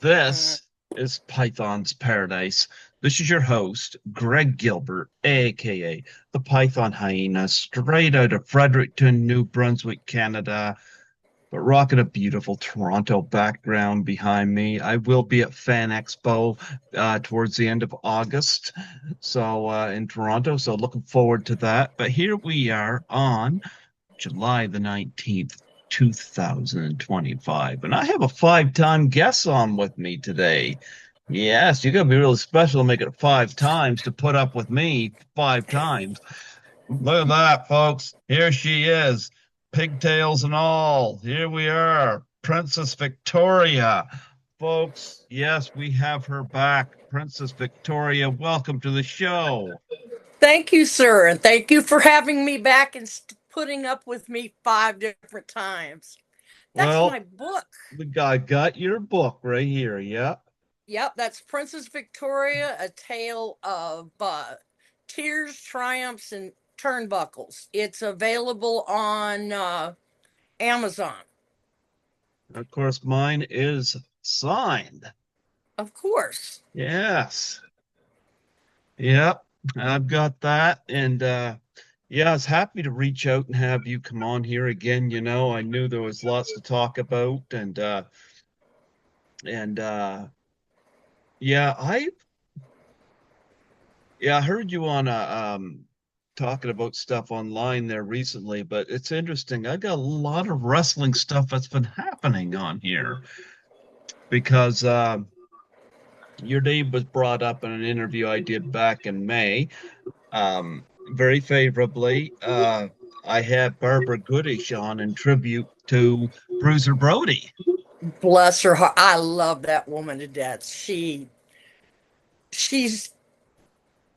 This is Python's Paradise. This is your host, Greg Gilbert, aka the Python Hyena, straight out of Fredericton, New Brunswick, Canada, but rocking a beautiful Toronto background behind me. I will be at Fan Expo towards the end of August, so in Toronto, so looking forward to that. But here we are on July the 19th, 2025. And I have a five-time guest on with me today. Yes, you're gonna be really special to make it five times to put up with me five times. Look at that, folks. Here she is, pigtails and all. Here we are, Princess Victoria. Folks, yes, we have her back. Princess Victoria, welcome to the show. Thank you, sir, and thank you for having me back and putting up with me 5 different times. That's my Well, book. I got your book right here. Yeah. Yep, that's Princess Victoria, A Tale of Tears, Triumphs, and Turnbuckles. It's available on Amazon. Of course, mine is signed. Of course. Yes. Yep. I've got that. And yeah, I was happy to reach out and have you come on here again. I knew there was lots to talk about and yeah, I heard you on talking about stuff online there recently, but it's interesting. I got a lot of wrestling stuff that's been happening on here because your name was brought up in an interview I did back in May, very favorably. I had Barbara Goodish on in tribute to Bruiser Brody. Bless her heart. I love that woman to death. She's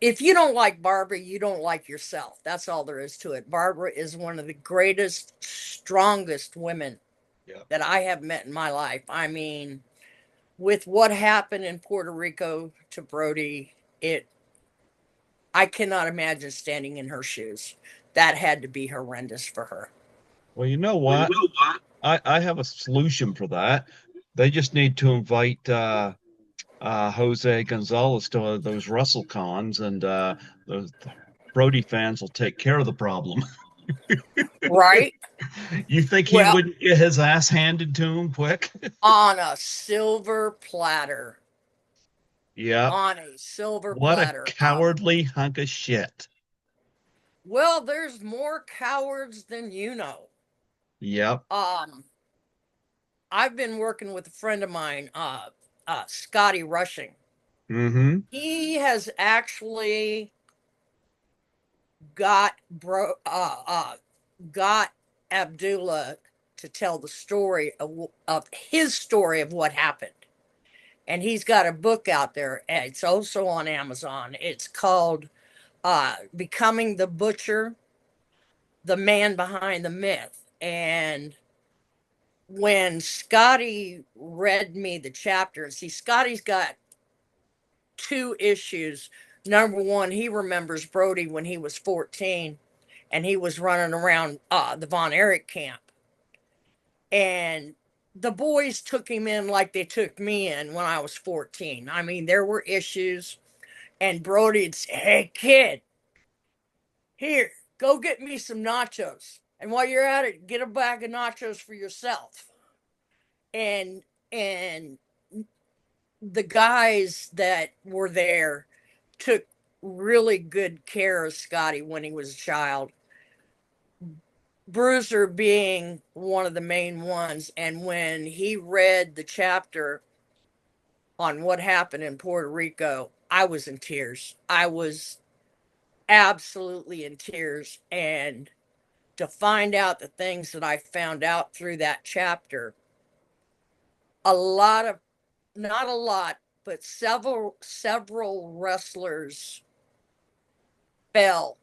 if you don't like Barbara, you don't like yourself. That's all there is to it. Barbara is one of the greatest, strongest women Yeah. that I have met in my life. I mean, with what happened in Puerto Rico to Brody, it I cannot imagine standing in her shoes. That had to be horrendous for her. Well, you know what? I have a solution for that. They just need to invite Jose Gonzalez to those Russell cons, and those Brody fans will take care of the problem. Right? You think he Well, wouldn't get his ass handed to him quick? on a silver platter. Yep. On a silver What a platter. cowardly hunk of shit. Well, there's more cowards than you know. Yep. Um, I've been working with a friend of mine, Scotty Rushing. Mm-hmm. He has actually got got Abdullah to tell the story of his story of what happened, and he's got a book out there. And it's also on Amazon. It's called "Becoming the Butcher: The Man Behind the Myth." And when Scotty read me the chapter, see, Scotty's got two issues. Number one, he remembers Brody when he was 14 and he was running around the Von Erich camp. And the boys took him in like they took me in when I was 14. I mean, there were issues, and Brody'd say, "Hey, kid, here, go get me some nachos. And while you're at it, get a bag of nachos for yourself." And and the guys that were there took really good care of Scotty when he was a child. Bruiser being one of the main ones. And when he read the chapter on what happened in Puerto Rico, I was in tears. I was absolutely in tears. And to find out the things that I found out through that chapter, a lot of, not a lot, but several wrestlers fell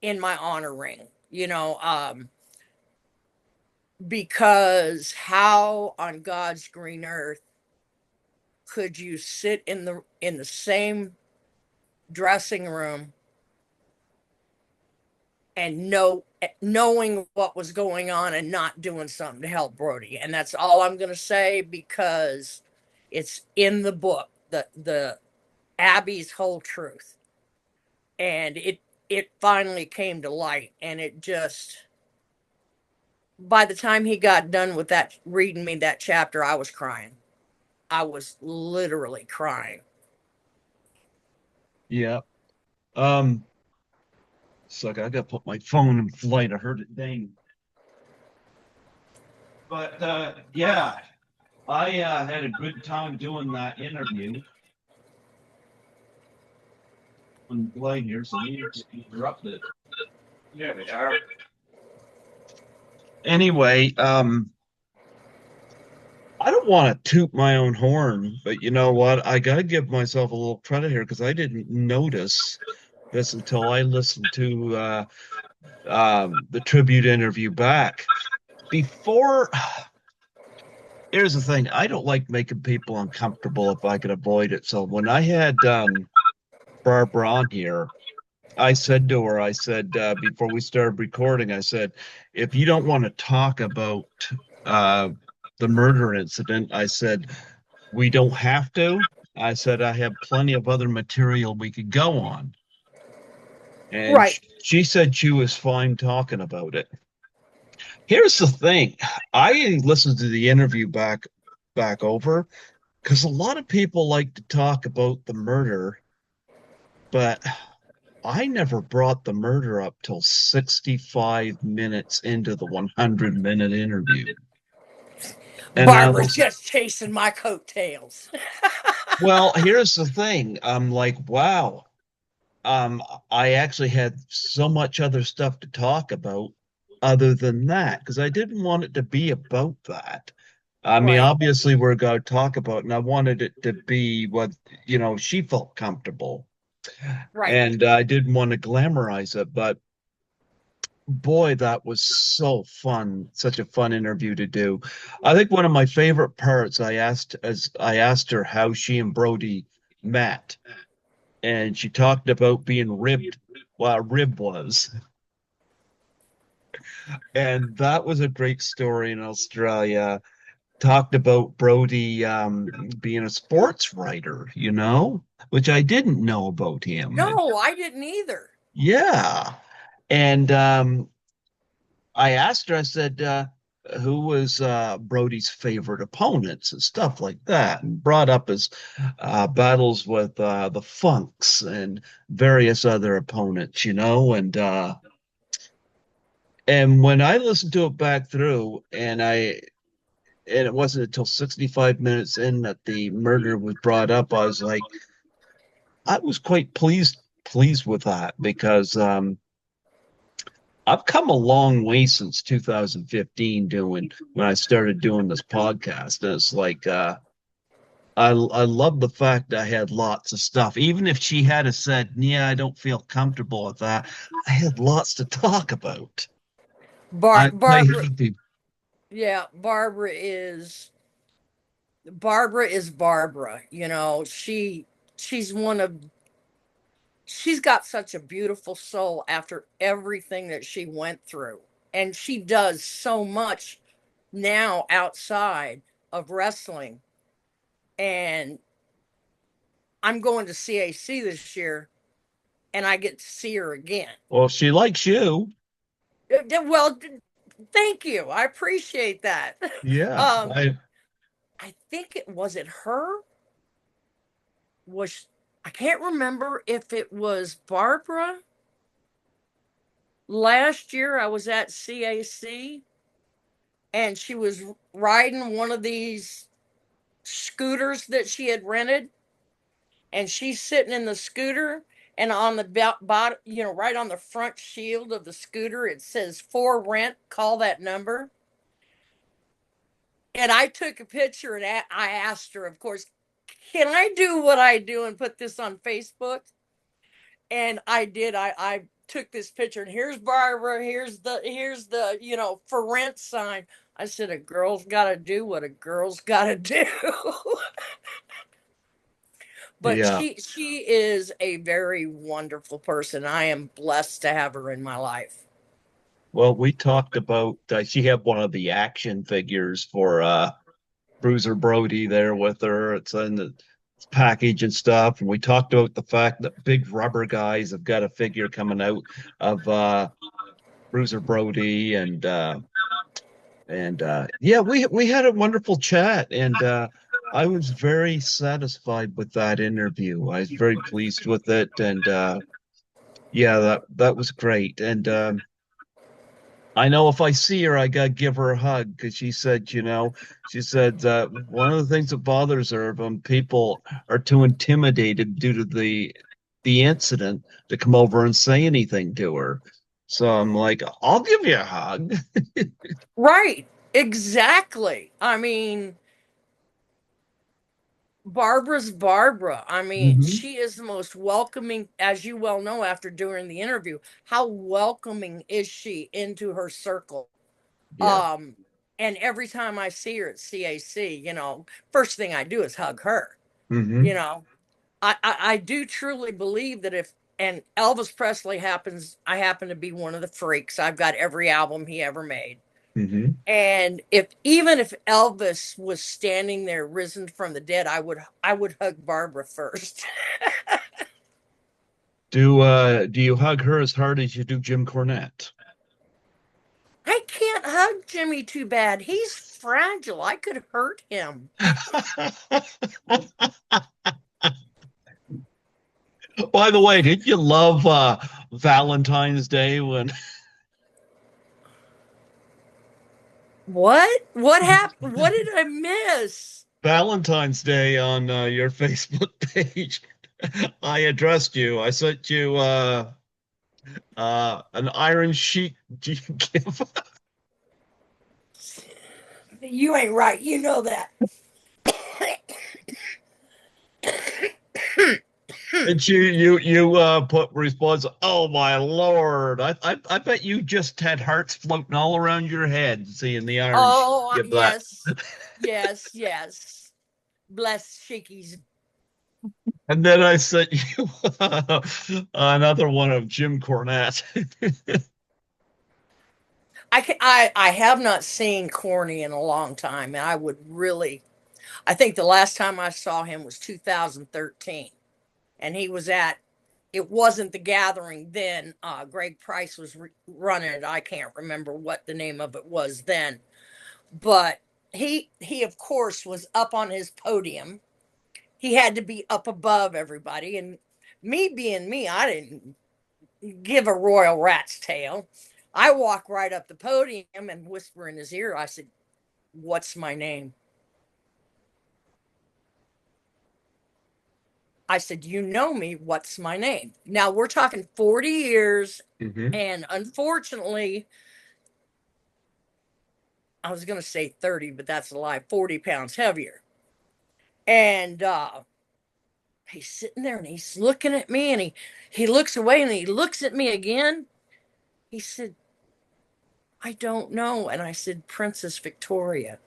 in my honor ring, because how on God's green earth could you sit in the same dressing room and knowing what was going on and not doing something to help Brody. And that's all I'm going to say, because it's in the book, the Abby's whole truth. And it finally came to light, and it just, by the time he got done with that, reading me that chapter, I was crying. I was literally crying. Yeah. Um, so I gotta put my phone in flight. I heard it ding. But yeah, I had a good time doing that interview on flight here, so we interrupted. There we are. Anyway, I don't want to toot my own horn, but you know what? I gotta give myself a little credit here because I didn't notice this until I listened to the tribute interview back. Before, here's the thing, I don't like making people uncomfortable if I can avoid it. So when I had Barbara on here, I said to her, I said, before we started recording, I said, if you don't want to talk about uh, the murder incident, I said, we don't have to. I said, I have plenty of other material we could go on. And Right. she said she was fine talking about it. Here's the thing. I listened to the interview back over because a lot of people like to talk about the murder, but I never brought the murder up till 65 minutes into the 100-minute interview. And I Barbara's was, just chasing my coattails. well, here's the thing. I'm like, wow. I actually had so much other stuff to talk about other than that because I didn't want it to be about that. I mean, Right. obviously we're going to talk about, it, and I wanted it to be what, she felt comfortable. Right. And I didn't want to glamorize it, but boy, that was so fun. Such a fun interview to do. I think one of my favorite parts I asked her how she and Brody met, and she talked about being ribbed, what a rib was. And that was a great story in Australia. Talked about Brody being a sports writer, which I didn't know about him. No, I didn't either. Yeah. And I asked her, I said, who was Brody's favorite opponents and stuff like that, and brought up his battles with the Funks and various other opponents, and when I listened to it back through, and it wasn't until 65 minutes in that the murder was brought up, I was like, I was quite pleased with that because I've come a long way since 2015 doing when I started doing this podcast. And it's like I love the fact I had lots of stuff. Even if she had said, yeah, I don't feel comfortable with that, I had lots to talk about. I'm quite Barbara, happy. yeah, Barbara is Barbara. She's one of she's got such a beautiful soul after everything that she went through. And she does so much now outside of wrestling. And I'm going to CAC this year, and I get to see her again. Well, she likes you. Well, thank you. I appreciate that. Yeah. um, I think it her was I can't remember if it was Barbara. Last year I was at CAC, and she was riding one of these scooters that she had rented, and she's sitting in the scooter, and on the bottom, right on the front shield of the scooter, it says for rent, call that number. And I took a picture, and I asked her, of course, can I do what I do and put this on Facebook? And I did. I took this picture, and here's Barbara, here's the for rent sign. I said, a girl's got to do what a girl's got to do. But Yeah. she is a very wonderful person. I am blessed to have her in my life. Well, we talked about she had one of the action figures for Bruiser Brody there with her. It's in the package and stuff. And we talked about the fact that big rubber guys have got a figure coming out of Bruiser Brody and yeah, we had a wonderful chat and I was very satisfied with that interview. I was very pleased with it and yeah, that was great. And I know if I see her, I gotta give her a hug because she said, she said one of the things that bothers her when people are too intimidated due to the incident to come over and say anything to her. So I'm like, I'll give you a hug. Right. Exactly. I mean, Barbara's Barbara. I mean, Hmm. she is the most welcoming, as you well know after doing the interview. How welcoming is she into her circle? Yeah. Um, and every time I see her at CAC, first thing I do is hug her. You Hmm. know, I do truly believe that if and Elvis Presley I happen to be one of the freaks. I've got every album he ever made. Hmm. And if even if Elvis was standing there risen from the dead, I would hug Barbara first. Do you hug her as hard as you do Jim Cornette? I can't hug Jimmy too bad. He's fragile. I could hurt him. By the way, did you love Valentine's Day when What happened? What did I miss? Valentine's Day on your Facebook page? I addressed you. I sent you an iron sheet gift, You ain't right. You know that. and you put response. Oh my Lord! I bet you just had hearts floating all around your head seeing the iron sheet Oh, give that. yes. Yes, yes. Bless Shakey's. And then I sent you another one of Jim Cornette. I have not seen Corny in a long time, and I think the last time I saw him was 2013, and he was at. It wasn't the gathering then. Greg Price was running it. I can't remember what the name of it was then, but he of course was up on his podium. He had to be up above everybody, and me being me, I didn't give a royal rat's tail. I walk right up the podium and whisper in his ear. I said, "What's my name?" I said, "You know me. What's my name?" Now we're talking 40 years, Hmm. and unfortunately, I was going to say 30, but that's a lie. 40 pounds heavier. And he's sitting there and he's looking at me, and he looks away and he looks at me again. He said, "I don't know." And I said, "Princess Victoria."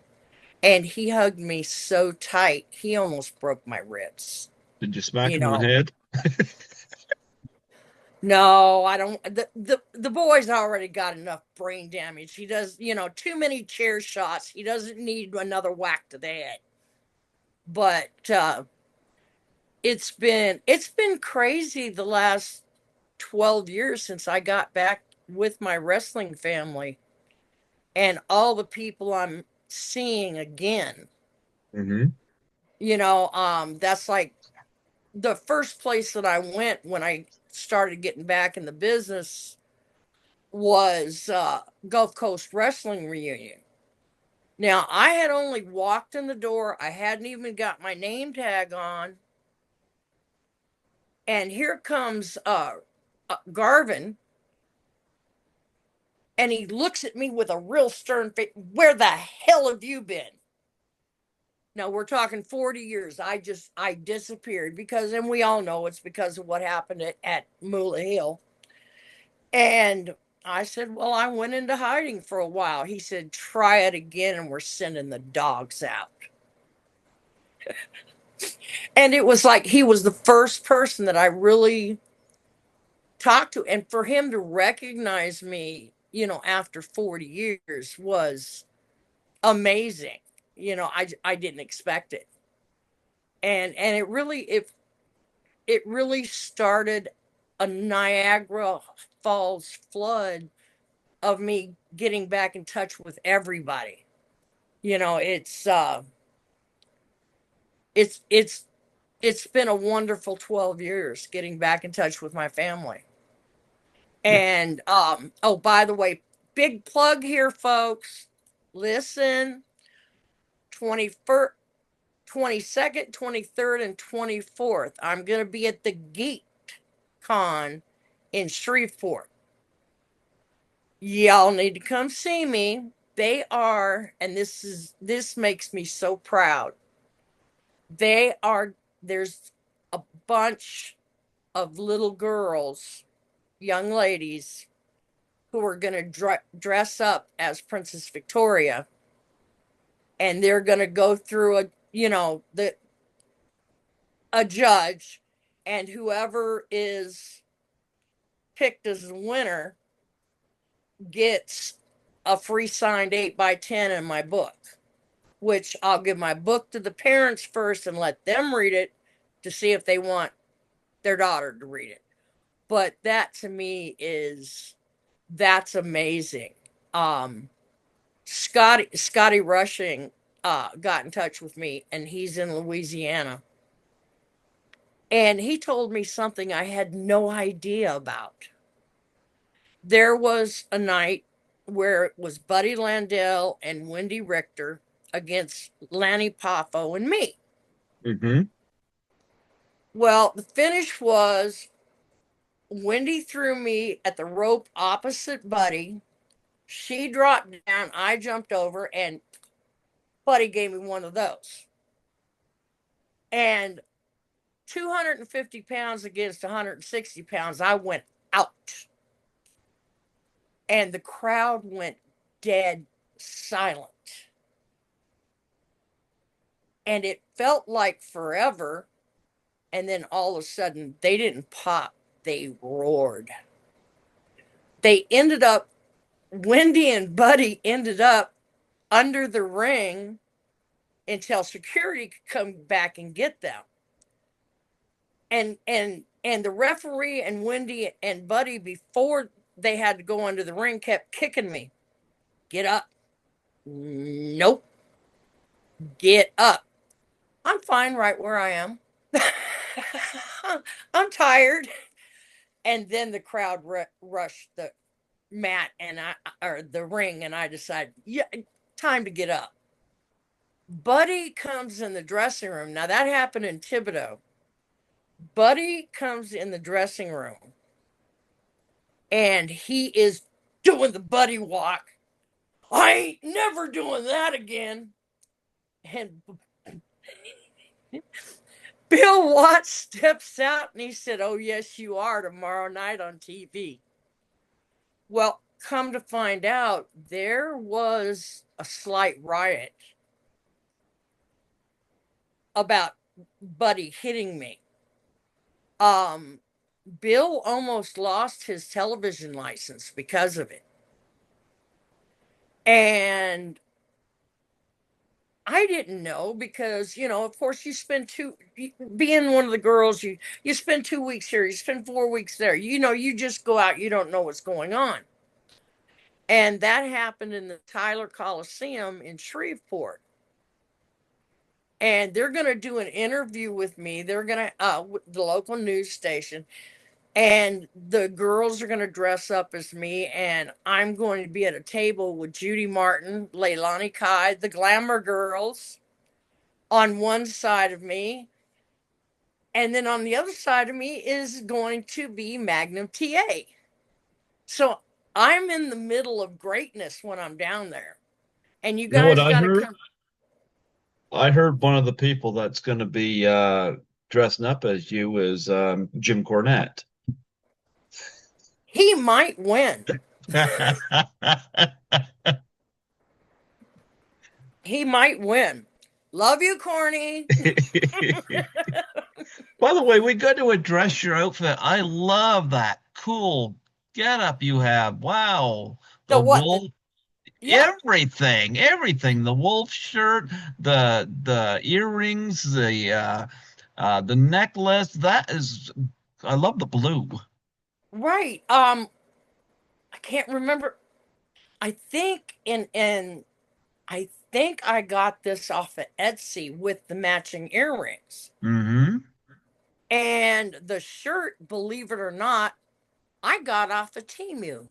And he hugged me so tight, he almost broke my ribs. Did you smack You him in the know, head? no, I don't. The boy's already got enough brain damage. He does, too many chair shots. He doesn't need another whack to the head. But it's been crazy the last 12 years since I got back with my wrestling family, and all the people I'm seeing again. Hmm. That's like the first place that I went when I started getting back in the business was Gulf Coast Wrestling Reunion. Now, I had only walked in the door, I hadn't even got my name tag on, and here comes Garvin, and he looks at me with a real stern face. "Where the hell have you been?" Now we're talking 40 years. I disappeared because, and we all know it's because of what happened at Moolah Hill. And I said, "Well, I went into hiding for a while." He said, "Try it again, and we're sending the dogs out." And it was like he was the first person that I really talked to. And for him to recognize me after 40 years was amazing. I didn't expect it. And it really started a Niagara Falls flood of me getting back in touch with everybody. It's been a wonderful 12 years getting back in touch with my family. Yeah. And oh, by the way, big plug here, folks. Listen, 21st, 22nd, 23rd, and 24th. I'm going to be at the Geek Con in Shreveport. Y'all need to come see me. They are, and this makes me so proud. There's a bunch of little girls, young ladies, who are going to dress up as Princess Victoria, and they're going to go through a judge, and whoever is picked as the winner gets a free signed 8x10 in my book, which I'll give my book to the parents first and let them read it to see if they want their daughter to read it. But that to me that's amazing. Scotty Rushing got in touch with me, and he's in Louisiana. And he told me something I had no idea about. There was a night where it was Buddy Landell and Wendy Richter against Lanny Poffo and me. Mm-hmm. Well, the finish was Wendy threw me at the rope opposite Buddy. She dropped down, I jumped over, and Buddy gave me one of those. And 250 pounds against 160 pounds, I went out. And the crowd went dead silent. And it felt like forever. And then all of a sudden, they didn't pop, they roared. Wendy and Buddy ended up under the ring until security could come back and get them. And the referee and Wendy and Buddy, before they had to go under the ring, kept kicking me. Get up. Nope. Get up. I'm fine right where I am. I'm tired. And then the crowd rushed the mat or the ring, and I decided, yeah, time to get up. Buddy comes in the dressing room. Now that happened in Thibodaux. Buddy comes in the dressing room, and he is doing the Buddy walk. I ain't never doing that again. And Bill Watts steps out and he said, "Oh, yes, you are tomorrow night on TV." Well, come to find out, there was a slight riot about Buddy hitting me. Bill almost lost his television license because of it. And I didn't know because, of course, being one of the girls, you spend 2 weeks here, you spend 4 weeks there. You just go out, you don't know what's going on. And that happened in the Tyler Coliseum in Shreveport. And they're going to do an interview with me. They're going to, the local news station. And the girls are going to dress up as me. And I'm going to be at a table with Judy Martin, Leilani Kai, the Glamour Girls on one side of me. And then on the other side of me is going to be Magnum TA. So I'm in the middle of greatness when I'm down there. And you You know what guys I got to heard? come. I heard one of the people that's going to be dressing up as you is Jim Cornette. He might win. He might win. Love you, Corny. By the way, we got to address your outfit. I love that cool getup you have. Wow. The The what? wolf, Yeah, everything. The wolf shirt, the earrings, the necklace. That is, I love the blue. right. I can't remember. I think I think I got this off of Etsy with the matching earrings. Mm-hmm. And the shirt, believe it or not, I got off of Temu.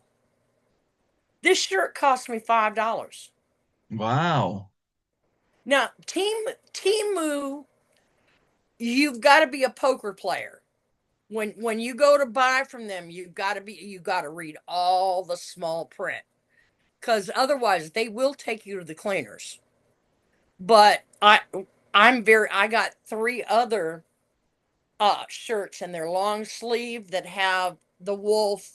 This shirt cost me $5. Wow. Now, Temu, you've got to be a poker player. When you go to buy from them, you got to read all the small print because otherwise they will take you to the cleaners. But I got three other shirts and they're long sleeve that have the wolf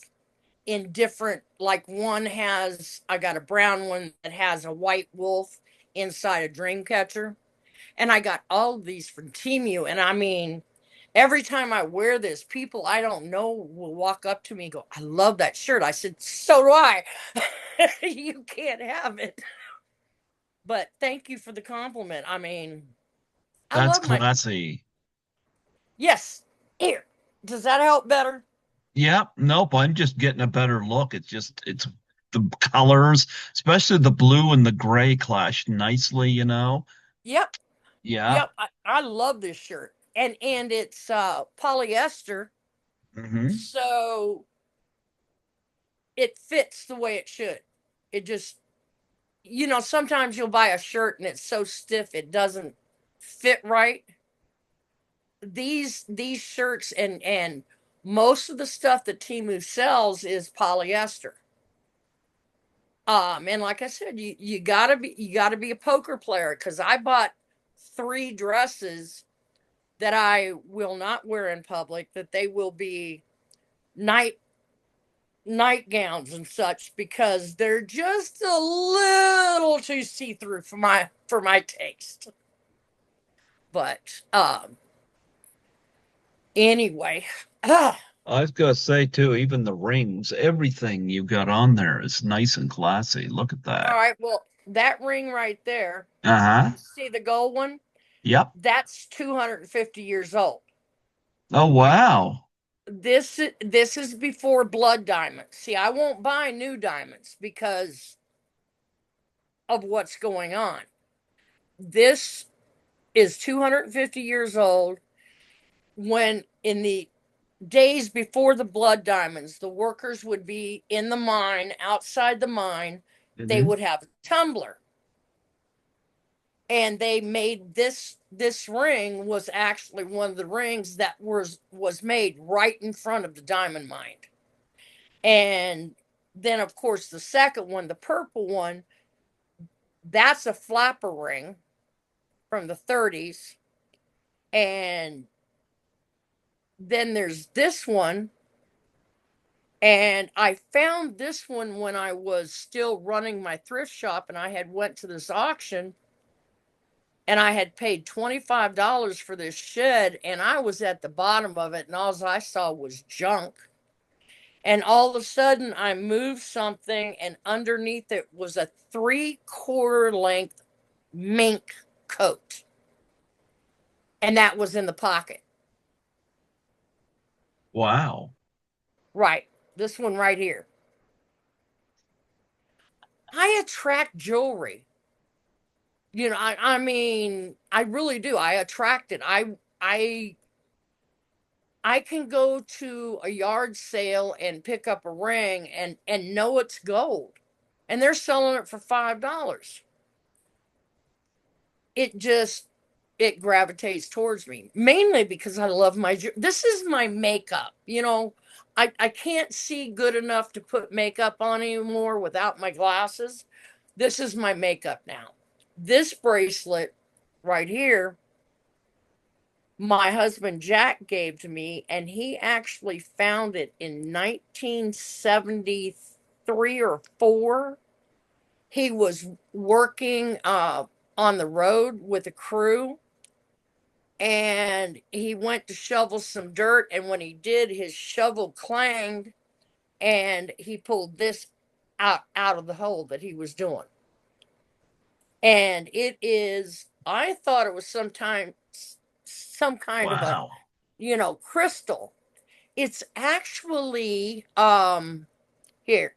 in different, like one has, I got a brown one that has a white wolf inside a dream catcher. And I got all of these from Temu. And I mean, every time I wear this, people I don't know will walk up to me and go, I love that shirt. I said, so do I. You can't have it. But thank you for the compliment. I mean, I That's love my, classy. yes, here. Does that help better? Yep. Nope. I'm just getting a better look. It's the colors, especially the blue and the gray clash nicely, you know? Yep. Yeah. Yep. I love this shirt. And it's polyester. Hmm. So it fits the way it should. It just, sometimes you'll buy a shirt and it's so stiff it doesn't fit right. These shirts and most of the stuff that Timu sells is polyester. And like I said, you gotta be a poker player because I bought three dresses that I will not wear in public, that they will be night nightgowns and such because they're just a little too see-through for my taste. But anyway, all I was gonna say too, even the rings, everything you got on there is nice and classy. Look at that. right. Well, that ring right there, Uh-huh. you see the gold one? Yep. That's 250 years old. Oh wow. This is before blood diamonds. See, I won't buy new diamonds because of what's going on. This is 250 years old. When in the days before the blood diamonds, the workers would be in the mine, outside the mine, they Hmm. would have a tumbler. And they made this ring was actually one of the rings that was made right in front of the diamond mine. And then of course the second one, the purple one, that's a flapper ring from the 30s. And then there's this one. And I found this one when I was still running my thrift shop and I had went to this auction and I had paid $25 for this shed and I was at the bottom of it and all I saw was junk. And all of a sudden I moved something and underneath it was a 3/4 length mink coat. And that was in the pocket. Wow. Right. This one right here. I attract jewelry. I mean, I really do. I attract it. I can go to a yard sale and pick up a ring and know it's gold. And they're selling it for $5. It just it gravitates towards me. Mainly because I love this is my makeup. I can't see good enough to put makeup on anymore without my glasses. This is my makeup now. This bracelet right here, my husband Jack gave to me, and he actually found it in 1973 or 4. He was working on the road with a crew, and he went to shovel some dirt. And when he did, his shovel clanged, and he pulled this out of the hole that he was doing. And it is, I thought it was some kind of a, Wow. crystal. It's actually here.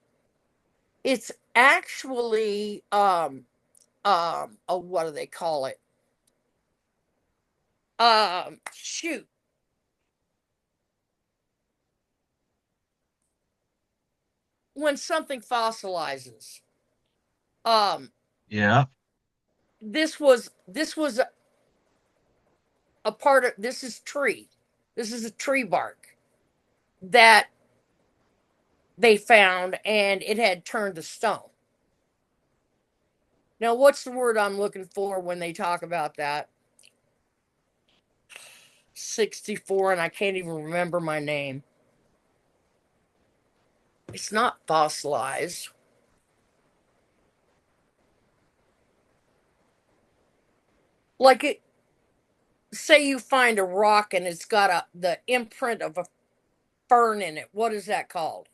It's actually oh, what do they call it? Shoot. When something fossilizes. Um Yeah. this was a part of, this is tree. This is a tree bark that they found, and it had turned to stone. Now, what's the word I'm looking for when they talk about that? 64, and I can't even remember my name. It's not fossilized. Like it, say you find a rock and it's got the imprint of a fern in it. What is that called?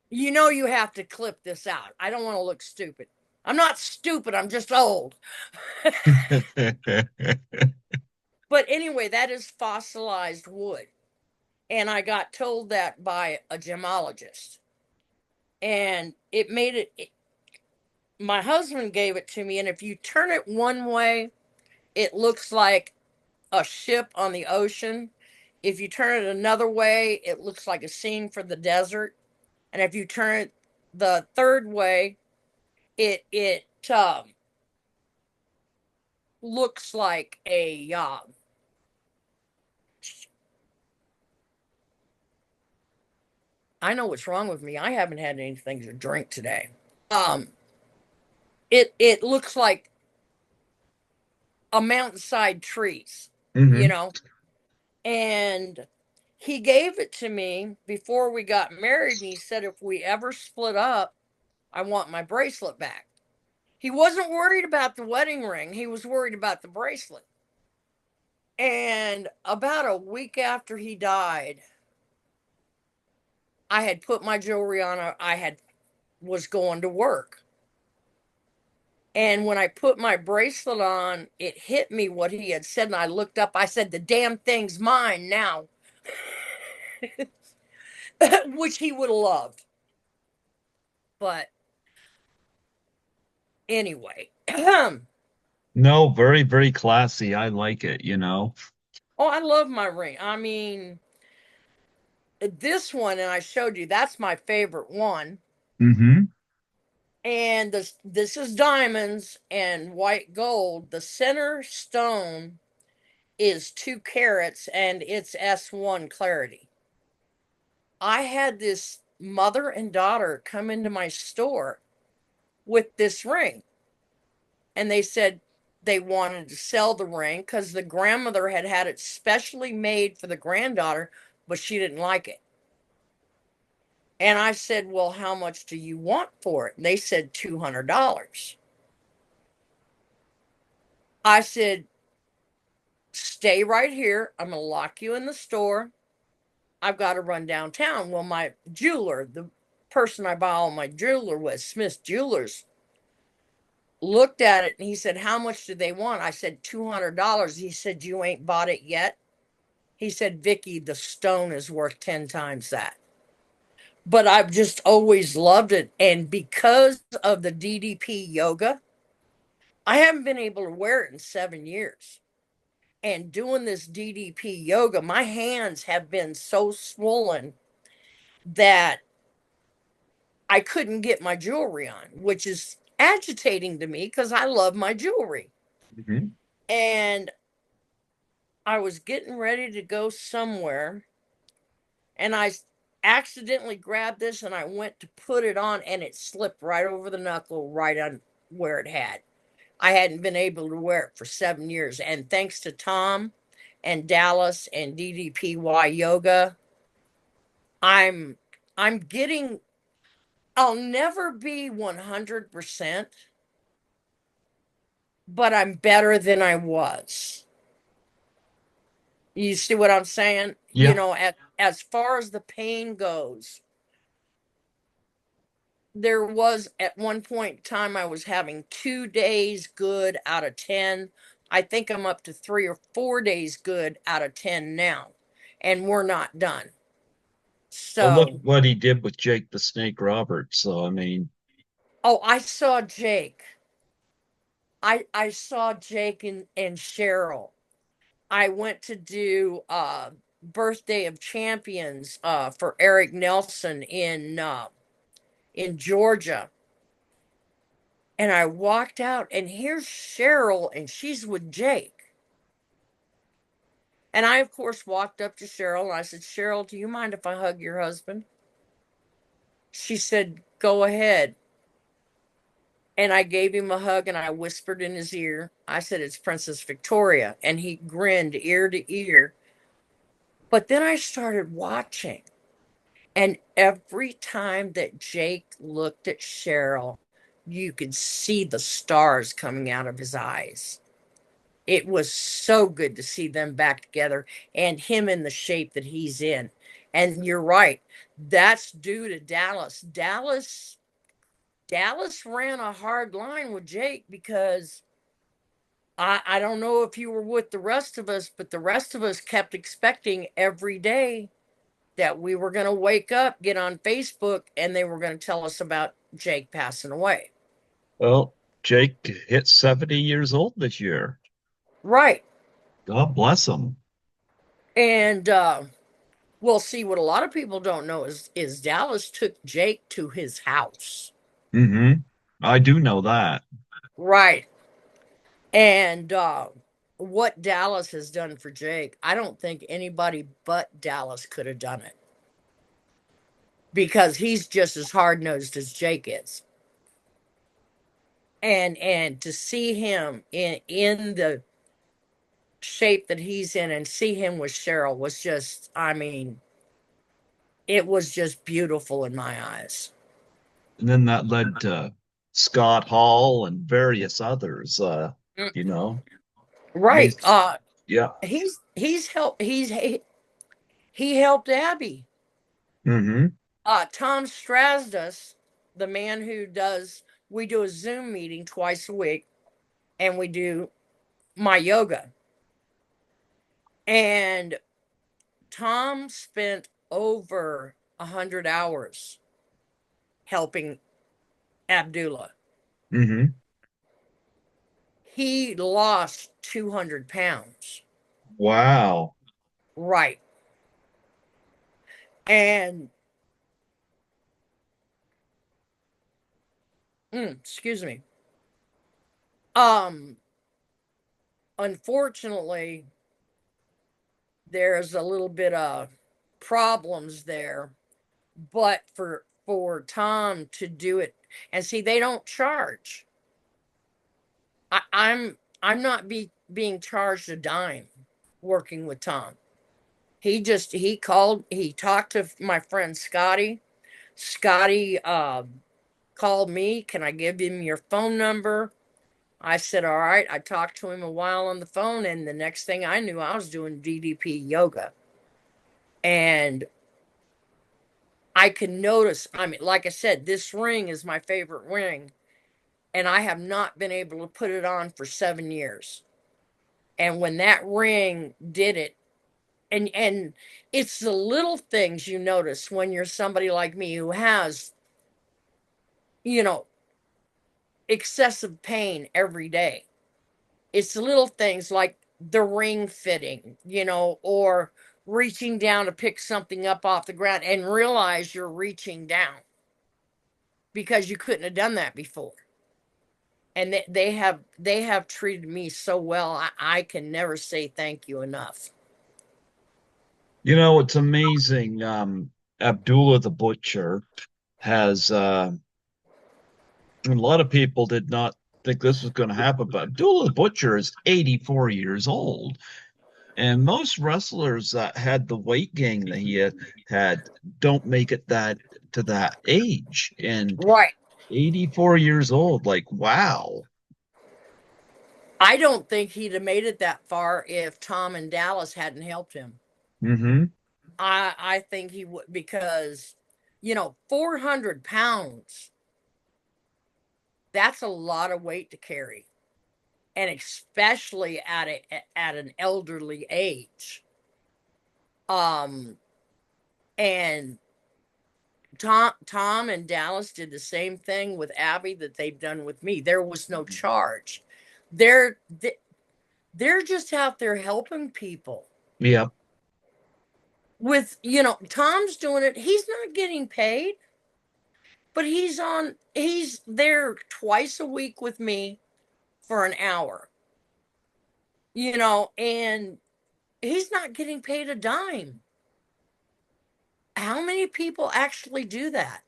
You have to clip this out. I don't want to look stupid. I'm not stupid, I'm just old. But anyway, that is fossilized wood. And I got told that by a gemologist. And my husband gave it to me. And if you turn it one way, it looks like a ship on the ocean. If you turn it another way, it looks like a scene for the desert. And if you turn it the third way, it looks like a I know what's wrong with me. I haven't had anything to drink today. Um, it looks like a mountainside trees, you Hmm. know. And he gave it to me before we got married, and he said if we ever split up, I want my bracelet back. He wasn't worried about the wedding ring. He was worried about the bracelet. And about a week after he died, I had put my jewelry on. I had was going to work. And when I put my bracelet on, it hit me what he had said. And I looked up. I said, "The damn thing's mine now," which he would have loved. But anyway, oh, No, very, very classy. I like it. I love my ring. I mean, this one, and I showed you, that's my favorite one. Hmm. And this is diamonds and white gold. The center stone is 2 carats and it's S1 clarity. I had this mother and daughter come into my store with this ring, and they said they wanted to sell the ring because the grandmother had had it specially made for the granddaughter, but she didn't like it. And I said, "Well, how much do you want for it?" And they said $200. I said, "Stay right here. I'm going to lock you in the store. I've got to run downtown." Well, my jeweler, the person I buy all my jeweler with, Smith Jewelers, looked at it and he said, "How much do they want?" I said, $200. He said, "You ain't bought it yet?" He said, "Vicky, the stone is worth 10 times that." But I've just always loved it. And because of the DDP yoga, I haven't been able to wear it in 7 years. And doing this DDP yoga, my hands have been so swollen that I couldn't get my jewelry on, which is agitating to me because I love my jewelry. Hmm. And I was getting ready to go somewhere, and I accidentally grabbed this and I went to put it on, and it slipped right over the knuckle, right on where it had. I hadn't been able to wear it for 7 years. And thanks to Tom and Dallas and DDPY Yoga, I'm I'm getting, I'll never be 100%, but I'm better than I was. You see what I'm saying? Yeah. As far as the pain goes, there was at one point in time I was having 2 days good out of 10. I think I'm up to 3 or 4 days good out of 10 now, and we're not done. Well, look So, what he did with Jake the Snake Roberts. So, I mean, oh, I saw Jake. I saw Jake and Cheryl. I went to do Birthday of Champions for Eric Nelson in Georgia. And I walked out, and here's Cheryl, and she's with Jake. And I, of course, walked up to Cheryl and I said, Cheryl, do you mind if I hug your husband? She said, go ahead. And I gave him a hug and I whispered in his ear. I said, it's Princess Victoria. And he grinned ear to ear. But then I started watching. And every time that Jake looked at Cheryl, you could see the stars coming out of his eyes. It was so good to see them back together and him in the shape that he's in. And you're right. That's due to Dallas. Dallas ran a hard line with Jake because I don't know if you were with the rest of us, but the rest of us kept expecting every day that we were going to wake up, get on Facebook, and they were going to tell us about Jake passing away. well, Jake hit 70 years old this year. Right. God bless him. And well, see, what a lot of people don't know is Dallas took Jake to his house. Hmm. I do know that. Right. And what Dallas has done for Jake, I don't think anybody but Dallas could have done it because he's just as hard nosed as Jake is. And to see him in the shape that he's in and see him with Cheryl was just, I mean, it was just beautiful in my eyes. And then that led to Scott Hall and various others, Mm. you know. Right. He's, yeah. He's helped he helped Abby. Hmm. Tom Strasdus, the man who does, we do a Zoom meeting twice a week and we do my yoga. And Tom spent over 100 hours helping Abdullah. Hmm. He lost 200 pounds. Wow. Right. And, excuse me. Um, Unfortunately, there's a little bit of problems there, but for Tom to do it, and see, they don't charge. I'm not being charged a dime working with Tom. He talked to my friend Scotty. Scotty called me. Can I give him your phone number? I said, all right. I talked to him a while on the phone, and the next thing I knew, I was doing DDP yoga. And I can notice, I mean, like I said, this ring is my favorite ring, and I have not been able to put it on for 7 years. And when that ring did it, and it's the little things you notice when you're somebody like me who has, you know, excessive pain every day. It's the little things like the ring fitting, or reaching down to pick something up off the ground and realize you're reaching down because you couldn't have done that before. And they have treated me so well. I can never say thank you enough. You know, it's amazing. Abdullah the Butcher has, a lot of people did not think this was going to happen, but Abdullah the Butcher is 84 years old. And most wrestlers that had the weight gain that he had don't make it that to that age. And Right. 84 years old, like, wow. I don't think he'd have made it that far if Tom and Dallas hadn't helped him. Hmm. I think he would, because 400 pounds. That's a lot of weight to carry, and especially at an elderly age. Um, and Tom and Dallas did the same thing with Abby that they've done with me. There was no charge. They're they're just out there helping people. Yeah. With, Tom's doing it. He's not getting paid, but he's there twice a week with me for an hour. And he's not getting paid a dime. How many people actually do that?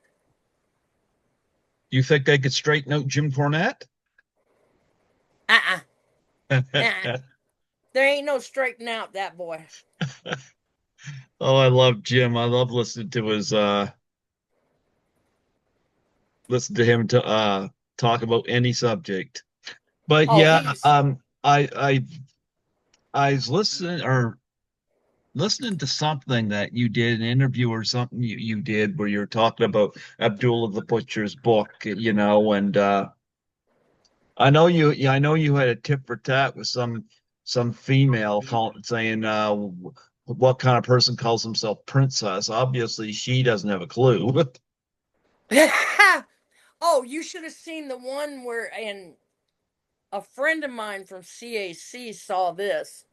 You think they could straighten out Jim Cornette? Uh-uh. Uh-uh. There ain't no straightening out that boy. Oh, I love Jim. I love listen to him to talk about any subject. But Oh, yeah, he's I was listening to something that you did, an interview or something you did where you're talking about Abdullah the Butcher's book, and I know you had a tit for tat with some female saying what kind of person calls himself princess. Obviously, she doesn't have a clue. Oh, you should have seen the one where, and a friend of mine from CAC saw this,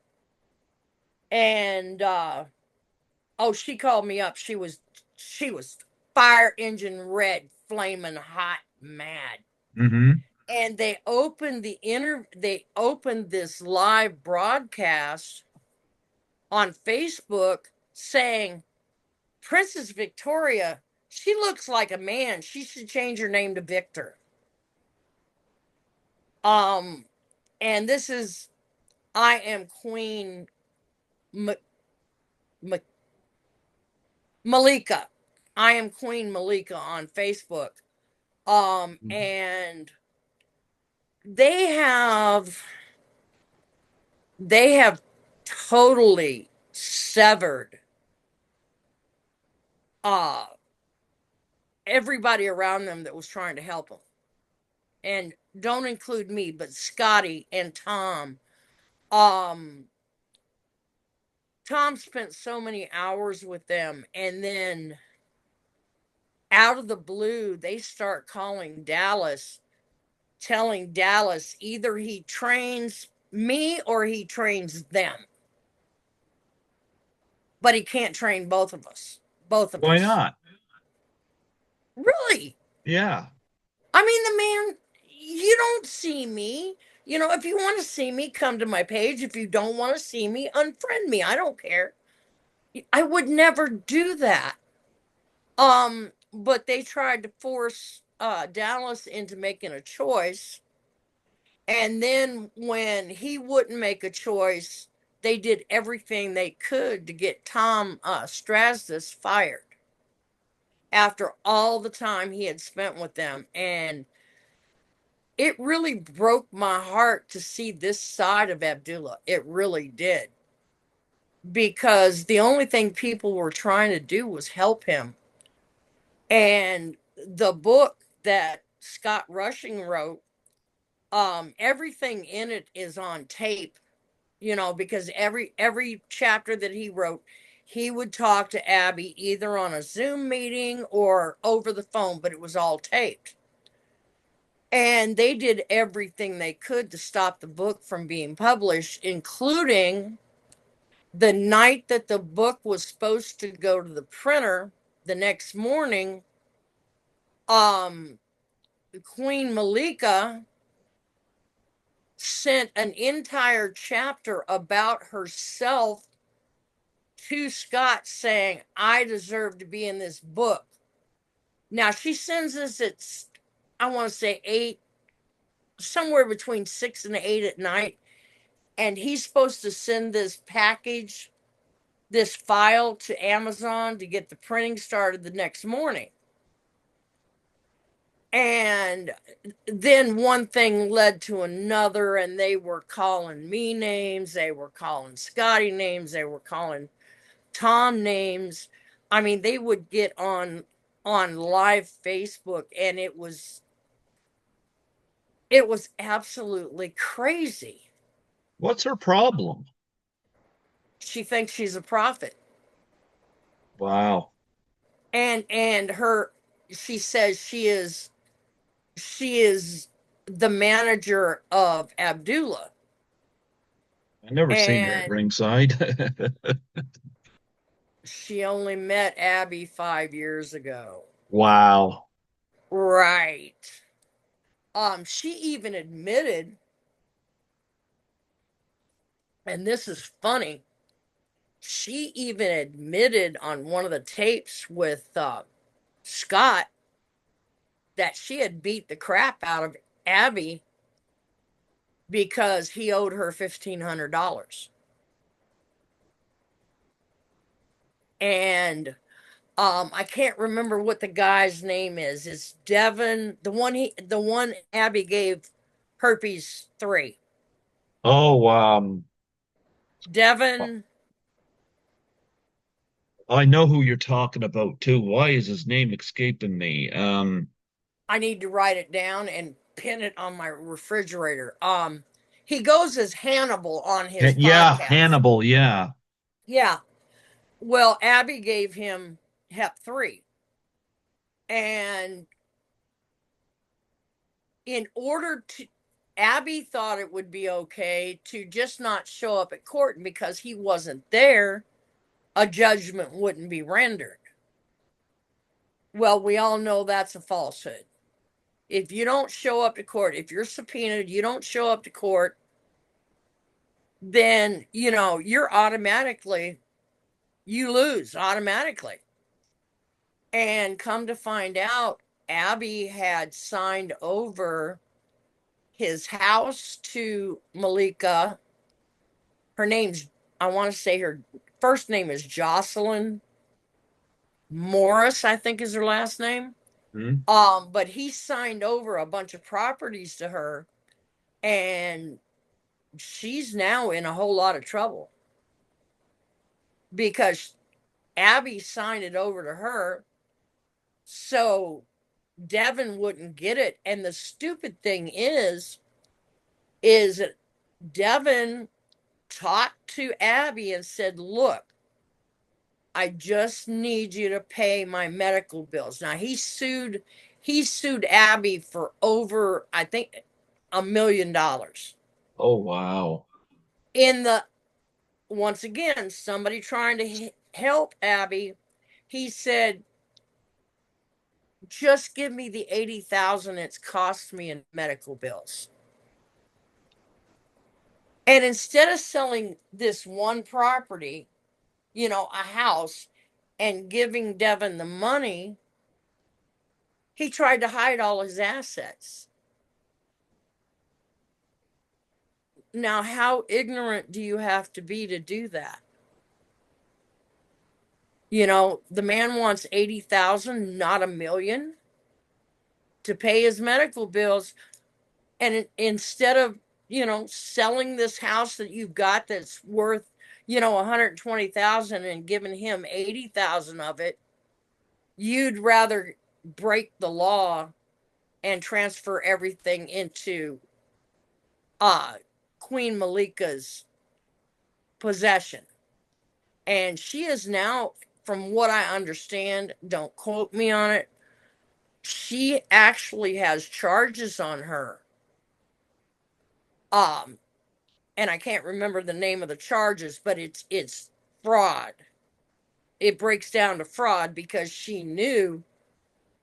and oh, she called me up. She was fire engine red, flaming hot, mad. Hmm. And they opened this live broadcast on Facebook saying, Princess Victoria, she looks like a man. She should change her name to Victor. Um, and this is I am Queen M- M- Malika. I am Queen Malika on Facebook. And they have they have totally severed uh everybody around them that was trying to help them. And don't include me, but Scotty and Tom. Um Tom spent so many hours with them, and then out of the blue they start calling Dallas, telling Dallas either he trains me or he trains them. But he can't train both of us. Both of Why us. not? Really? Yeah. I mean, the man, you don't see me. If you want to see me, come to my page. If you don't want to see me, unfriend me. I don't care. I would never do that. But they tried to force Dallas into making a choice. And then when he wouldn't make a choice, they did everything they could to get Tom Strasdis fired after all the time he had spent with them. And it really broke my heart to see this side of Abdullah. It really did. Because the only thing people were trying to do was help him. And the book that Scott Rushing wrote, everything in it is on tape, because every chapter that he wrote, he would talk to Abby either on a Zoom meeting or over the phone, but it was all taped. And they did everything they could to stop the book from being published, including the night that the book was supposed to go to the printer the next morning. um Queen Malika sent an entire chapter about herself to Scott saying, I deserve to be in this book. Now she sends us at, I want to say 8, somewhere between 6 and 8 at night. And he's supposed to send this package, this file to Amazon to get the printing started the next morning. And then one thing led to another, and they were calling me names, they were calling Scotty names, they were calling Tom names. I mean, they would get on live Facebook, and It was absolutely crazy. What's her problem? She thinks she's a prophet. Wow. And her she says she is the manager of Abdullah. I never seen her at And ringside. she only met Abby 5 years ago. Wow. Right. She even admitted, and this is funny, she even admitted on one of the tapes with Scott that she had beat the crap out of Abby because he owed her $1,500. And I can't remember what the guy's name is. It's Devin, the one Abby gave herpes 3. Oh, Devin, I know who you're talking about too. Why is his name escaping me? I need to write it down and pin it on my refrigerator. He goes as Hannibal on his Yeah, podcast. Hannibal. Yeah. Yeah. Well, Abby gave him Hep 3. And in order to, Abby thought it would be okay to just not show up at court, and because he wasn't there, a judgment wouldn't be rendered. Well, we all know that's a falsehood. If you don't show up to court, if you're subpoenaed, you don't show up to court, then, you're automatically, you lose automatically. And come to find out, Abby had signed over his house to Malika. Her name's, I want to say her first name is Jocelyn Morris, I think is her last name. Hmm? But he signed over a bunch of properties to her, and she's now in a whole lot of trouble because Abby signed it over to her so Devin wouldn't get it. And the stupid thing is that Devin talked to Abby and said, "Look, I just need you to pay my medical bills." Now he sued Abby for over, I think, $1 million. Oh, wow. In the Once again, somebody trying to help Abby, he said, "Just give me the 80,000 it's cost me in medical bills." And instead of selling this one property, a house, and giving Devin the money, he tried to hide all his assets. Now, how ignorant do you have to be to do that? The man wants 80,000, not 1 million, to pay his medical bills. And instead of, selling this house that you've got that's worth, 120,000 and giving him 80,000 of it, you'd rather break the law and transfer everything into uh Queen Malika's possession. And she is now, from what I understand, don't quote me on it, she actually has charges on her. Um, and I can't remember the name of the charges, but it's fraud. It breaks down to fraud because she knew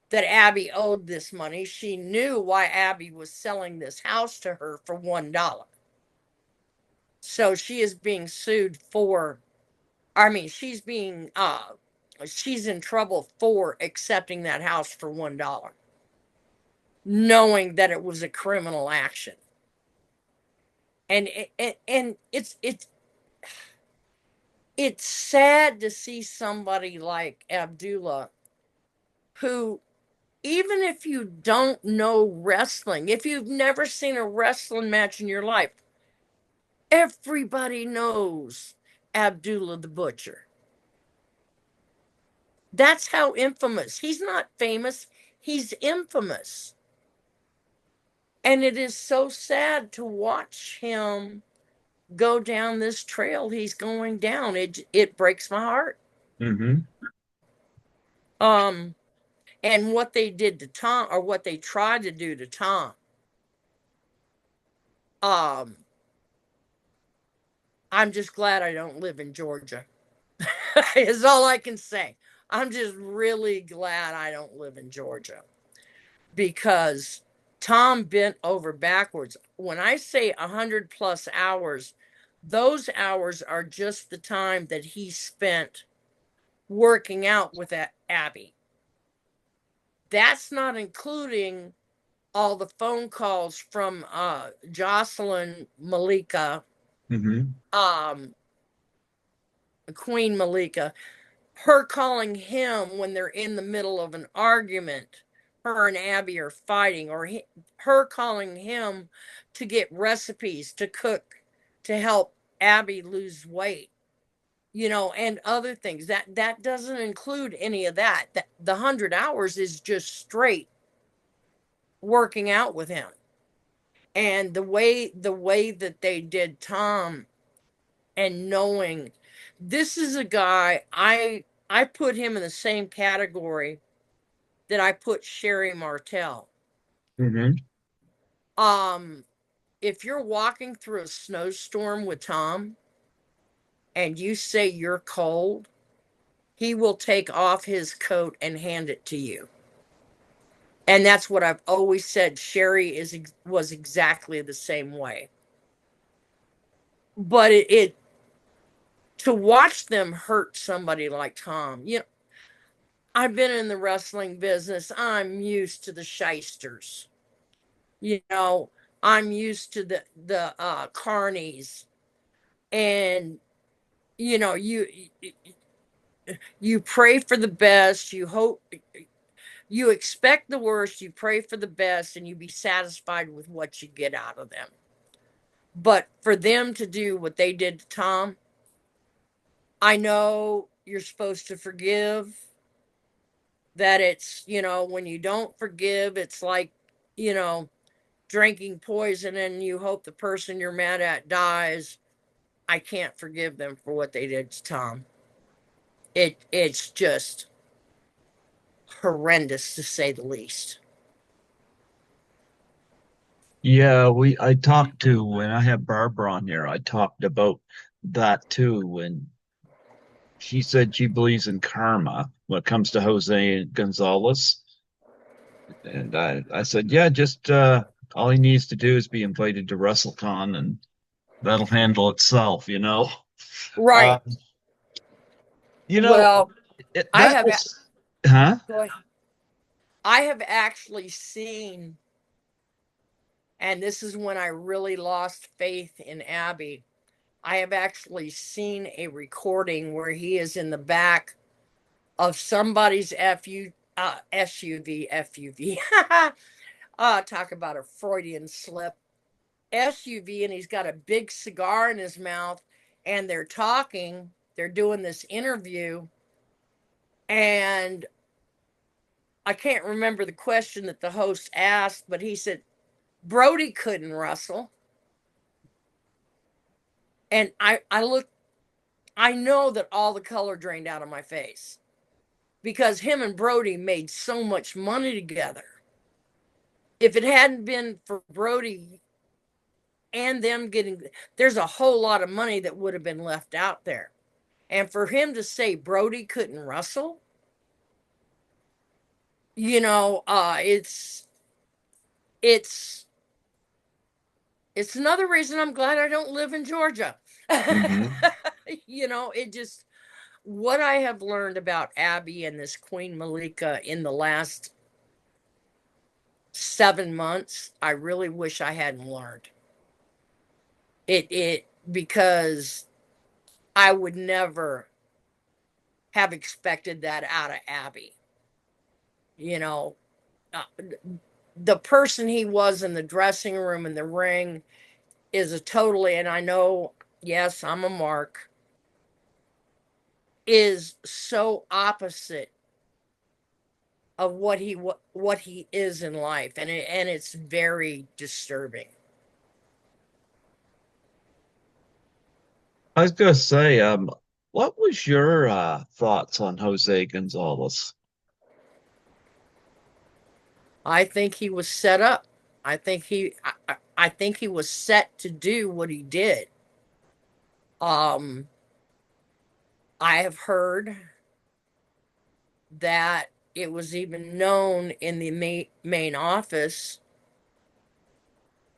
that Abby owed this money. She knew why Abby was selling this house to her for $1. So she is being sued for, I mean, she's in trouble for accepting that house for $1, knowing that it was a criminal action. And it's sad to see somebody like Abdullah, who, even if you don't know wrestling, if you've never seen a wrestling match in your life, everybody knows Abdullah the Butcher. That's how infamous. He's not famous, he's infamous. And it is so sad to watch him go down this trail he's going down. It breaks my heart. Mm-hmm. Um, and what they did to Tom, or what they tried to do to Tom, um, I'm just glad I don't live in Georgia. Is all I can say. I'm just really glad I don't live in Georgia, because Tom bent over backwards. When I say 100+ hours, those hours are just the time that he spent working out with Abby. That's not including all the phone calls from Jocelyn Malika, Mm-hmm. um, Queen Malika, her calling him when they're in the middle of an argument. Her and Abby are fighting, or her calling him to get recipes to cook to help Abby lose weight, and other things. That doesn't include any of that. The 100 hours is just straight working out with him. And the way that they did Tom, and knowing this is a guy, I put him in the same category that I put Sherry Martell. Mm-hmm. Um, if you're walking through a snowstorm with Tom and you say you're cold, he will take off his coat and hand it to you. And that's what I've always said. Sherry was exactly the same way. But it to watch them hurt somebody like Tom, I've been in the wrestling business. I'm used to the shysters. You know, I'm used to the carnies, and you know, you pray for the best, you hope, you expect the worst, you pray for the best, and you be satisfied with what you get out of them. But for them to do what they did to Tom, I know you're supposed to forgive. That it's, when you don't forgive, it's like, you know, drinking poison and you hope the person you're mad at dies. I can't forgive them for what they did to Tom. It's just horrendous, to say the least. Yeah, I talked to when I had Barbara on here, I talked about that too, and she said she believes in karma when it comes to Jose Gonzalez. And I said, yeah, just all he needs to do is be invited to WrestleCon and that'll handle itself, you know. Uh, Right. you know, Well, I that have was, huh? I have actually seen, and this is when I really lost faith in Abby. I have actually seen a recording where he is in the back of somebody's SUV. Talk about a Freudian slip. SUV, and he's got a big cigar in his mouth, and they're talking. They're doing this interview, and I can't remember the question that the host asked, but he said Brody couldn't wrestle. And I looked, I know that all the color drained out of my face, because him and Brody made so much money together. If it hadn't been for Brody and them getting, there's a whole lot of money that would have been left out there. And for him to say Brody couldn't wrestle, it's it's another reason I'm glad I don't live in Georgia. Hmm. It just, what I have learned about Abby and this Queen Malika in the last 7 months, I really wish I hadn't learned it, because I would never have expected that out of Abby. You know, uh, the person he was in the dressing room and the ring is a totally, and I know, yes, I'm a mark, is so opposite of what he is in life, and it's very disturbing. I was gonna say, what was your thoughts on Jose Gonzalez? I think he was set up. I think he was set to do what he did. Um, I have heard that it was even known in the main office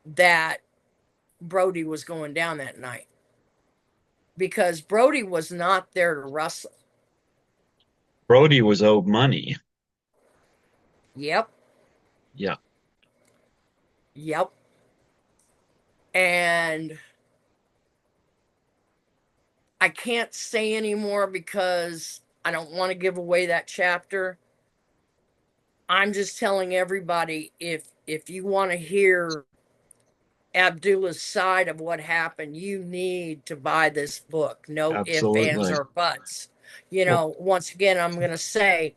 that Brody was going down that night because Brody was not there to wrestle. Brody was owed money. Yep, Yeah, yep. And I can't say anymore because I don't want to give away that chapter. I'm just telling everybody, if you want to hear Abdullah's side of what happened, you need to buy this book. No ifs, ands, absolutely. or buts. Well, Once again, I'm going to say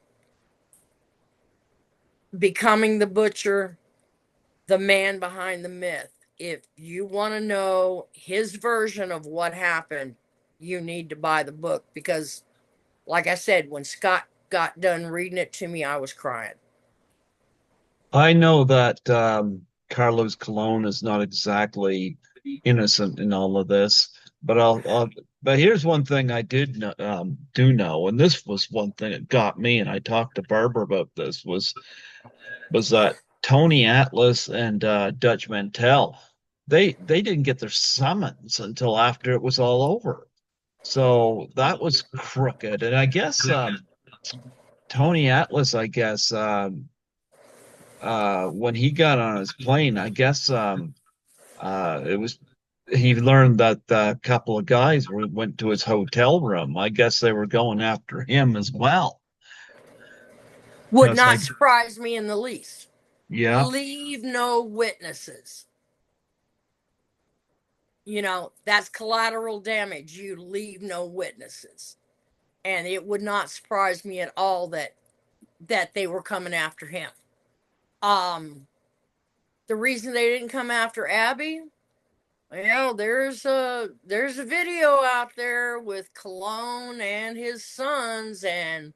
Becoming the Butcher, the man behind the myth. If you want to know his version of what happened, you need to buy the book because, like I said, when Scott got done reading it to me, I was crying. I know that Carlos Colon is not exactly innocent in all of this, but but here's one thing I do know, and this was one thing that got me, and I talked to Barbara about this was that Tony Atlas and Dutch Mantel, they didn't get their summons until after it was all over. So that was crooked. And I guess Tony Atlas, I guess when he got on his plane, I guess it was he learned that a couple of guys went to his hotel room. I guess they were going after him as well. Would It's not like, surprise me in the least. yeah, Leave no witnesses. That's collateral damage. You leave no witnesses. And it would not surprise me at all that they were coming after him. Um the reason they didn't come after Abby, there's a video out there with Cologne and his sons, and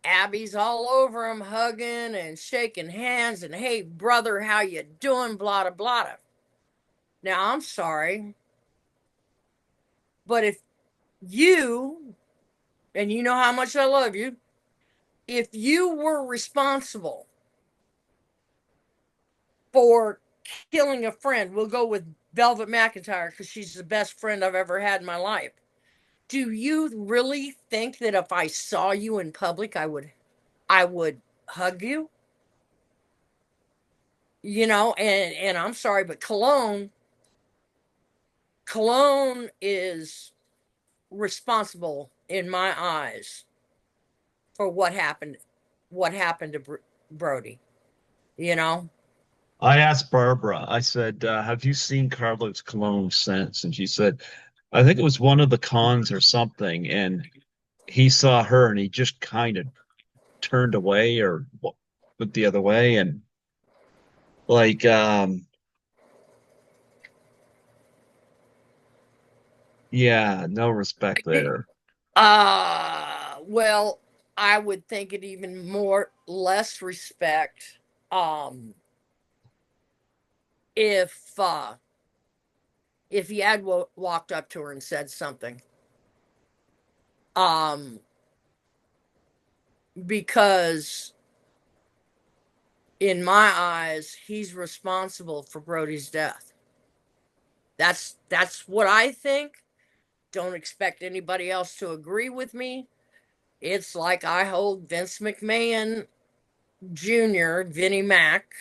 Abby's all over him, hugging and shaking hands, and hey brother, how you doing? Blah blah blah. Now I'm sorry, but if you, and you know how much I love you, if you were responsible for killing a friend, we'll go with Velvet McIntyre because she's the best friend I've ever had in my life. Do you really think that if I saw you in public, I would hug you? And I'm sorry, but Cologne is responsible in my eyes for what happened to Brody. You know, I asked Barbara, I said, have you seen Carlos Colon since? And she said, I think it was one of the cons or something. And he saw her and he just kind of turned away or went the other way. And like, yeah, no respect there. well, I would think it even more less respect um if uh if he had walked up to her and said something. Um because in my eyes, he's responsible for Brody's death. That's what I think. Don't expect anybody else to agree with me. It's like I hold Vince McMahon Jr., Vinnie Mac,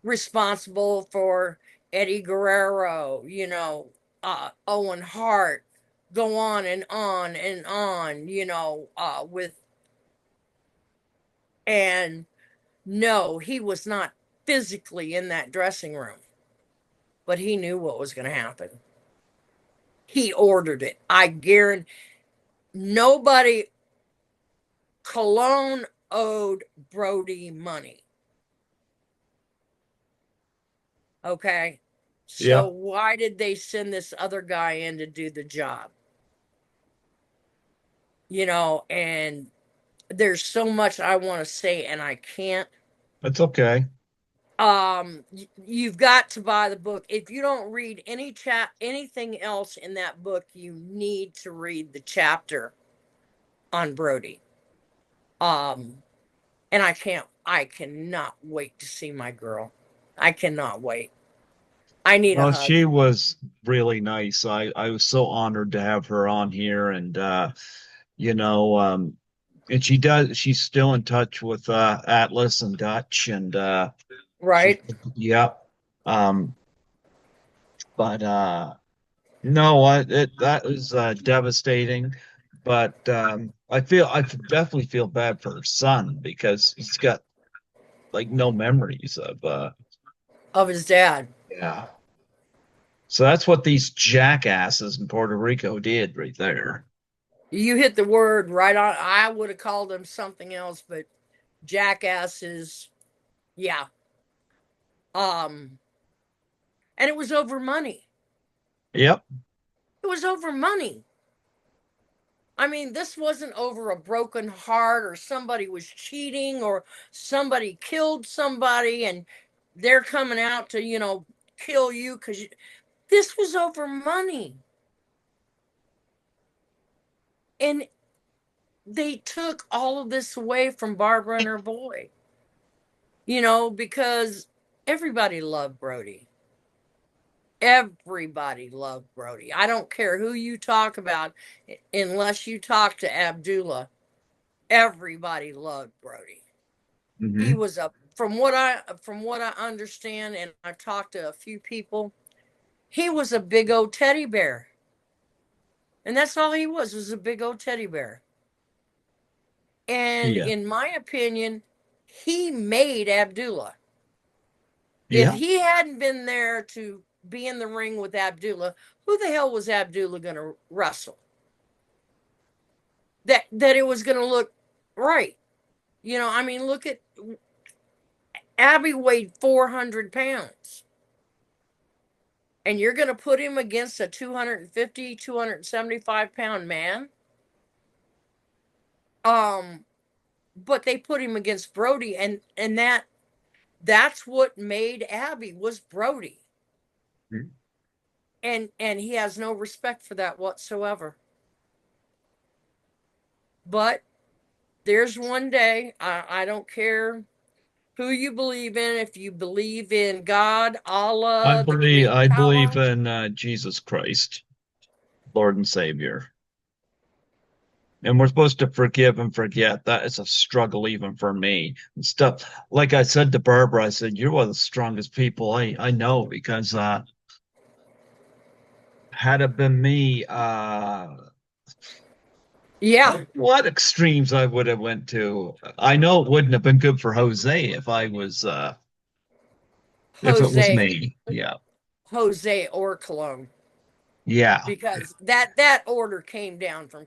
responsible for Eddie Guerrero, Owen Hart, go on and on and on, and no, he was not physically in that dressing room, but he knew what was going to happen. He ordered it. I guarantee nobody, Cologne owed Brody money. Okay. So Yeah. why did they send this other guy in to do the job? And there's so much I want to say and I can't. That's okay. You've got to buy the book. If you don't read anything else in that book, you need to read the chapter on Brody. Um and I cannot wait to see my girl. I cannot wait. I need a Well, hug. she was really nice. I was so honored to have her on here, and you know, and she's still in touch with Atlas and Dutch, and she's Right? yeah. Um, but no, that was devastating. But I definitely feel bad for her son because he's got like no memories of Of his dad. yeah. So that's what these jackasses in Puerto Rico did right there. You hit the word right on. I would have called them something else, but jackasses, yeah. Um, and it was over money. Yep. It was over money. I mean, this wasn't over a broken heart or somebody was cheating or somebody killed somebody and they're coming out to, kill you because this was over money. And they took all of this away from Barbara and her boy, because everybody loved Brody. Everybody loved Brody. I don't care who you talk about, unless you talk to Abdullah. Everybody loved Brody. He Hmm. was a from what I understand, and I've talked to a few people. He was a big old teddy bear, and that's all he was a big old teddy bear. And Yeah. in my opinion, he made Abdullah. If Yeah. he hadn't been there to be in the ring with Abdullah, who the hell was Abdullah going to wrestle? That it was going to look right. I mean, look at Abby weighed 400 pounds. And you're going to put him against a 250, 275 pound man? Um, but they put him against Brody, and that's what made Abby was Brody. Mhm. And he has no respect for that whatsoever. But there's one day, I don't care who you believe in, if you believe in God, Allah, the Great I believe Power. in Jesus Christ, Lord and Savior. And we're supposed to forgive and forget. That is a struggle even for me. And stuff like I said to Barbara, I said, "You're one of the strongest people I know because had it been me, Yeah, what extremes I would have went to. I know it wouldn't have been good for Jose if it was Jose, me. Yeah. Jose or Cologne. Yeah. Because that order came down from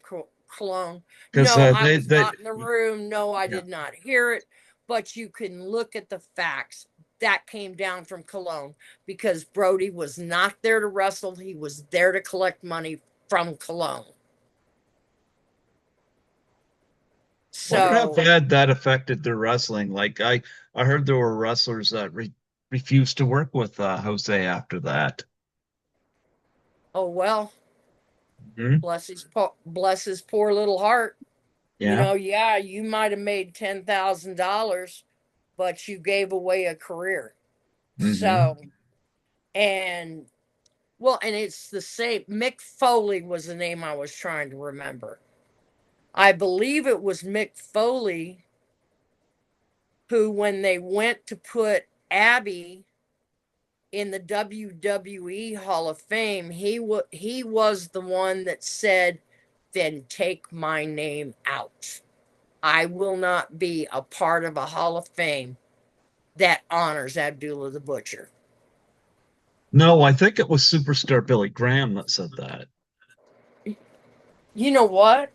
Cologne. Because No, I was they not in the room. No, I yeah. did not hear it. But you can look at the facts. That came down from Cologne because Brody was not there to wrestle. He was there to collect money from Cologne. Wonder how So, bad that affected their wrestling. Like I heard there were wrestlers that refused to work with Jose after that. oh well, Hmm. bless his poor little heart. Yeah. Yeah, you might have made $10,000, but you gave away a career. Hmm. So, and well, and it's the same. Mick Foley was the name I was trying to remember. I believe it was Mick Foley who, when they went to put Abby in the WWE Hall of Fame, he was the one that said, "Then take my name out. I will not be a part of a Hall of Fame that honors Abdullah the Butcher." No, I think it was superstar Billy Graham that said that. You know what?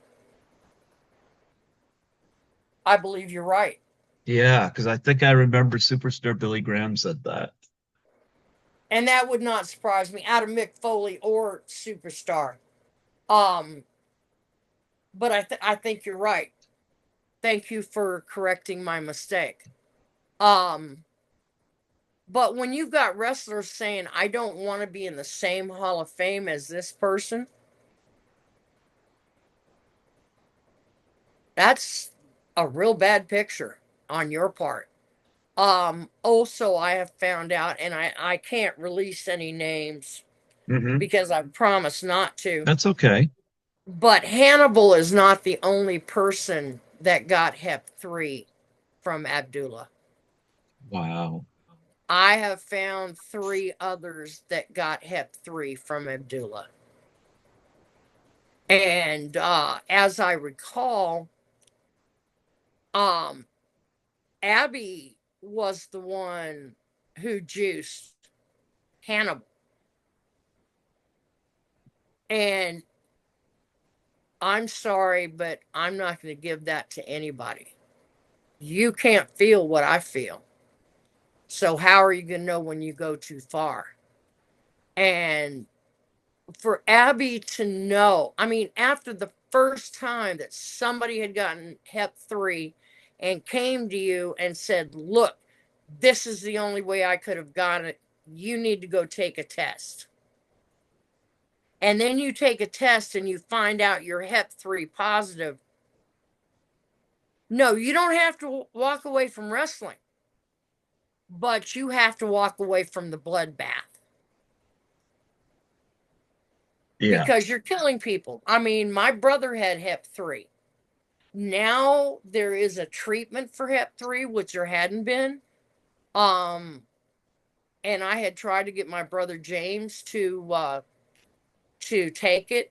I believe you're right. Yeah, because I think I remember Superstar Billy Graham said that. And that would not surprise me out of Mick Foley or Superstar. Um, but I think you're right. Thank you for correcting my mistake. Um, but when you've got wrestlers saying, I don't want to be in the same Hall of Fame as this person, that's a real bad picture on your part. Also, I have found out, and I can't release any names Hmm. because I promised not to, That's okay. but Hannibal is not the only person that got Hep 3 from Abdullah. Wow. I have found three others that got Hep 3 from Abdullah. And as I recall, um, Abby was the one who juiced Hannibal. And I'm sorry, but I'm not going to give that to anybody. You can't feel what I feel. So, how are you going to know when you go too far? And for Abby to know, I mean, after the first time that somebody had gotten Hep 3 and came to you and said, look, this is the only way I could have gotten it. You need to go take a test. And then you take a test and you find out you're Hep 3 positive. No, you don't have to walk away from wrestling, but you have to walk away from the bloodbath Yeah. because you're killing people. I mean, my brother had Hep 3. Now there is a treatment for Hep 3, which there hadn't been. Um, and I had tried to get my brother James to take it,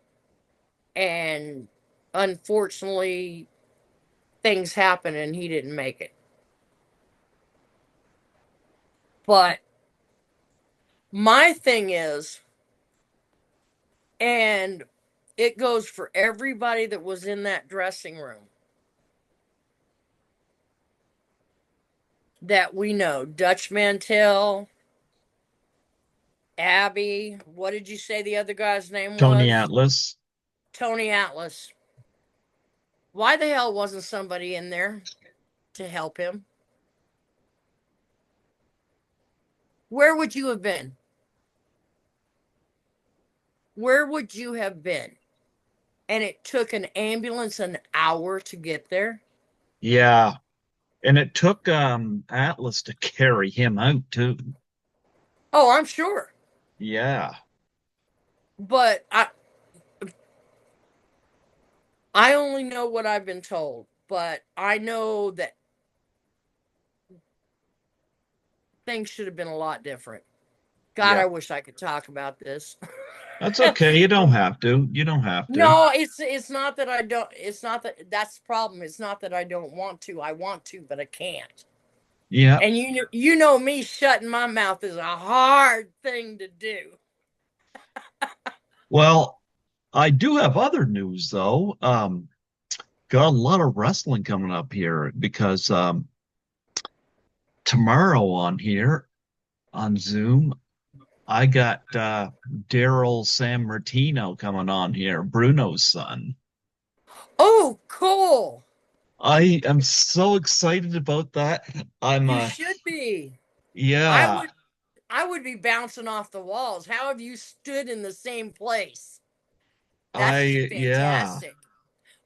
and unfortunately, things happened and he didn't make it. But my thing is, and it goes for everybody that was in that dressing room that we know, Dutch Mantel, Abby, what did you say the other guy's name Tony was? Atlas. Tony Atlas. Why the hell wasn't somebody in there to help him? Where would you have been? Where would you have been? And it took an ambulance an hour to get there. Yeah. And it took Atlas to carry him out too. Oh, I'm sure. Yeah. But I only know what I've been told, but I know that things should have been a lot different. God, Yeah. I wish I could talk about this. That's okay. You don't have to. You don't have to. No, it's not that I don't. It's not that that's the problem. It's not that I don't want to. I want to, but I can't. Yeah. And you know me shutting my mouth is a hard thing to do. Well, I do have other news though. Got a lot of wrestling coming up here because tomorrow on here on Zoom, I got Daryl San Martino coming on here, Bruno's son. Oh, cool. I am so excited about that. I'm You should be. I yeah, would I would be bouncing off the walls. How have you stood in the same place? That's yeah. fantastic.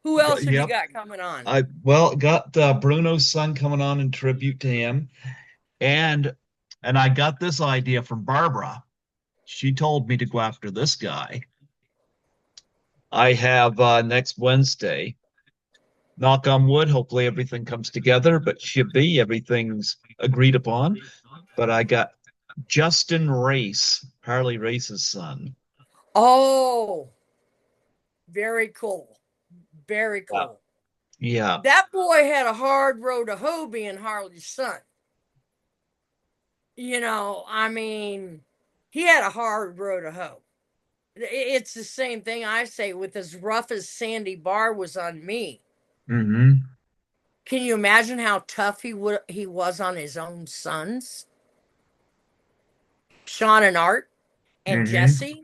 Who else have you Yep. got coming on? I well got Bruno's son coming on in tribute to him, and I got this idea from Barbara. She told me to go after this guy. I have next Wednesday. Knock on wood. Hopefully everything comes together, but should be everything's agreed upon. But I got Justin Race, Harley Race's son. Oh, very cool. Very Yeah. cool. Yeah. That boy had a hard road to hoe being Harley's son. I mean, he had a hard road to hoe. It's the same thing I say with as rough as Sandy Barr was on me. Hmm. Can you imagine how tough he was on his own sons, Sean and Art and Hmm. Jesse?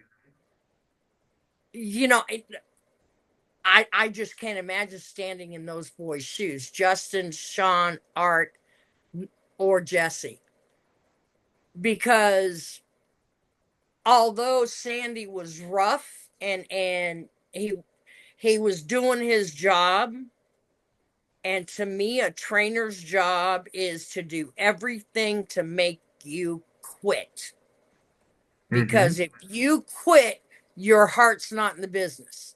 You know, I just can't imagine standing in those boys' shoes, Justin, Sean, Art, or Jesse, because although Sandy was rough and he was doing his job, and to me a trainer's job is to do everything to make you quit, Hmm. because if you quit, your heart's not in the business.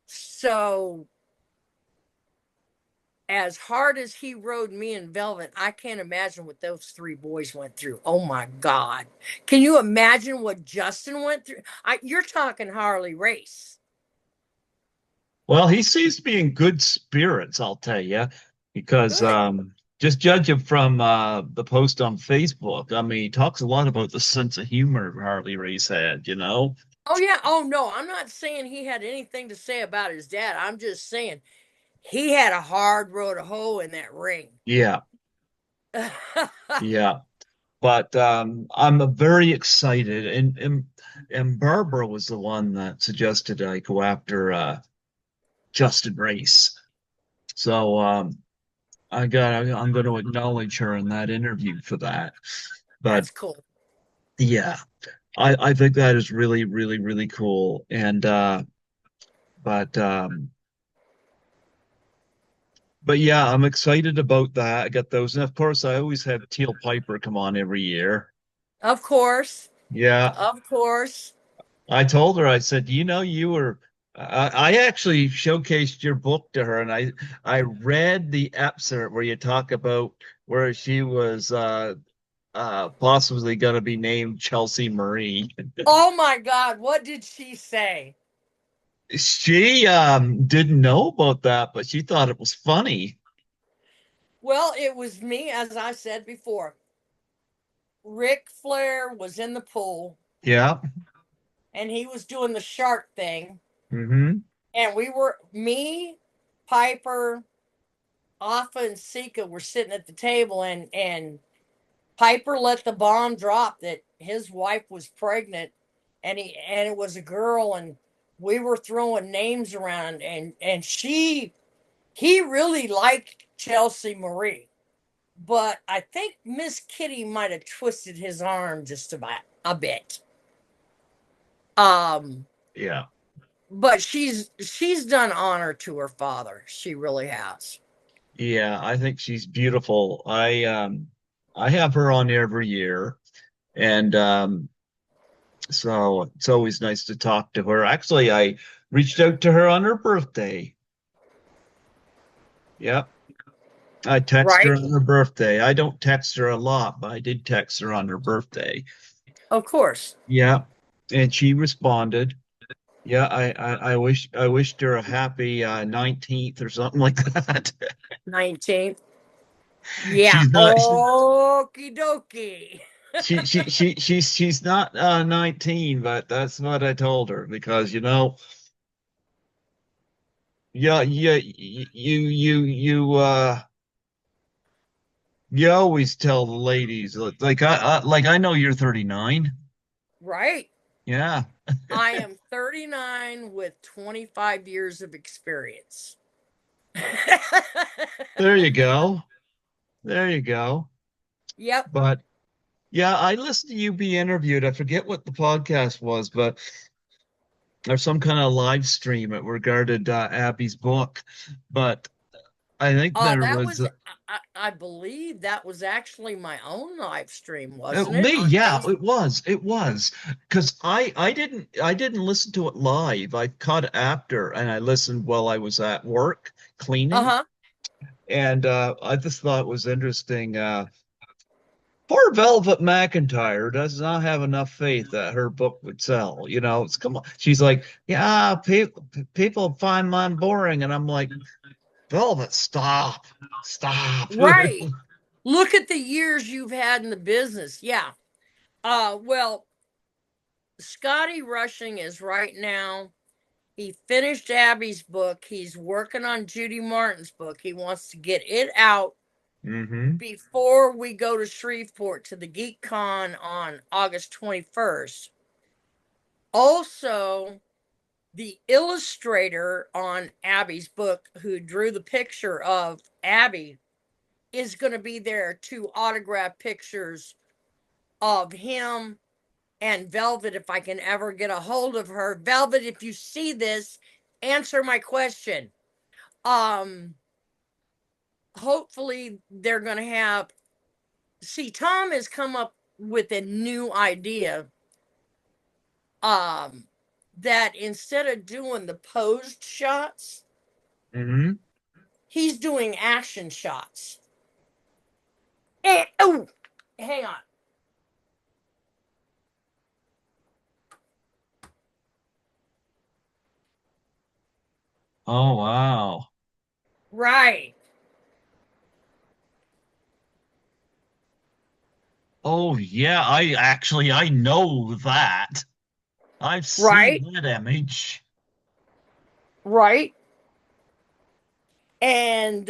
So as hard as he rode me in Velvet, I can't imagine what those three boys went through. Oh my God. Can you imagine what Justin went through? You're talking Harley Race. Well, he seems to be in good spirits, I'll tell you, because Good. just judging from the post on Facebook, I mean, he talks a lot about the sense of humor Harley Race had, you know? Oh, yeah. Oh, no. I'm not saying he had anything to say about his dad. I'm just saying he had a hard road to hoe in that ring. Yeah, yeah. But I'm very excited, and Barbara was the one that suggested I go after Justin Race. So I'm going to acknowledge her in that interview for that. But That's cool. yeah, I think that is really, really, really cool. And but um, but yeah, I'm excited about that. I got those, and of course, I always have Teal Piper come on every year. Of course. Yeah, Of course. I told her, I said, you know, you were. I actually showcased your book to her, and I read the excerpt where you talk about where she was possibly going to be named Chelsea Marie. Oh my God. What did she say? She didn't know about that, but she thought it was funny. Well, it was me, as I said before. Ric Flair was in the pool Yeah. and he was doing the shark thing. Hmm. And we were, me, Piper, Alpha, and Sika were sitting at the table, and Piper let the bomb drop that his wife was pregnant, and it was a girl, and we were throwing names around, and he really liked Chelsea Marie, but I think Miss Kitty might have twisted his arm just about a bit. Um, Yeah. but she's done honor to her father. She really has. Yeah, I think she's beautiful. I have her on every year, and so it's always nice to talk to her. Actually, I reached out to her on her birthday. Yep. I text her Right? on her birthday. I don't text her a lot, but I did text her on her birthday. Of course. Yeah. And she responded. Yeah, I wished her a happy 19th or something like that. 19th. Yeah. She's not Okie dokie. she's not 19, but that's what I told her because yeah, yeah, you always tell the ladies like I know you're 39. Right. Yeah. I am 39 with 25 years of experience. There you go. There you go. Yep. But yeah, I listened to you be interviewed. I forget what the podcast was, but or some kind of live stream it regarded Abby's book. But I think there That was was, I believe that was actually my own live stream, wasn't it? me. On Yeah, Facebook. it was because I didn't listen to it live. I caught it after, and I listened while I was at work Uh cleaning, huh. and I just thought it was interesting. Poor Velvet McIntyre does not have enough faith that her book would sell. You know, it's come on. She's like, yeah, people find mine boring, and I'm like, Velvet, stop, stop. Right. Look at the years you've had in the business. Yeah. Well, Scotty Rushing is right now. He finished Abby's book. He's working on Judy Martin's book. He wants to get it out Mm-hmm. before we go to Shreveport to the Geek Con on August 21st. Also, the illustrator on Abby's book, who drew the picture of Abby, is going to be there to autograph pictures of him and Velvet if I can ever get a hold of her. Velvet, if you see this, answer my question. Um, hopefully they're going to have. See, Tom has come up with a new idea. Um, that instead of doing the posed shots, Mm-hmm. he's doing action shots. And, oh, hang on. Oh, wow. Right, Oh, yeah. I know that. I've right, seen that image. right. And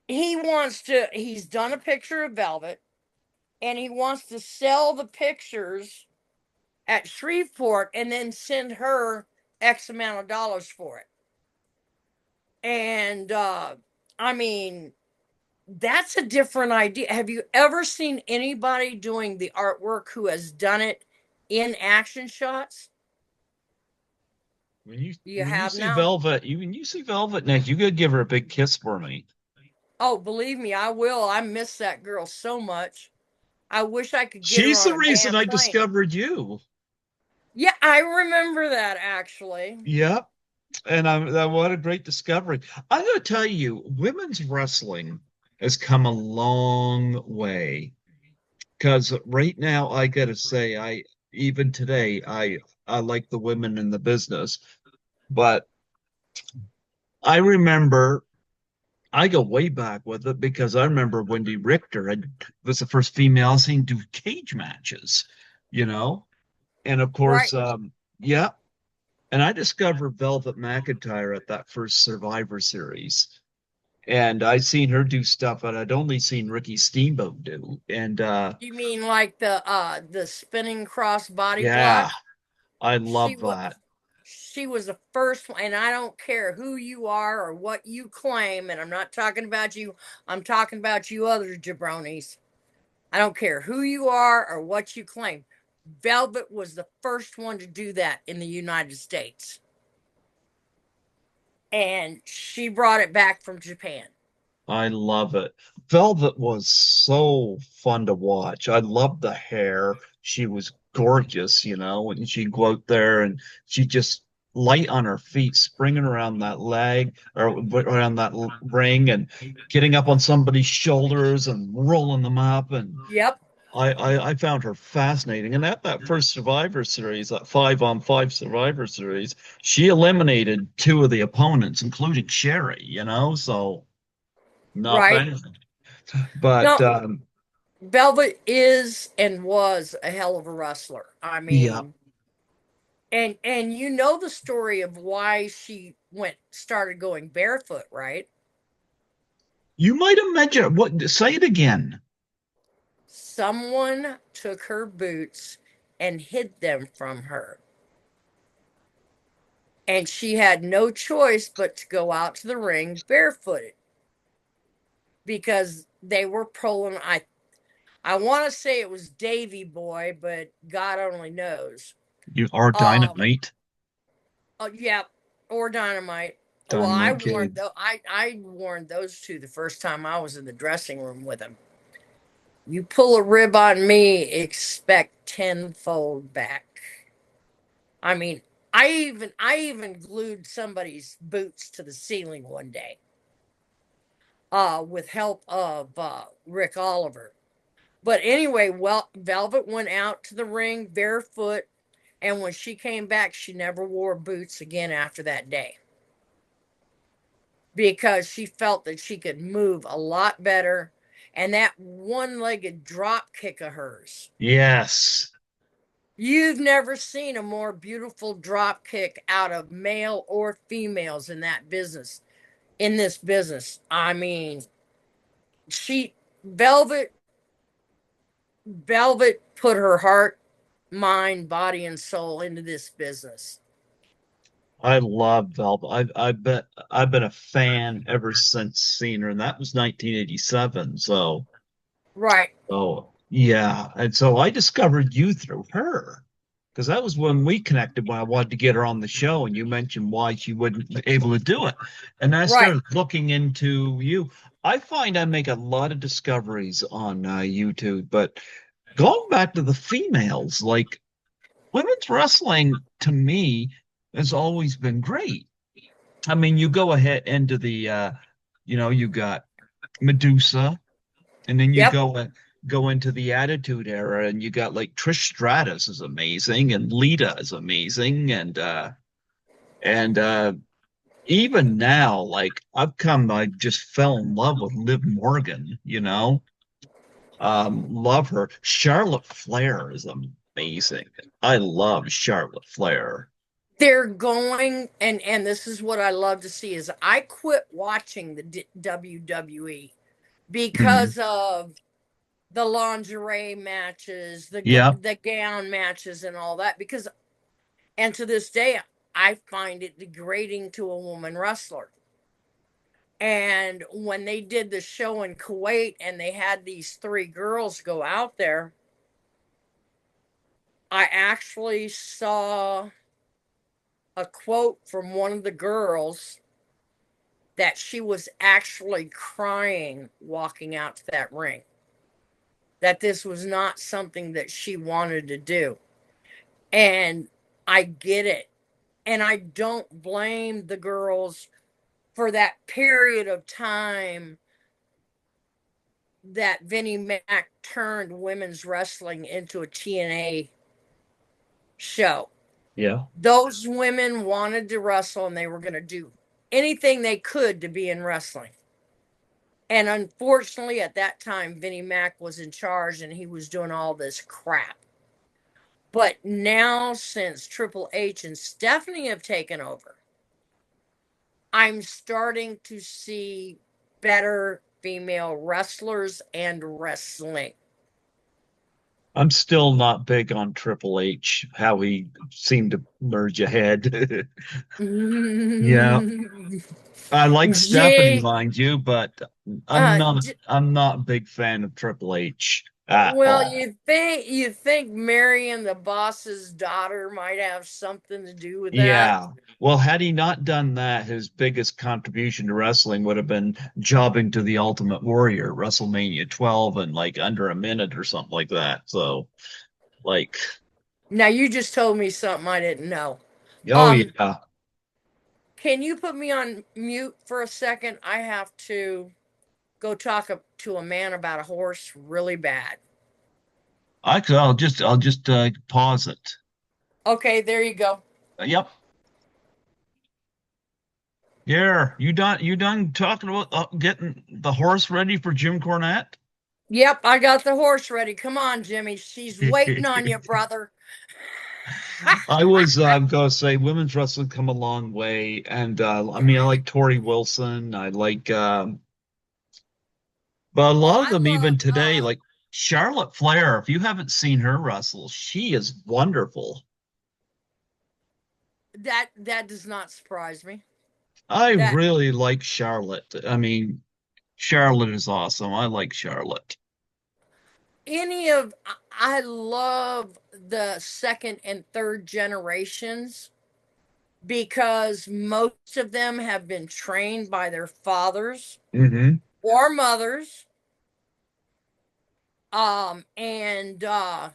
he's done a picture of Velvet and he wants to sell the pictures at Shreveport and then send her X amount of dollars for it. And I mean, that's a different idea. Have you ever seen anybody doing the artwork who has done it in action shots? You When you have see now? Velvet, when you see Velvet next, you gotta give her a big kiss for me. Oh, believe me, I will. I miss that girl so much. I wish I could get her She's on the a reason damn I plane. discovered you. Yeah, I remember that actually. Yep. And what a great discovery. I gotta tell you, women's wrestling has come a long way. Because right now, I gotta say, even today, I like the women in the business. But I remember I go way back with it because I remember Wendy Richter was the first female I seen do cage matches, you know? And of Right. course, yeah. And I discovered Velvet McIntyre at that first Survivor Series. And I'd seen her do stuff that I'd only seen Ricky Steamboat do. And You mean like the spinning cross body yeah, block? I She love was that. she was the first one, and I don't care who you are or what you claim, and I'm not talking about you. I'm talking about you other jabronis. I don't care who you are or what you claim. Velvet was the first one to do that in the United States. And she brought it back from Japan. I love it. Velvet was so fun to watch. I loved the hair. She was gorgeous, and she'd go out there and she just light on her feet, springing around that leg or around that ring and getting up on somebody's shoulders and rolling them up. And Yep. I found her fascinating. And at that first Survivor Series, that 5-on-5 Survivor Series, she eliminated two of the opponents, including Sherry. So. Not Right. bad. But No, Velvet is and was a hell of a wrestler. I yeah, mean, and you know the story of why she went started going barefoot, right? you might have mentioned what say it again. Someone took her boots and hid them from her. And she had no choice but to go out to the ring barefooted because they were pulling. I want to say it was Davy Boy, but God only knows. You are Um, dynamite. yeah, or Dynamite. Well, Dynamite Kid. I warned those two the first time I was in the dressing room with them. You pull a rib on me, expect tenfold back. I mean, I even glued somebody's boots to the ceiling one day, with help of Rick Oliver. But anyway, well, Velvet went out to the ring barefoot, and when she came back, she never wore boots again after that day because she felt that she could move a lot better. And that one legged drop kick of hers, Yes. You've never seen a more beautiful drop kick out of male or females in that business, in this business. I mean, she, Velvet, Velvet put her heart, mind, body, and soul into this business. I love Velvet. I've been a fan ever since seeing her, and that was 1987. Right, So yeah, and so I discovered you through her because that was when we connected when I wanted to get her on the show, and you mentioned why she wouldn't be able to do it, and I right. started looking into you. I find I make a lot of discoveries on YouTube, but going back to the females, like women's wrestling to me has always been great. I mean, you go ahead into you got Medusa, and then you Yep. go into the Attitude Era, and you got like Trish Stratus is amazing, and Lita is amazing, and even now, like I just fell in love with Liv Morgan, love her. Charlotte Flair is amazing. I love Charlotte Flair. They're going, and this is what I love to see, is I quit watching the WWE Mhm. because of the lingerie matches, Yeah. the gown matches, and all that. Because, and to this day, I find it degrading to a woman wrestler. And when they did the show in Kuwait and they had these three girls go out there, I actually saw a quote from one of the girls that she was actually crying walking out to that ring, that this was not something that she wanted to do. And I get it. And I don't blame the girls for that period of time that Vinnie Mac turned women's wrestling into a TNA show. Yeah. Those women wanted to wrestle and they were going to do anything they could to be in wrestling. And unfortunately, at that time, Vinnie Mac was in charge and he was doing all this crap. But now, since Triple H and Stephanie have taken over, I'm starting to see better female wrestlers and wrestling. I'm still not big on Triple H, how he seemed to merge ahead. Yeah. I like Stephanie, Jay, mind you, but uh, I'm not a big fan of Triple H at well, all. you think Mary and the boss's daughter might have something to do with that? Yeah. Well, had he not done that, his biggest contribution to wrestling would have been jobbing to the Ultimate Warrior, WrestleMania 12, in like under a minute or something like that. So, like, Now you just told me something I didn't know. oh Um, yeah, can you put me on mute for a second? I have to go talk to a man about a horse really bad. I'll just pause it. Okay, there you go. Yep. Yeah, you done talking about getting the horse ready for Jim Cornette? Yep, I got the horse ready. Come on, Jimmy. She's waiting on you, brother. I'm gonna say women's wrestling come a long way, and I mean I like Tori Wilson. I like, but a Oh, lot of I them even love today, like Charlotte Flair. If you haven't seen her wrestle, she is wonderful. that. That does not surprise me. I That really like Charlotte. I mean, Charlotte is awesome. I like Charlotte. any of I love the second and third generations because most of them have been trained by their fathers Hmm. or mothers. And uh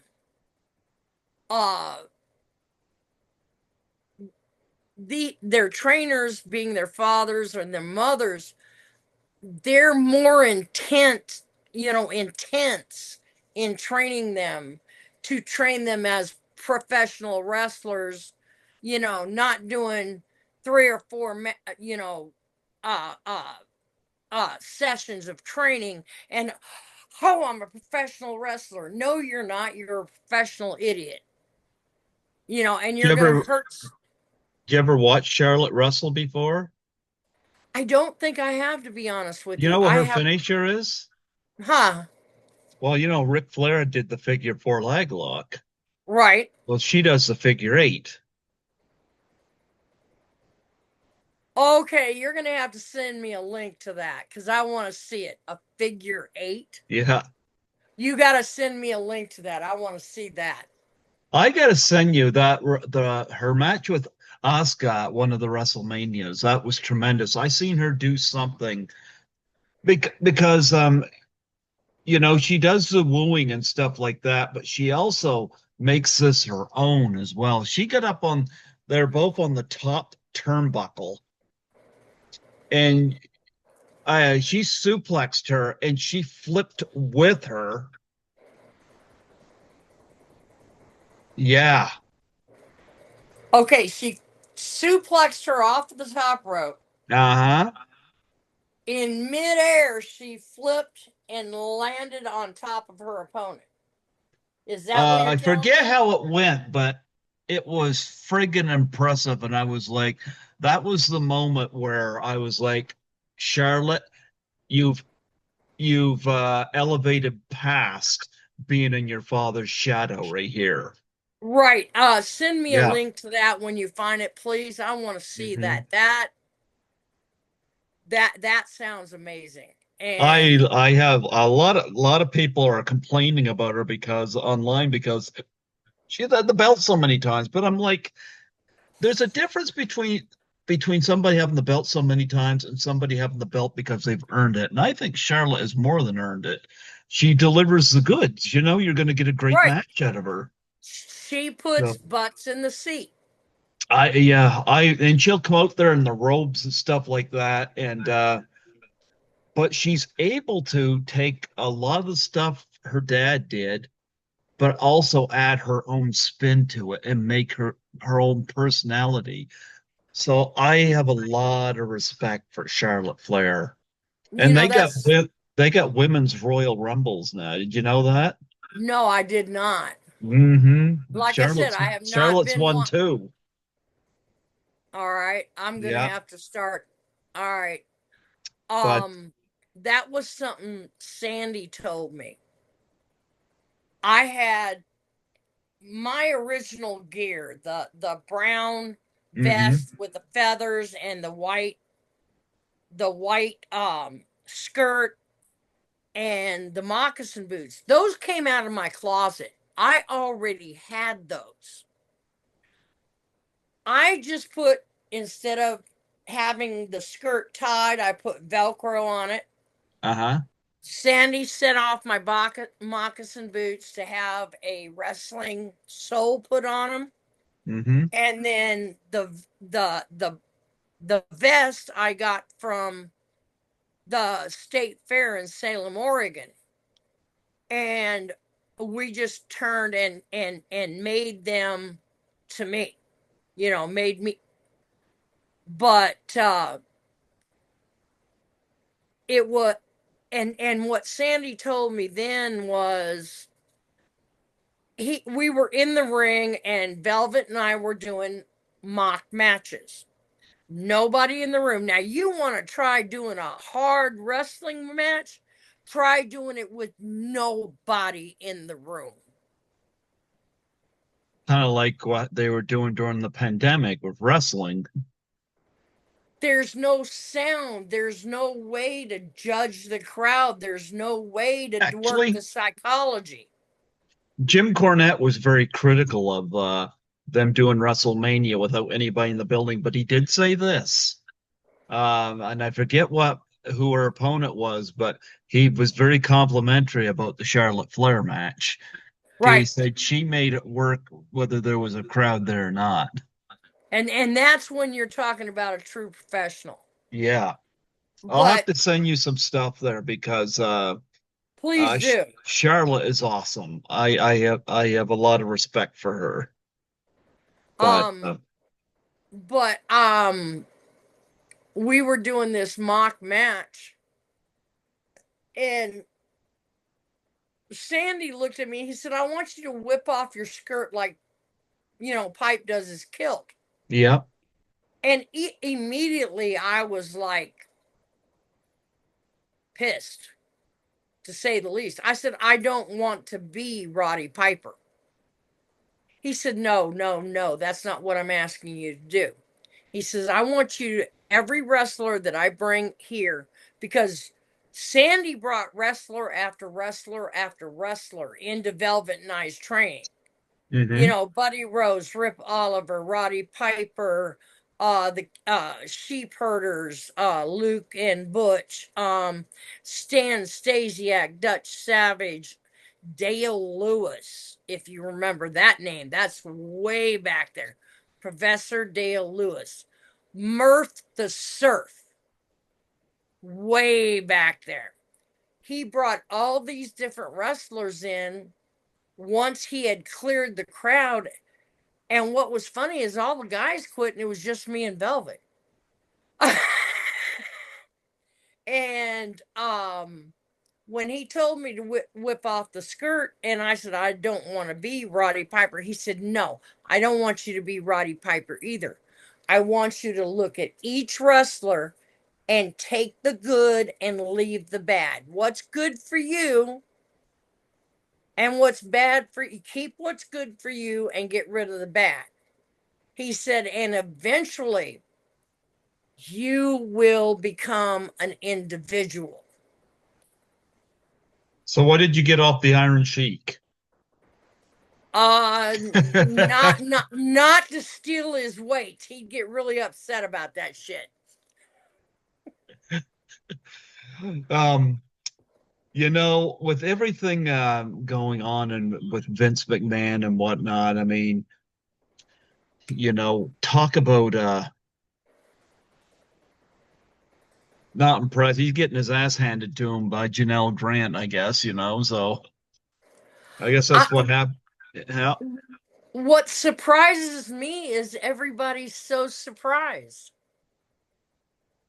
their trainers being their fathers or their mothers, they're more intense in training them, to train them as professional wrestlers, not doing three or four, uh, uh, sessions of training and, oh, I'm a professional wrestler. No, you're not. You're a professional idiot. and You you're going to ever hurt. you ever watch Charlotte wrestle before? I don't think I have, to be honest with You you. know what I her have, finisher is? huh? Well, Ric Flair did the figure four leg lock. Right. Well, she does the figure eight. Okay, you're going to have to send me a link to that because I want to see it. A figure eight. Yeah. You got to send me a link to that. I want to see that. I gotta send you that her match with Asuka at one of the WrestleManias. That was tremendous. I seen her do something because she does the wooing and stuff like that, but she also makes this her own as well. She got up on they're both on the top turnbuckle and she suplexed her and she flipped with her. Yeah. Okay, she suplexed her off the top rope. Uh-huh. In midair, she flipped and landed on top of her opponent. Is that what you're I telling forget me? how it went, but it was friggin' impressive. And I was like, that was the moment where I was like, Charlotte, you've elevated past being in your father's shadow right here. Right. Send me a Yeah. link to that when you find it, please. I want to see Hmm. that. That sounds amazing. I And I have a lot of people are complaining about her because online because she's had the belt so many times, but I'm like, there's a difference between somebody having the belt so many times and somebody having the belt because they've earned it. And I think Charlotte has more than earned it. She delivers the goods. You're going to get a great right, match out of her. she puts So butts in the seat. and she'll come out there in the robes and stuff like that. And but she's able to take a lot of the stuff her dad did, but also add her own spin to it and make her own personality. So I have a lot of respect for Charlotte Flair. You And know, that's they got women's Royal Rumbles now. Did you know that? no, I did not. Mm-hmm. Like I said, I have not Charlotte's been won one. too. All right, I'm gonna Yeah. have to start. All right. But Um, that was something Sandy told me. I had my original gear, the brown mm-hmm. vest with the feathers and the white skirt and the moccasin boots. Those came out of my closet. I already had those. I just put, instead of having the skirt tied, I put Velcro on it. Uh-huh. Sandy set off my moccasin boots to have a wrestling sole put on them, Mm-hmm. and then the vest I got from the state fair in Salem, Oregon, and we just turned and made them to me, made me. But it was, and what Sandy told me then was we were in the ring and Velvet and I were doing mock matches. Nobody in the room. Now you want to try doing a hard wrestling match? Try doing it with nobody in the room. Kind of like what they were doing during the pandemic with wrestling. There's no sound. There's no way to judge the crowd. There's no way to work Actually, the psychology. Jim Cornette was very critical of them doing WrestleMania without anybody in the building, but he did say this. And I forget who her opponent was, but he was very complimentary about the Charlotte Flair match. He Right. said she made it work whether there was a crowd there or not. And that's when you're talking about a true professional. Yeah, I'll have But to send you some stuff there because please do. Charlotte is awesome. I have a lot of respect for her. But Um but we were doing this mock match, and Sandy looked at me. He said, "I want you to whip off your skirt like Pipe does his kilt. Yep. And immediately I was like pissed, to say the least. I said, I don't want to be Roddy Piper. He said, no, no, no, that's not what I'm asking you to do. He says, I want you to, every wrestler that I bring here, because Sandy brought wrestler after wrestler after wrestler into Velvet Knives training. Hmm. Buddy Rose, Rip Oliver, Roddy Piper, the Sheep Herders, Luke and Butch, Stan Stasiak, Dutch Savage, Dale Lewis, if you remember that name. That's way back there. Professor Dale Lewis. Mirth the Surf, way back there. He brought all these different wrestlers in once he had cleared the crowd. And what was funny is all the guys quit and it was just me and Velvet. And when he told me to whip off the skirt, and I said, I don't want to be Roddy Piper, he said, no, I don't want you to be Roddy Piper either. I want you to look at each wrestler and take the good and leave the bad. What's good for you and what's bad for you, keep what's good for you and get rid of the bad. He said, and eventually you will become an individual. So what did you get off the Iron Sheik? Uh, not to steal his weight. He'd get really upset about that shit. Um, with everything going on and with Vince McMahon and whatnot, I mean, talk about not impressed. He's getting his ass handed to him by Janelle Grant, I guess. So I guess I, that's what happened. Yeah. what surprises me is everybody's so surprised.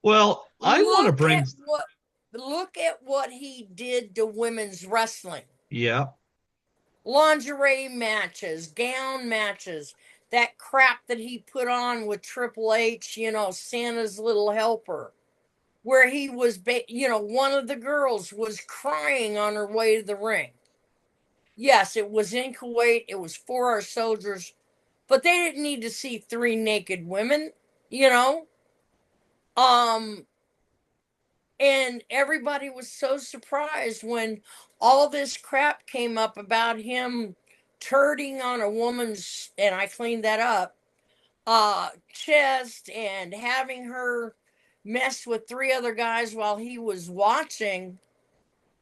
Well, I want to Look bring, at what look at what he did to women's wrestling. yeah. Lingerie matches, gown matches, that crap that he put on with Triple H, Santa's little helper, where he was, one of the girls was crying on her way to the ring. Yes, it was in Kuwait, it was for our soldiers, but they didn't need to see three naked women, you know? Um, and everybody was so surprised when all this crap came up about him turding on a woman's, and I cleaned that up, chest, and having her mess with three other guys while he was watching.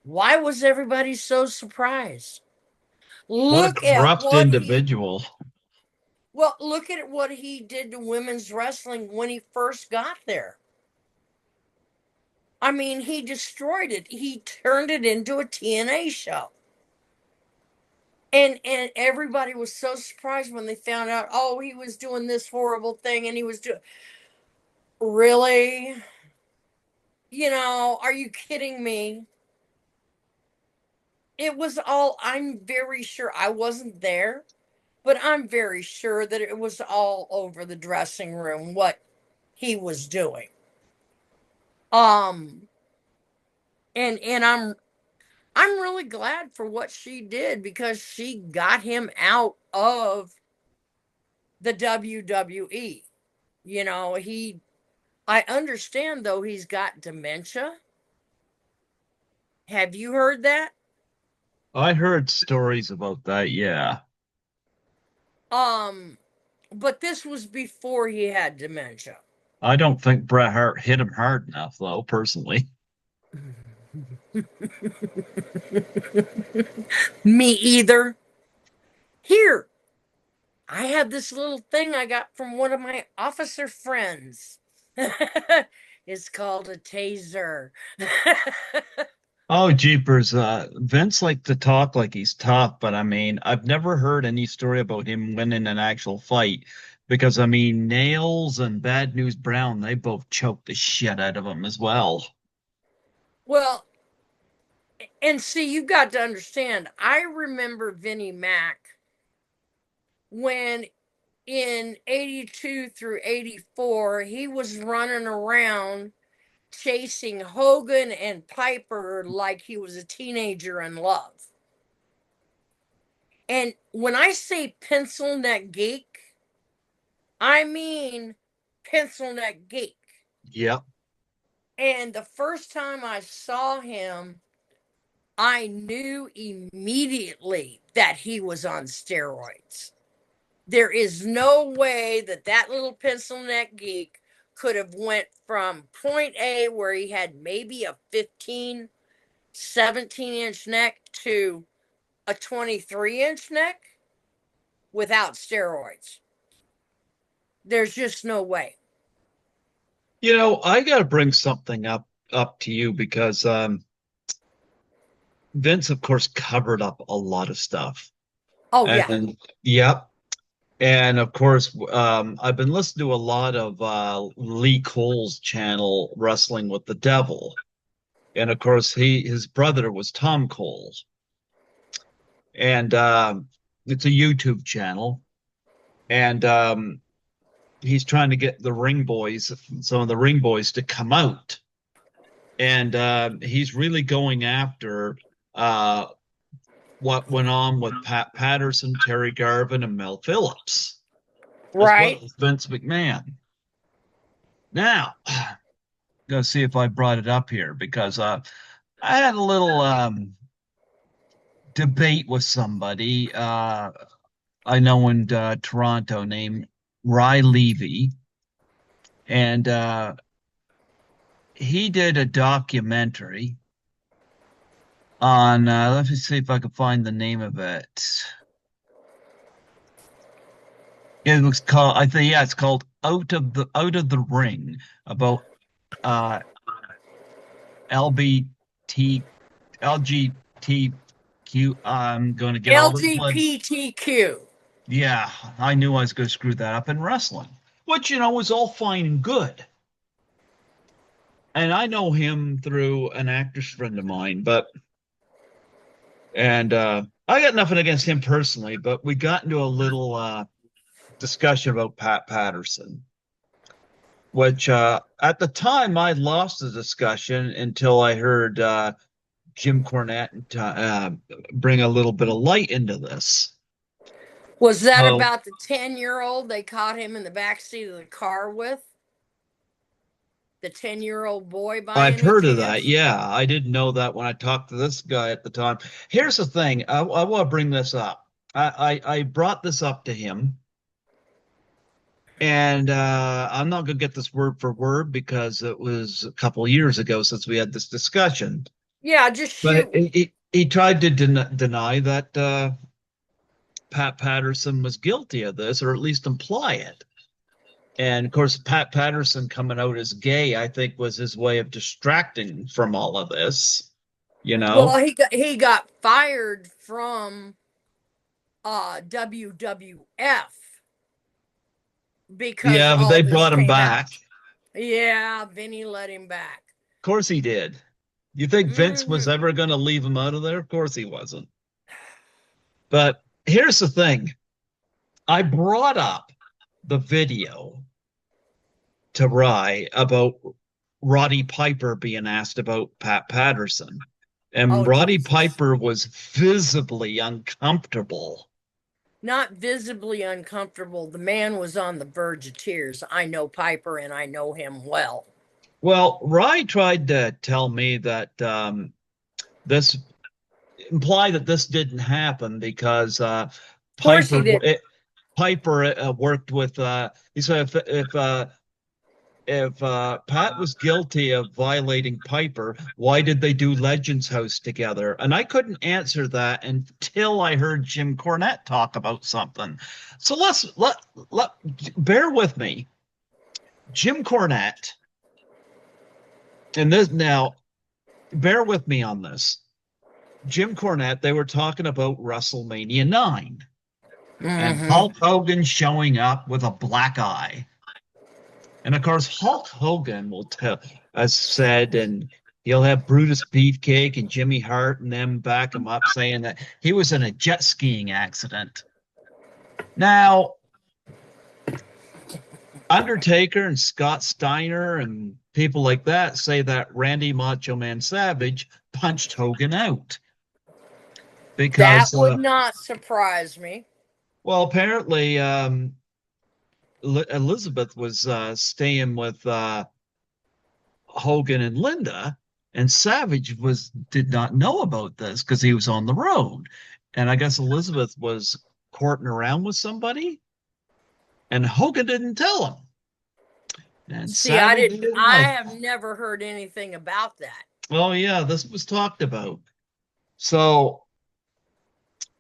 Why was everybody so surprised? What a Look at corrupt what he individual. look at what he did to women's wrestling when he first got there. I mean, he destroyed it. He turned it into a TNA show. And everybody was so surprised when they found out, oh, he was doing this horrible thing and he was doing, really? Are you kidding me? It was all, I'm very sure, I wasn't there, but I'm very sure that it was all over the dressing room what he was doing. Um and I'm really glad for what she did because she got him out of the WWE. He I understand though he's got dementia. Have you heard that? I heard stories about that, yeah. Um but this was before he had dementia. I don't think Bret Hart hit him hard enough, though, personally. Me either. Here, I have this little thing I got from one of my officer friends. It's called a taser. Oh, jeepers. Vince liked to talk like he's tough, but I mean, I've never heard any story about him winning an actual fight because, I mean, Nails and Bad News Brown, they both choked the shit out of him as well. Well, and see, you've got to understand, I remember Vinnie Mac when in 82 through 84, he was running around chasing Hogan and Piper like he was a teenager in love. And when I say pencil neck geek, I mean pencil neck geek. Yep. And the first time I saw him, I knew immediately that he was on steroids. There is no way that that little pencil neck geek could have went from point A, where he had maybe a 15, 17-inch neck, to a 23-inch neck without steroids. There's just no way. You know, I got to bring something up to you because Vince, of course, covered up a lot of stuff. Oh, yeah. And yep. And of course, I've been listening to a lot of Lee Cole's channel, Wrestling with the Devil. And of course, his brother was Tom Cole. And it's a YouTube channel. And he's trying to get the Ring Boys, some of the Ring Boys, to come out. And he's really going after what went on with Pat Patterson, Terry Garvin, and Mel Phillips, right? As well as Vince McMahon. Now, I'm going to see if I brought it up here because I had a little debate with somebody I know in Toronto named Ry Levy, and he did a documentary on let me see if I can find the name of it. It was called, I think, yeah, it's called Out of the Ring, about LBT LGBTQ. I'm going to get all this LGBTQ. Yeah, I knew I was going to screw that up in wrestling, which, was all fine and good. And I know him through an actress friend of mine, and I got nothing against him personally, but we got into a little discussion about Pat Patterson, which at the time I lost the discussion until I heard Jim Cornette bring a little bit of light into this. Was that about the 10-year-old they caught him in the backseat of the car with? The 10-year-old boy by I've heard chance? of that. Yeah, I didn't know that when I talked to this guy at the time. Here's the thing. I want to bring this up. I brought this up to him, and I'm not going to get this word for word because it was a couple of years ago since we had this discussion. Yeah, just shoot. But he tried to deny that Pat Patterson was guilty of this, or at least imply it. And of course, Pat Patterson coming out as gay, I think, was his way of distracting from all of this. Well, he got fired from WWF because but they brought him back. Yeah, Vinny let him back. Of course he did. You think Vince was ever going to leave him out of there? Of course he wasn't. But here's the thing. I brought up the video to Rye about Roddy Piper being asked about Pat Patterson. And Roddy Piper was visibly uncomfortable. Not visibly uncomfortable. The man was on the verge of tears. I know Piper, and I know him well. Well, Rye tried to tell me that this implied that this didn't happen because Piper worked with. He said if Pat was guilty of violating Piper, why did they do Legends House together? And I couldn't answer that until I heard Jim Cornette talk about something. So let bear with me. Jim Cornette, and this now, bear with me on this. Jim Cornette, they were talking about WrestleMania 9 and Hulk Hogan showing up with a black eye. And of course, Hulk Hogan has said, and he'll have Brutus Beefcake and Jimmy Hart and them back him up, saying that he was in a jet skiing accident. Now, Undertaker and Scott Steiner and people like that say that Randy Macho Man Savage punched Hogan out That because, would not surprise me. well, apparently Elizabeth was staying with Hogan and Linda, and Savage did not know about this because he was on the road, and I guess Elizabeth was courting around with somebody, and Hogan didn't tell him, and See, I Savage didn't, didn't I know. have never heard anything about that. Oh yeah, this was talked about. So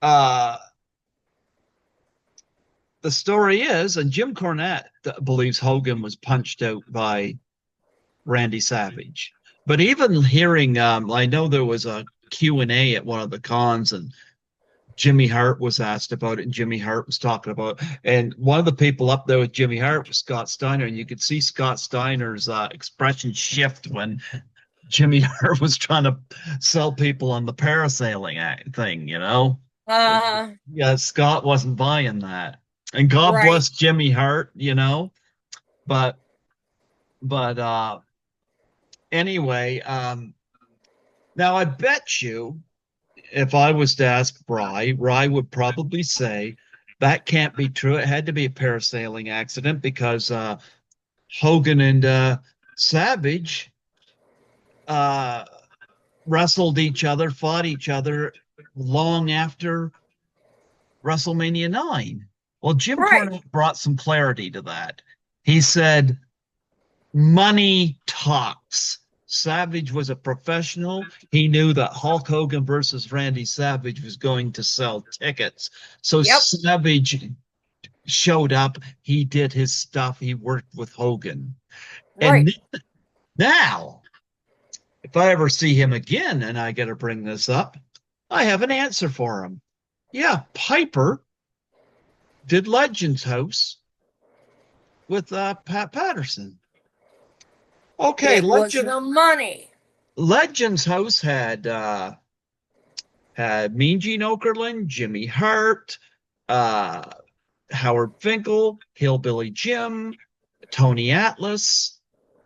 uh the story is, and Jim Cornette believes Hogan was punched out by Randy Savage. But even hearing, I know there was a Q&A at one of the cons, and Jimmy Hart was asked about it, and Jimmy Hart was talking about it. And one of the people up there with Jimmy Hart was Scott Steiner, and you could see Scott Steiner's expression shift when Jimmy Hart was trying to sell people on the parasailing thing, you know? Uh, Yeah, Scott wasn't buying that. And God right. bless Jimmy Hart, you know? But but anyway, now I bet you if I was to ask Rye would probably say that can't be true. It had to be a parasailing accident because Hogan and Savage uh, wrestled each other, fought each other long after WrestleMania 9. Well, Jim Right. Cornette brought some clarity to that. He said, money talks. Savage was a professional. He knew that Hulk Hogan versus Randy Savage was going to sell tickets. So Yep. Savage showed up. He did his stuff. He worked with Hogan. Right. And now, if I ever see him again and I got to bring this up, I have an answer for him. Yeah, Piper did Legends House with Pat Patterson. Okay, It was the money. Legends House had Mean Gene Okerlund, Jimmy Hart, uh, Howard Finkel, Hillbilly Jim, Tony Atlas,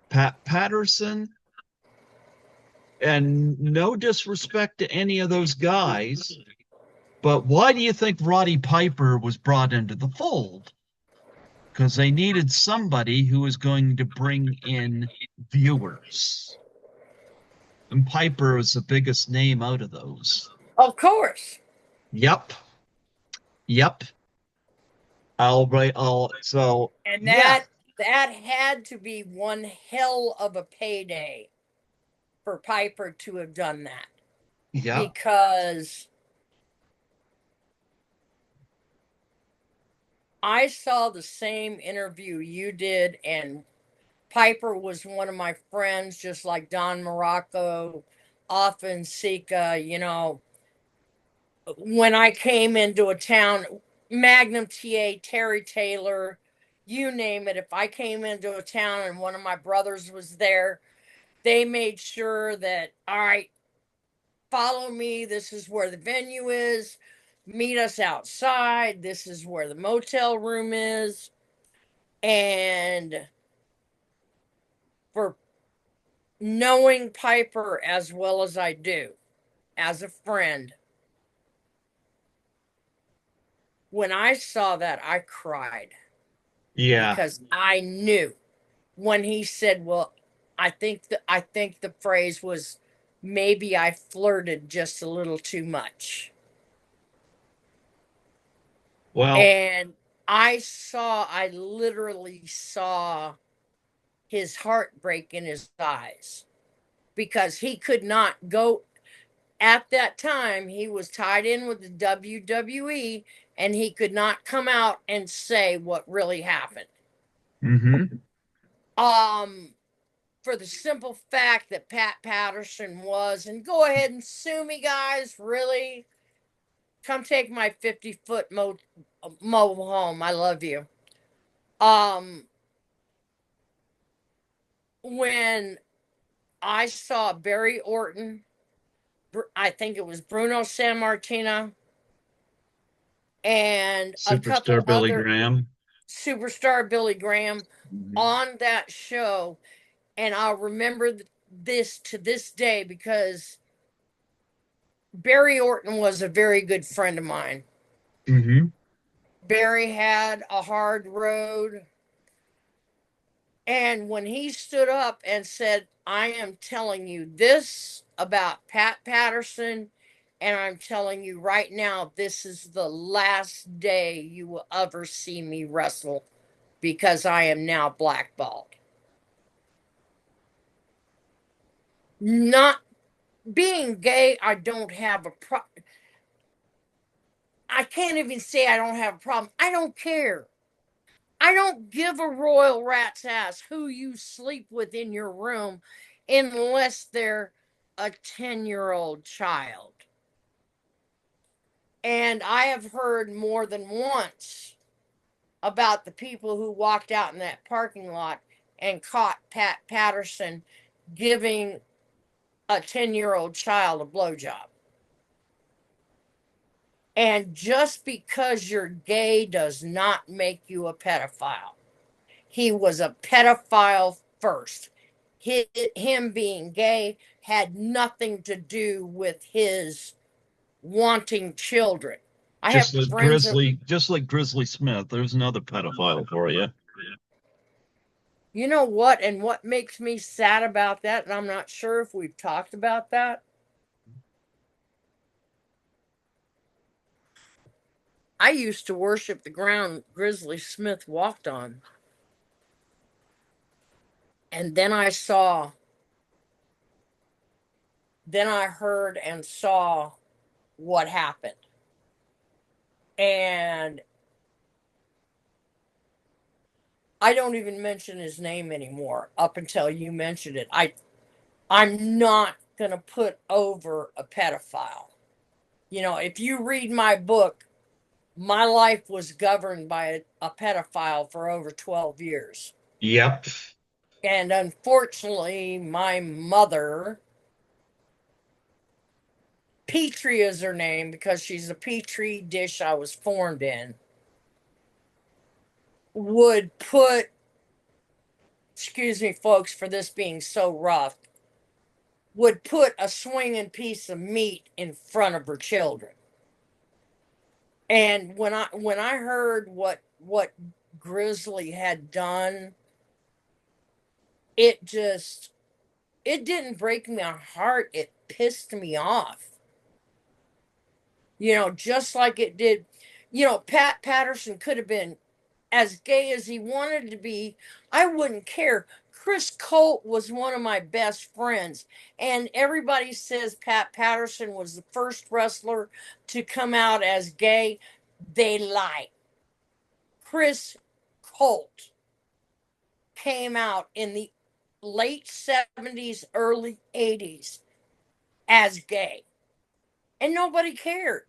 Pat Patterson, and no disrespect to any of those guys, but why do you think Roddy Piper was brought into the fold? Because they needed somebody who was going to bring in viewers. And Piper was the biggest name out of those. Of course. Yep. Yep. So And yeah. that had to be one hell of a payday for Piper to have done that. Yeah. Because I saw the same interview you did, and Piper was one of my friends, just like Don Morocco, often Sika, when I came into a town, Magnum TA, Terry Taylor, you name it. If I came into a town and one of my brothers was there, they made sure that, all right, follow me. This is where the venue is. Meet us outside. This is where the motel room is. And for knowing Piper as well as I do, as a friend, when I saw that, I cried Yeah. because I knew when he said, "Well, I think the phrase was maybe I flirted just a little too much." Well, And I literally saw his heart break in his eyes because he could not go at that time. He was tied in with the WWE and he could not come out and say what really happened. hmm Um, for the simple fact that Pat Patterson was, and go ahead and sue me, guys, really. Come take my 50-foot mobile home. I love you. Um, when I saw Barry Orton, I think it was Bruno Sammartino, and a couple Superstar Billy other Graham. superstar Billy Graham, Mhm. on that show, and I'll remember this to this day because Barry Orton was a very good friend of mine. Hmm. Barry had a hard road, and when he stood up and said, I am telling you this about Pat Patterson, and I'm telling you right now, this is the last day you will ever see me wrestle because I am now blackballed. Not being gay, I don't have a problem. I can't even say I don't have a problem. I don't care. I don't give a royal rat's ass who you sleep with in your room unless they're a 10-year-old child. And I have heard more than once about the people who walked out in that parking lot and caught Pat Patterson giving a 10-year-old child a blowjob. And just because you're gay does not make you a pedophile. He was a pedophile first. Him being gay had nothing to do with his wanting children. I have friends that, Just like Grizzly Smith. There's another pedophile for you. you know what, and what makes me sad about that, and I'm not sure if we've talked about that. I used to worship the ground Grizzly Smith walked on. And then I heard and saw what happened. And I don't even mention his name anymore up until you mentioned it. I'm not going to put over a pedophile. You know, if you read my book, my life was governed by a pedophile for over 12 years. Yep. And unfortunately, my mother, Petrie is her name because she's a petri dish I was formed in, would put, excuse me, folks, for this being so rough, would put a swinging piece of meat in front of her children. And when I heard what Grizzly had done, it just it didn't break my heart. It pissed me off. You know, just like it did. You know, Pat Patterson could have been as gay as he wanted to be. I wouldn't care. Chris Colt was one of my best friends, and everybody says Pat Patterson was the first wrestler to come out as gay. They lie. Chris Colt came out in the late 70s, early 80s as gay, and nobody cared.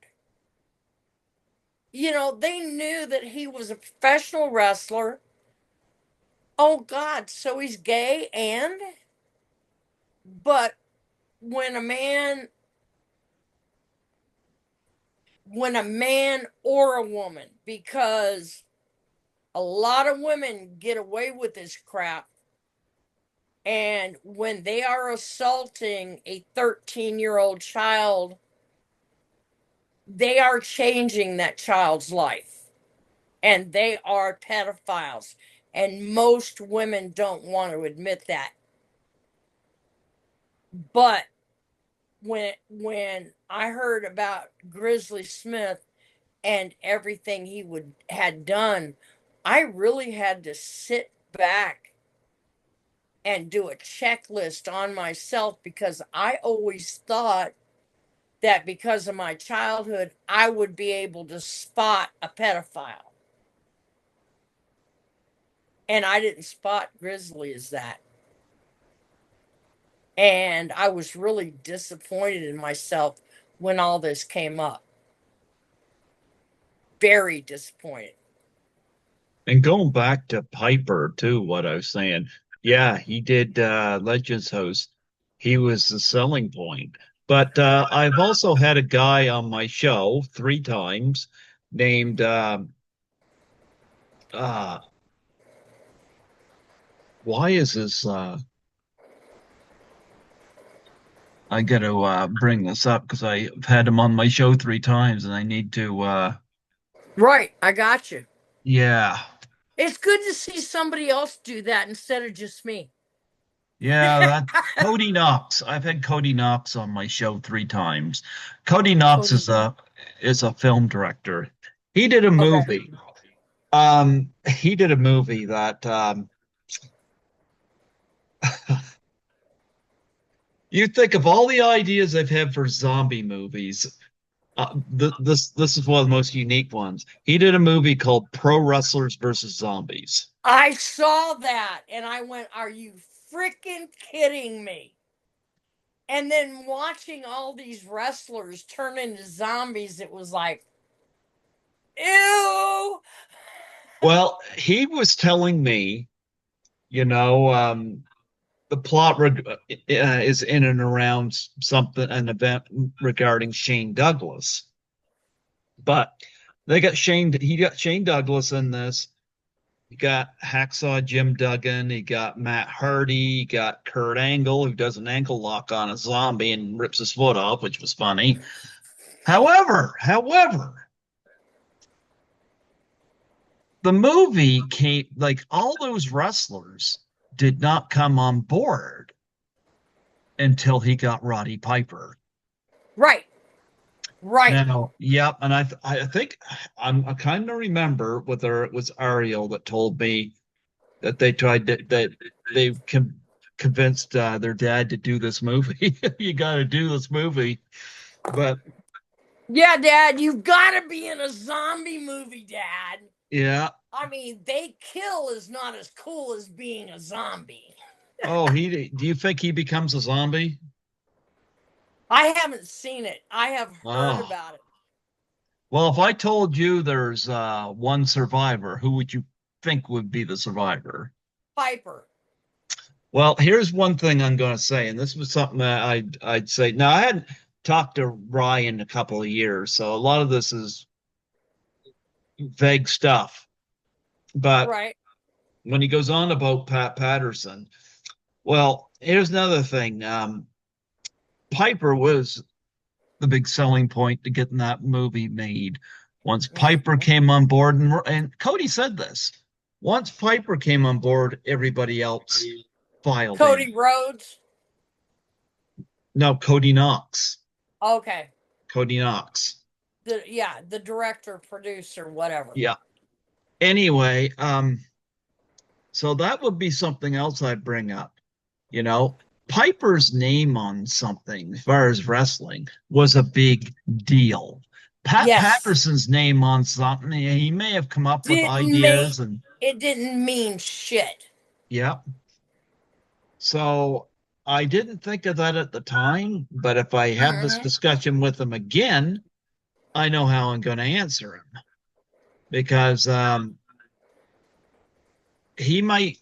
You know, they knew that he was a professional wrestler. Oh, God, so he's gay, and but when a man when a man or a woman, because a lot of women get away with this crap, and when they are assaulting a 13-year-old child, they are changing that child's life, and they are pedophiles, and most women don't want to admit that. But when I heard about Grizzly Smith and everything he would had done, I really had to sit back and do a checklist on myself because I always thought that because of my childhood, I would be able to spot a pedophile. And I didn't spot Grizzly as that. And I was really disappointed in myself when all this came up. Very disappointed. And going back to Piper too, what I was saying, yeah, he did Legends host. He was the selling point. But I've also had a guy on my show 3 times named uh Why is this? I got to bring this up because I've had him on my show 3 times, and I need to. Right, I got you. Yeah, It's good to see somebody else do that instead of just me. yeah. That Cody Knox. I've had Cody Knox on my show 3 times. Cody Knox Cody. is a film director. He did a Okay. movie. He did a movie that you think of all the ideas I've had for zombie movies. This is one of the most unique ones. He did a movie called Pro Wrestlers versus Zombies. I saw that and I went, are you freaking kidding me? And then watching all these wrestlers turn into zombies, it was like, ew. Well, he was telling me, you know, the plot is in and around an event regarding Shane Douglas, but he got Shane Douglas in this. You got Hacksaw Jim Duggan. You got Matt Hardy. You got Kurt Angle, who does an ankle lock on a zombie and rips his foot off, which was funny. However, the movie came like all those wrestlers did not come on board until he got Roddy Piper. Right, right. Now, yep, and I think I kind of remember whether it was Ariel that told me that that they convinced their dad to do this movie. You got to do this movie, but Yeah, Dad, you've got to be in a zombie movie, Dad. yeah. I mean, they kill is not as cool as being a zombie. Oh, he do you think he becomes a zombie? I haven't seen it. I have heard Oh, about it. well, if I told you there's one survivor, who would you think would be the survivor? Piper. Well, here's one thing I'm going to say, and this was something that I'd say. Now, I hadn't talked to Ryan in a couple of years, so a lot of this is vague stuff. But Right. when he goes on about Pat Patterson, well, here's another thing. Piper was the big selling point to getting that movie made. Once Piper Mm-hmm. came on board, and Cody said this, once Piper came on board, everybody else filed in. Cody Rhodes. No, Cody Knox. Okay. Cody Knox. The director, producer, whatever. Yeah. Anyway, so that would be something else I'd bring up. You know, Piper's name on something, as far as wrestling, was a big deal. Pat Yes. Patterson's name on something, he may have come up with Didn't mean ideas and it didn't mean shit. yeah. So I didn't think of that at the time, but if I have this Mm-hmm. discussion with him again, I know how I'm going to answer him because he might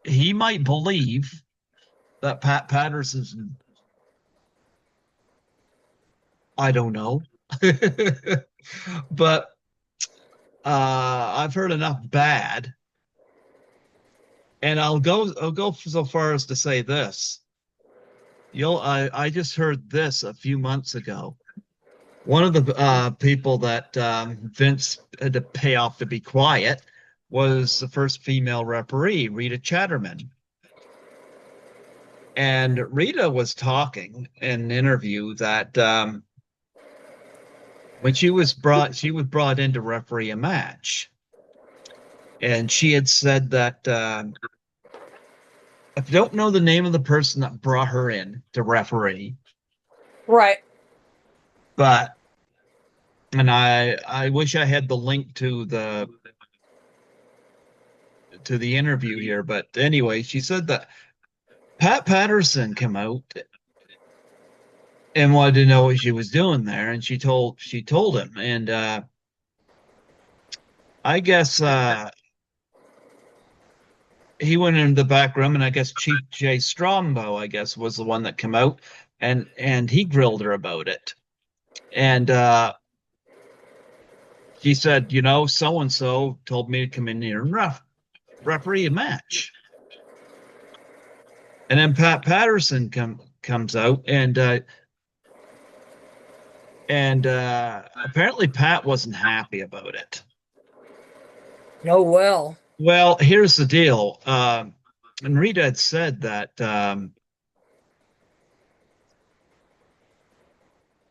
he might believe that Pat Patterson's I don't know. But I've heard enough bad, and I'll go so far as to say this. I just heard this a few months ago. One of the people that Vince had to pay off to be quiet was the first female referee, Rita Chatterman. And Rita was talking in an interview that when she was brought in to referee a match, and she had said that if you don't know the name of the person that brought her in to referee, Right. but and I wish I had the link to the interview here, but anyway, she said that Pat Patterson came out and wanted to know what she was doing there, and she told him, and I guess he went into the back room, and I guess Chief Jay Strombo, I guess, was the one that came out, and he grilled her about it, and he said, you know, so and so told me to come in here and referee a match. And then Pat Patterson comes out and apparently Pat wasn't happy about it. Oh, well. Well, here's the deal. And Rita had said that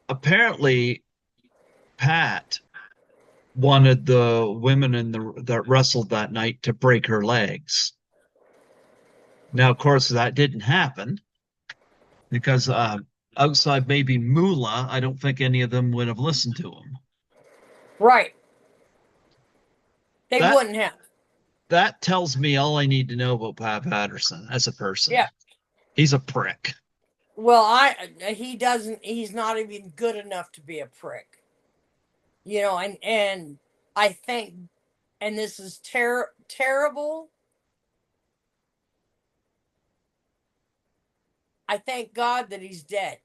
apparently Pat wanted the women that wrestled that night to break her legs. Now, of course, that didn't happen because outside maybe Moolah, I don't think any of them would have listened to him. Right. They That wouldn't have. that tells me all I need to know about Pat Patterson as a person. Yeah. He's a prick. Well, he's not even good enough to be a prick. And I think, and this is terrible. I thank God that he's dead,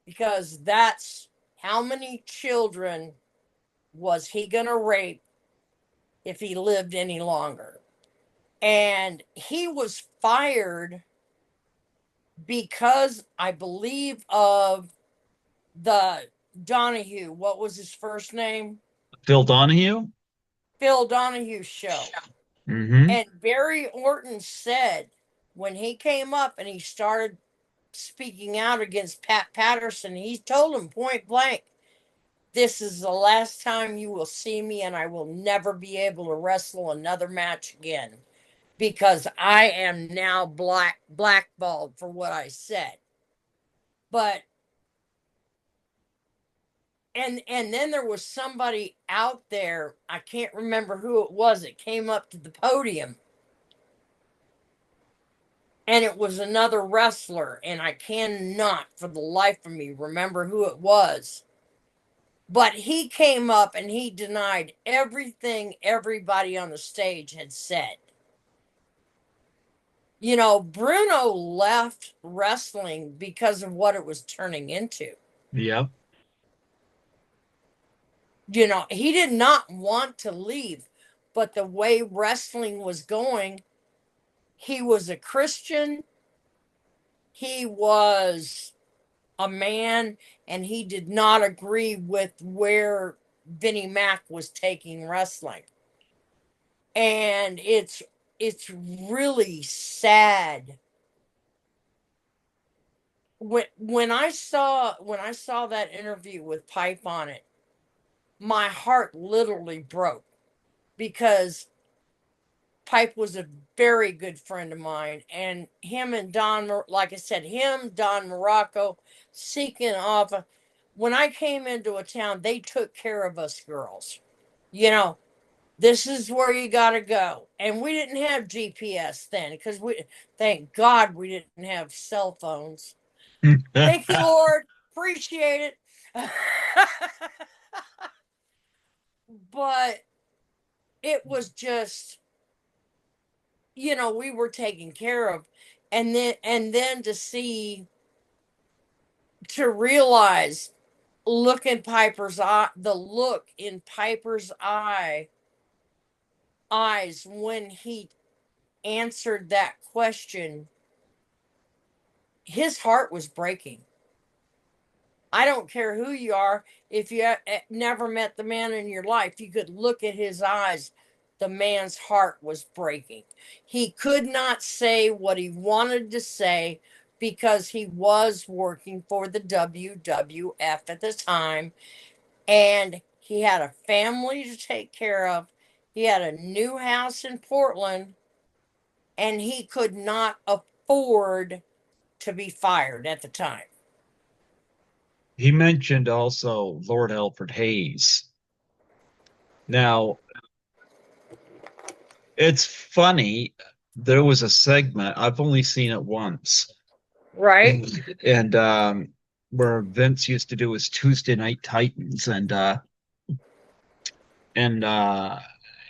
because that's how many children was he going to rape if he lived any longer. And he was fired because, I believe, of the Donahue, what was his first name? Phil Donahue? Phil Donahue show. Mm-hmm. And Barry Orton said, when he came up and he started speaking out against Pat Patterson, he told him point blank, this is the last time you will see me, and I will never be able to wrestle another match again, because I am now blackballed for what I said. But and then there was somebody out there, I can't remember who it was, that came up to the podium, and it was another wrestler, and I cannot for the life of me remember who it was. But he came up and he denied everything everybody on the stage had said. Bruno left wrestling because of what it was turning into. Yep. He did not want to leave, but the way wrestling was going, he was a Christian, he was a man, and he did not agree with where Vinnie Mac was taking wrestling. And it's really sad. When I saw that interview with Pipe on it, my heart literally broke, because Pipe was a very good friend of mine, and him and Don, like I said, Don Morocco, Seeking Alpha. When I came into a town, they took care of us girls. You know, this is where you got to go, and we didn't have GPS then, because thank God, we didn't have cell phones. Thank you, Lord. Appreciate it. But it was just, we were taken care of. And then to realize, the look in Piper's eyes when he answered that question, his heart was breaking. I don't care who you are. If you never met the man in your life, you could look at his eyes. The man's heart was breaking. He could not say what he wanted to say, because he was working for the WWF at the time, and he had a family to take care of. He had a new house in Portland, and he could not afford to be fired at the time. He mentioned also Lord Alfred Hayes. Now, it's funny. There was a segment, I've only seen it once, Right? and where Vince used to do his Tuesday Night Titans, and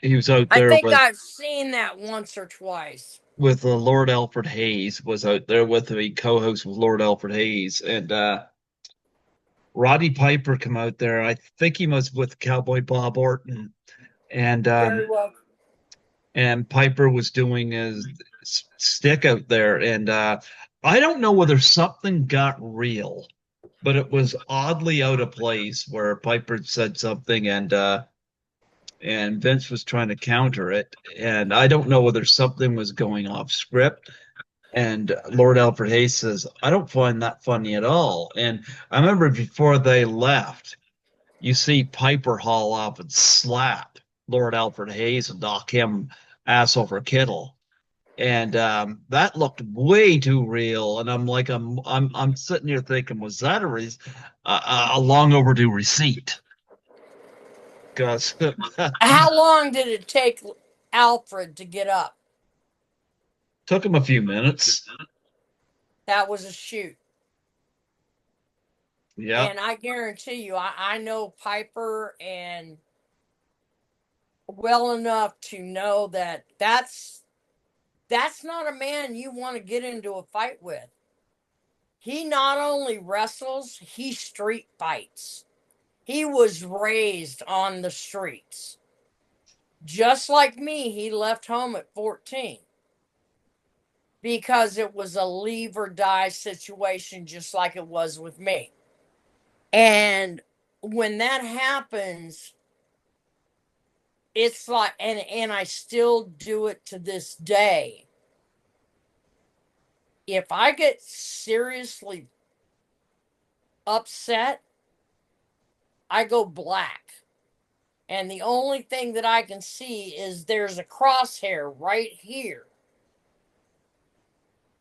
he was out I there think I've seen that once or twice. with Lord Alfred Hayes was out there with the co-host with Lord Alfred Hayes, and Roddy Piper come out there. I think he was with Cowboy Bob Orton, and Very well. and Piper was doing his stick out there, and I don't know whether something got real, but it was oddly out of place where Piper said something, and Vince was trying to counter it, and I don't know whether something was going off script. And Lord Alfred Hayes says, I don't find that funny at all. And I remember before they left, you see Piper haul up and slap Lord Alfred Hayes and knock him ass over Kittle. And that looked way too real. And I'm like, I'm sitting here thinking, was that a long overdue receipt? Because How long did it take Alfred to get up? took him a few minutes. That was a shoot. Yeah, And I guarantee you, I know Piper and well enough to know that that's not a man you want to get into a fight with. He not only wrestles, he street fights. He was raised on the streets. Just like me, he left home at 14 because it was a leave or die situation, just like it was with me. And when that happens, it's like, and I still do it to this day. If I get seriously upset, I go black. And the only thing that I can see is there's a crosshair right here,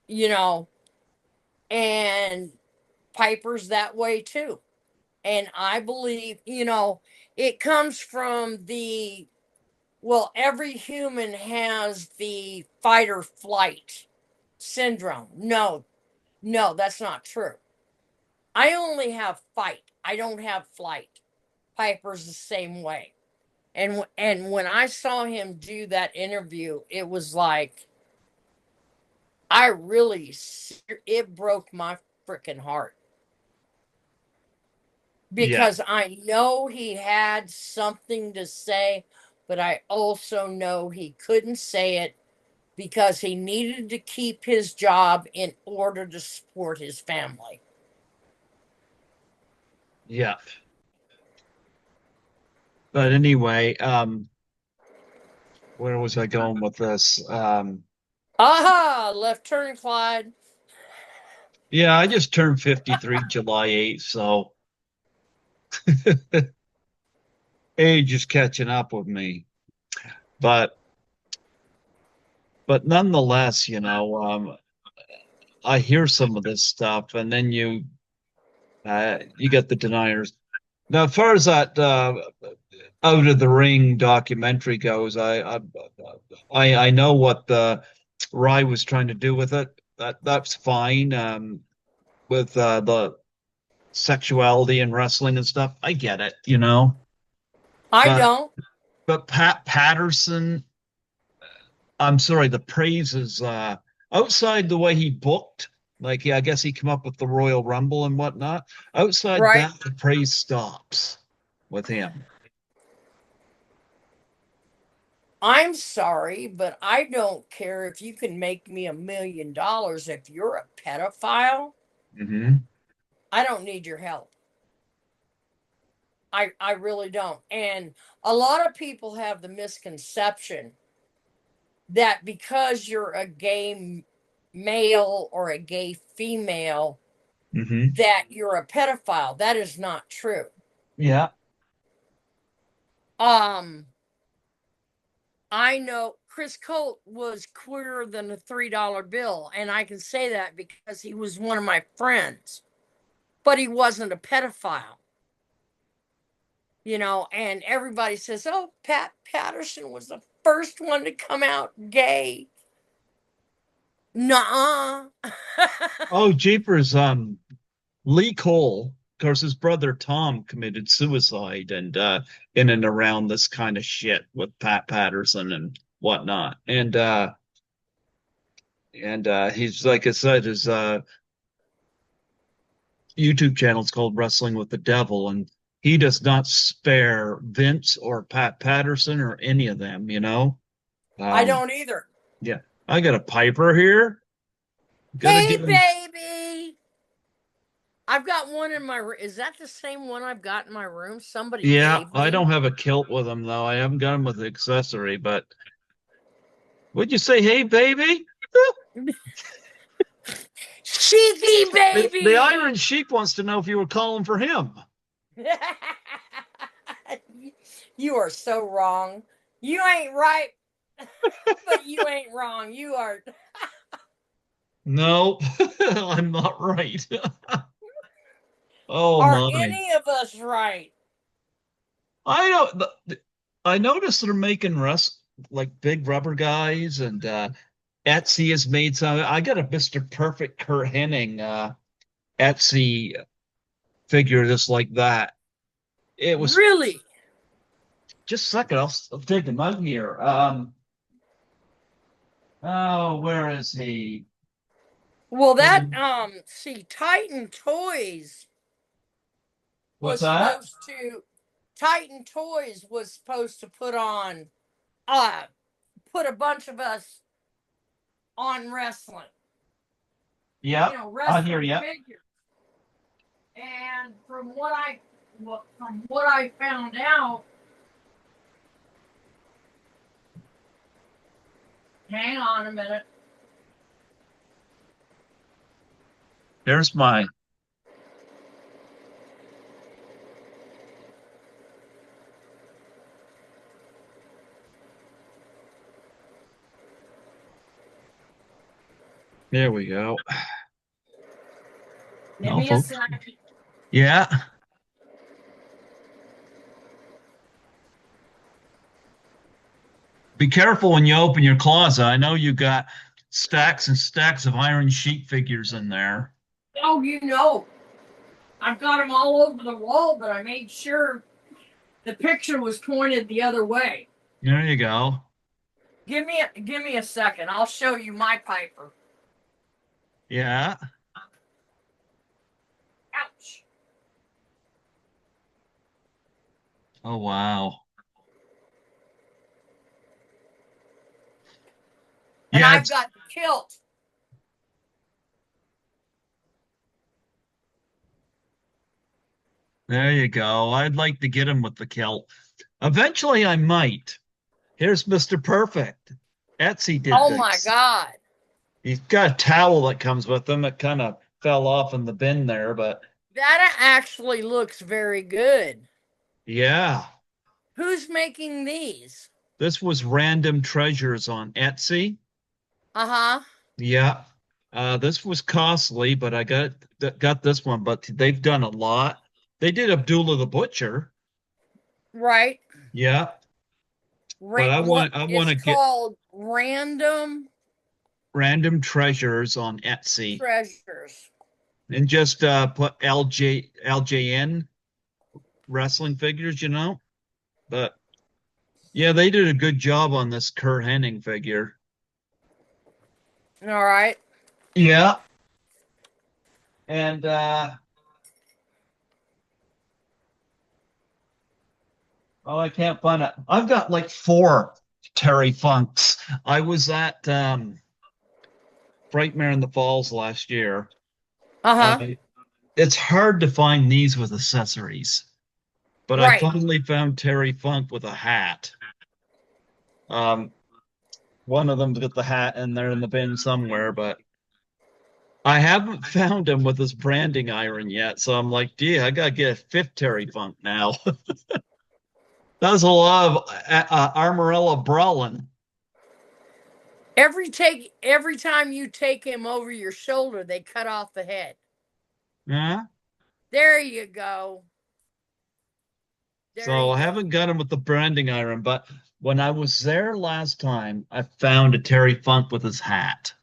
you know, and Piper's that way too. And I believe, it comes from every human has the fight or flight syndrome. No, no, that's not true. I only have fight. I don't have flight. Piper's the same way. And when I saw him do that interview, it was like I really it broke my freaking heart yeah, because I know he had something to say, but I also know he couldn't say it because he needed to keep his job in order to support his family. yeah. But anyway, where was I going with this? Aha, left turn, Clyde. Yeah, I just turned 53 July 8th, so age is catching up with me. But nonetheless, I hear some of this stuff, and then you get the deniers. Now, as far as that out of the ring documentary goes, I know what the Rye was trying to do with it. That's fine. With the sexuality and wrestling and stuff, I get it. I But don't. Pat Patterson, I'm sorry, the praise is outside the way he booked. Like, yeah, I guess he come up with the Royal Rumble and whatnot. Outside Right? that, the praise stops with him. I'm sorry, but I don't care if you can make me $1 million. If you're a pedophile, Hmm. I don't need your help. I really don't. And a lot of people have the misconception that because you're a gay male or a gay female, Hmm. that you're a pedophile. That is not true. Yeah. Um, I know Chris Colt was queerer than a $3 bill, and I can say that because he was one of my friends, but he wasn't a pedophile. And everybody says, oh, Pat Patterson was the first one to come out gay. Nuh-uh. Oh, jeepers. Lee Cole, of course, his brother Tom committed suicide and in and around this kind of shit with Pat Patterson and whatnot. And he's like I said, his YouTube channel is called Wrestling with the Devil, and he does not spare Vince or Pat Patterson or any of them. I Um, don't either. yeah, I got a Piper here. Gotta Hey, give him. baby. I've got one in my room. Is that the same one I've got in my room? Somebody Yeah, gave I me. don't have a kilt with him though. I haven't got him with the accessory, but would you say, hey, baby? Cheeky The Iron baby. Sheik wants to know if you were calling for him. You are so wrong. You ain't right, but you ain't wrong. You are. No, I'm not right. Oh Are my. any of us right? I don't. I noticed they're making like big rubber guys, and Etsy has made some. I got a Mr. Perfect Kurt Hennig Etsy figure just like that. It was Really? just a second. I'll take him out here. Oh, where is he? Well, that see, Titan Toys What's was that? supposed to. Titan Toys was supposed to uh, put a bunch of us on wrestling. Yep, I hear Wrestling you. figures. And from what I found out, hang on a minute. There's my. There we go. Give Now, me a folks. second. Yeah. Be careful when you open your closet. I know you got stacks and stacks of Iron Sheik figures in there. Oh, I've got them all over the wall, but I made sure the picture was pointed the other way. There you go. Give me a second. I'll show you my Piper. Yeah. Ouch. Oh, wow. And Yeah, I've it's got the kilt. there you go. I'd like to get him with the kilt. Eventually, I might. Here's Mr. Perfect. Etsy did Oh my this. God. He's got a towel that comes with him. It kind of fell off in the bin there, but That actually looks very good. yeah. Who's making these? This was Random Treasures on Etsy. Uh huh. Yeah. This was costly, but I got this one, but they've done a lot. They did Abdullah the Butcher. Right. Yeah. But What I want it's to get called random Random Treasures on Etsy treasures. and just put LJN wrestling figures, you know. But yeah, they did a good job on this Kurt Hennig figure. All right. Yeah. And oh, I can't find it. I've got like four Terry Funks. I was at Frightmare in the Falls last year. Uh huh. Uh, it's hard to find these with accessories, but I Right. finally found Terry Funk with a hat. Um, one of them's got the hat and they're in the bin somewhere, but I haven't found him with his branding iron yet. So I'm like, gee, I gotta get a fifth Terry Funk now. That's a lot of Armorella brawling. Every time you take him over your shoulder, they cut off the head. Yeah. There you go. There So you I go. haven't got him with the branding iron, but when I was there last time, I found a Terry Funk with his hat.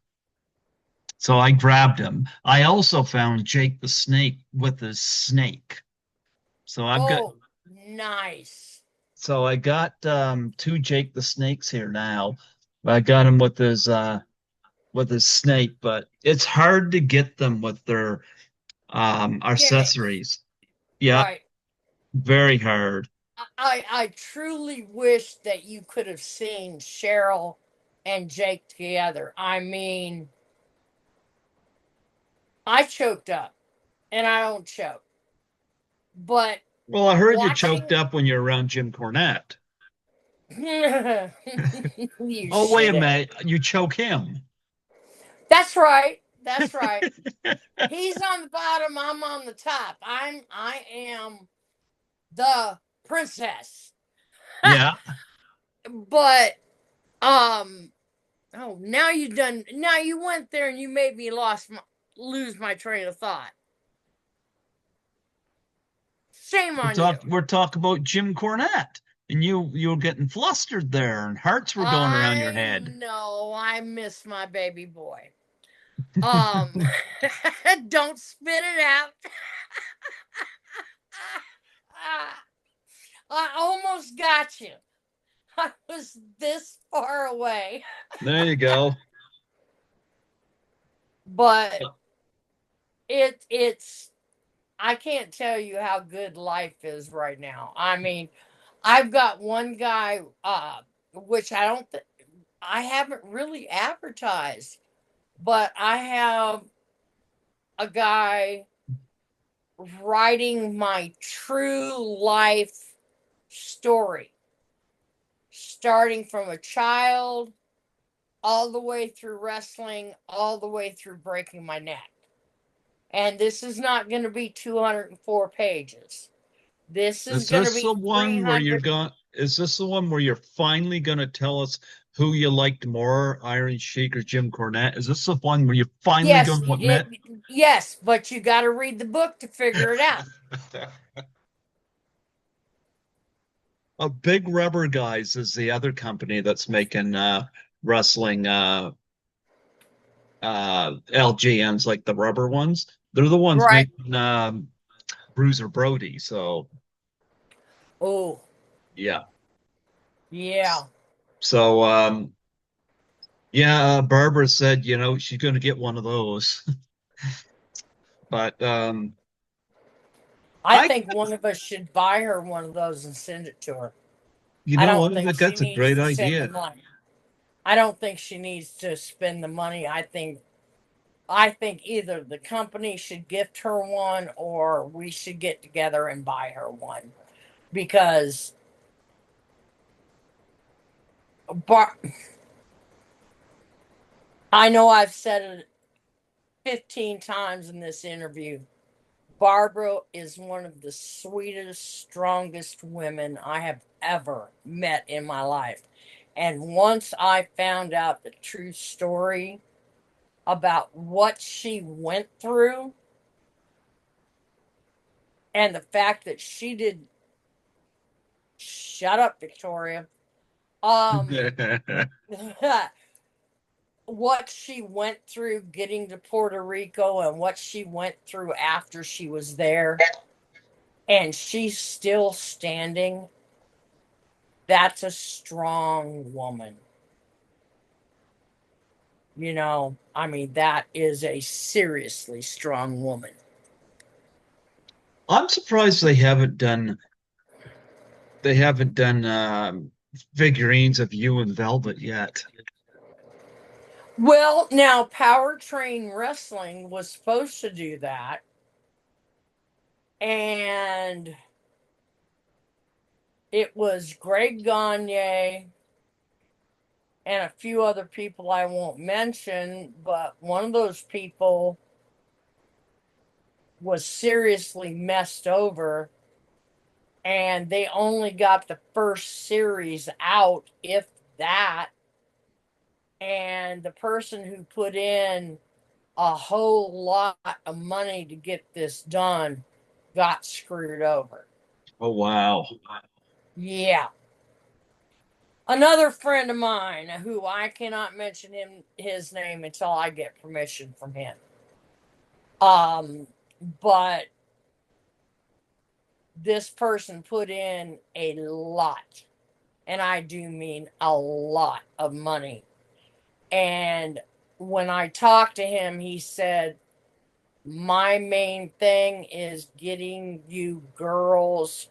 So I grabbed him. I also found Jake the Snake with his snake. So I've got Oh, nice. so I got two Jake the Snakes here now. I got him with his snake, but it's hard to get them with their Gimmicks. accessories. Yeah, Right. very hard. I truly wish that you could have seen Cheryl and Jake together. I mean, I choked up, and I don't choke, but Well, I heard you choked watching. up when you're around Jim Cornette. You Oh, wait a should have. minute. You choke him. That's right. That's right. He's on the bottom. I'm on the top. I am the princess. Yeah. But um oh, now you done. Now you went there and you made me lose my train of thought. Shame on you. We're talking about Jim Cornette. And you were getting flustered there and hearts were going around your I head. know I miss my baby boy. Um, don't spit it out. I almost got you. I was this far away, There you go. but it's I can't tell you how good life is right now. I mean, I've got one guy, which I haven't really advertised, but I have a guy writing my true life story, starting from a child all the way through wrestling, all the way through breaking my neck. And this is not going to be 204 pages. This is Is going to this the be one where you're 300. going? Is this the one where you're finally going to tell us who you liked more, Iron Sheik or Jim Cornette? Is this the one where you're finally Yes, going to admit? yes, but you got to read the book to figure it out. Big Rubber Guys is the other company that's making wrestling LGNs like the rubber ones. They're the ones Right. making Bruiser Brody. So Oh, yeah. yeah. So yeah, Barbara said, she's going to get one of those. But I I, think one of us should buy her one of those and send it to her. you I know don't what? think she That's a needs great to send the idea. money. I don't think she needs to spend the money. I think either the company should gift her one or we should get together and buy her one because Bar- I know I've said it 15 times in this interview. Barbara is one of the sweetest, strongest women I have ever met in my life. And once I found out the true story about what she went through and the fact that she did shut up, Victoria. Um what she went through getting to Puerto Rico and what she went through after she was there and she's still standing. That's a strong woman. I mean, that is a seriously strong woman. I'm surprised they haven't done figurines of you and Velvet yet. Well, now Powertrain Wrestling was supposed to do that, and it was Greg Gagne and a few other people I won't mention, but one of those people was seriously messed over, and they only got the first series out, if that. And the person who put in a whole lot of money to get this done got screwed over. Oh wow. Yeah. Another friend of mine who I cannot mention his name until I get permission from him. But this person put in a lot, and I do mean a lot of money. And when I talked to him, he said, my main thing is getting you girls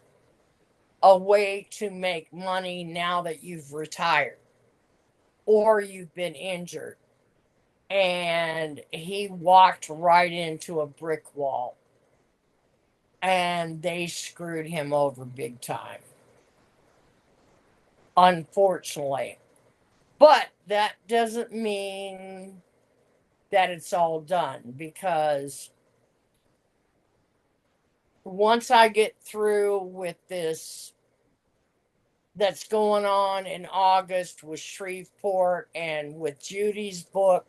a way to make money now that you've retired or you've been injured. And he walked right into a brick wall. And they screwed him over big time, unfortunately. But that doesn't mean that it's all done, because once I get through with this that's going on in August with Shreveport and with Judy's book.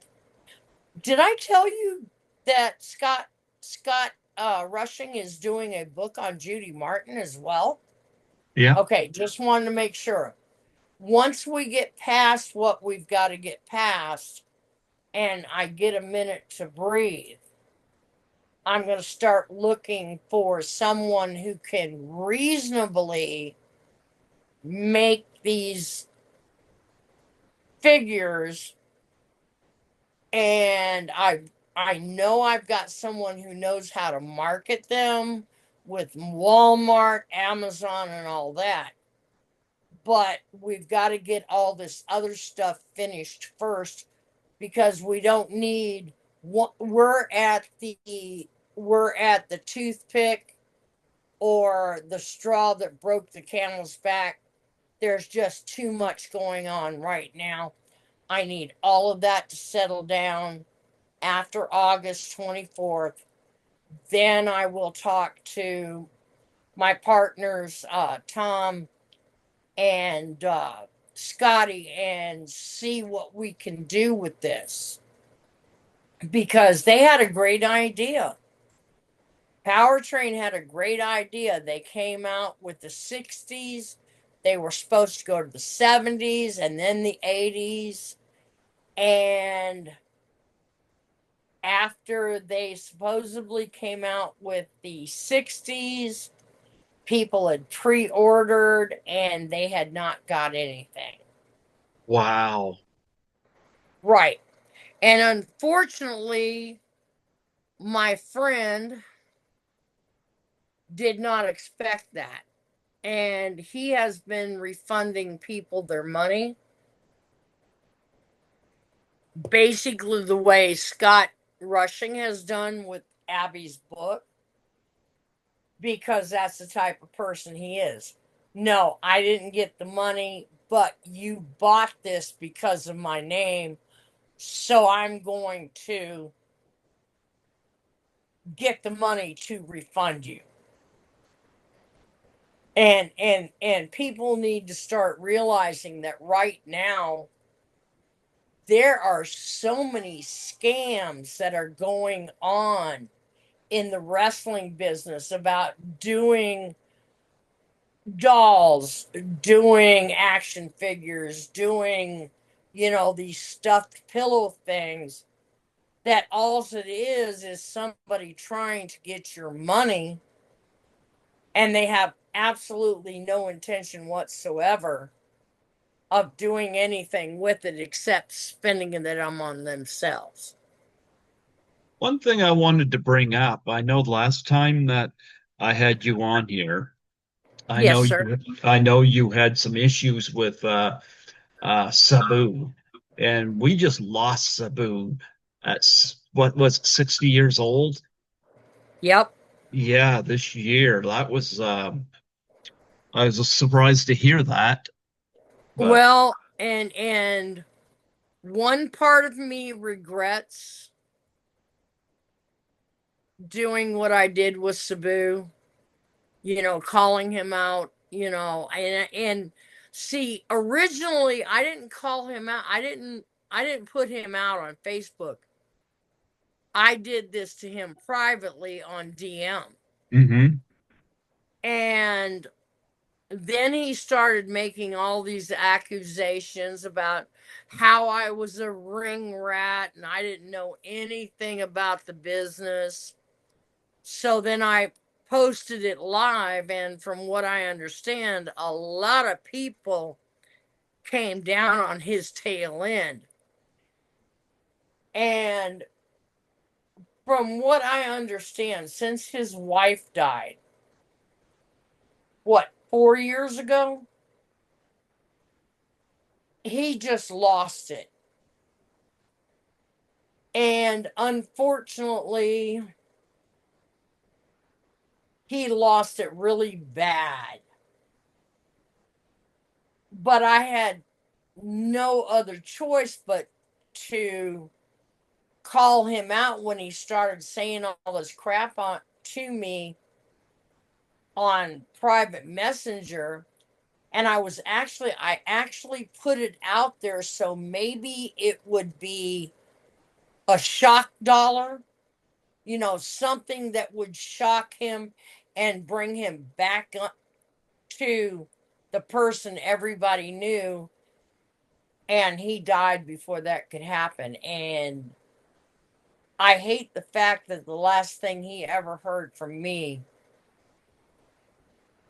Did I tell you that Scott Rushing is doing a book on Judy Martin as well? Yeah. Okay, just wanted to make sure. Once we get past what we've got to get past and I get a minute to breathe, I'm going to start looking for someone who can reasonably make these figures. And I know I've got someone who knows how to market them with Walmart, Amazon, and all that. But we've got to get all this other stuff finished first, because we don't need what we're at the toothpick or the straw that broke the camel's back. There's just too much going on right now. I need all of that to settle down after August 24th. Then I will talk to my partners, Tom and Scotty, and see what we can do with this. Because they had a great idea. Powertrain had a great idea. They came out with the 60s. They were supposed to go to the 70s and then the 80s. And after they supposedly came out with the 60s, people had pre ordered and they had not got anything. Wow. Right. And unfortunately, my friend did not expect that. And he has been refunding people their money, basically the way Scott Rushing has done with Abby's book, because that's the type of person he is. No, I didn't get the money, but you bought this because of my name, so I'm going to get the money to refund you. And people need to start realizing that right now there are so many scams that are going on in the wrestling business about doing dolls, doing action figures, doing, these stuffed pillow things, that all it is somebody trying to get your money, and they have absolutely no intention whatsoever of doing anything with it except spending it on themselves. One thing I wanted to bring up, I know the last time that I had you on here, Yes, sir. I know you had some issues with Sabu, and we just lost Sabu at what was it, 60 years old? Yep. Yeah, this year. I was surprised to hear that, but Well, and one part of me regrets doing what I did with Sabu, calling him out, and see, originally I didn't call him out. I didn't put him out on Facebook. I did this to him privately on DM. hmm. And then he started making all these accusations about how I was a ring rat and I didn't know anything about the business. So then I posted it live, and from what I understand, a lot of people came down on his tail end. And from what I understand, since his wife died, what, 4 years ago, he just lost it. And unfortunately, he lost it really bad. But I had no other choice but to call him out when he started saying all this crap to me on private messenger. And I actually put it out there so maybe it would be a shock dollar, something that would shock him and bring him back up to the person everybody knew. And he died before that could happen. And I hate the fact that the last thing he ever heard from me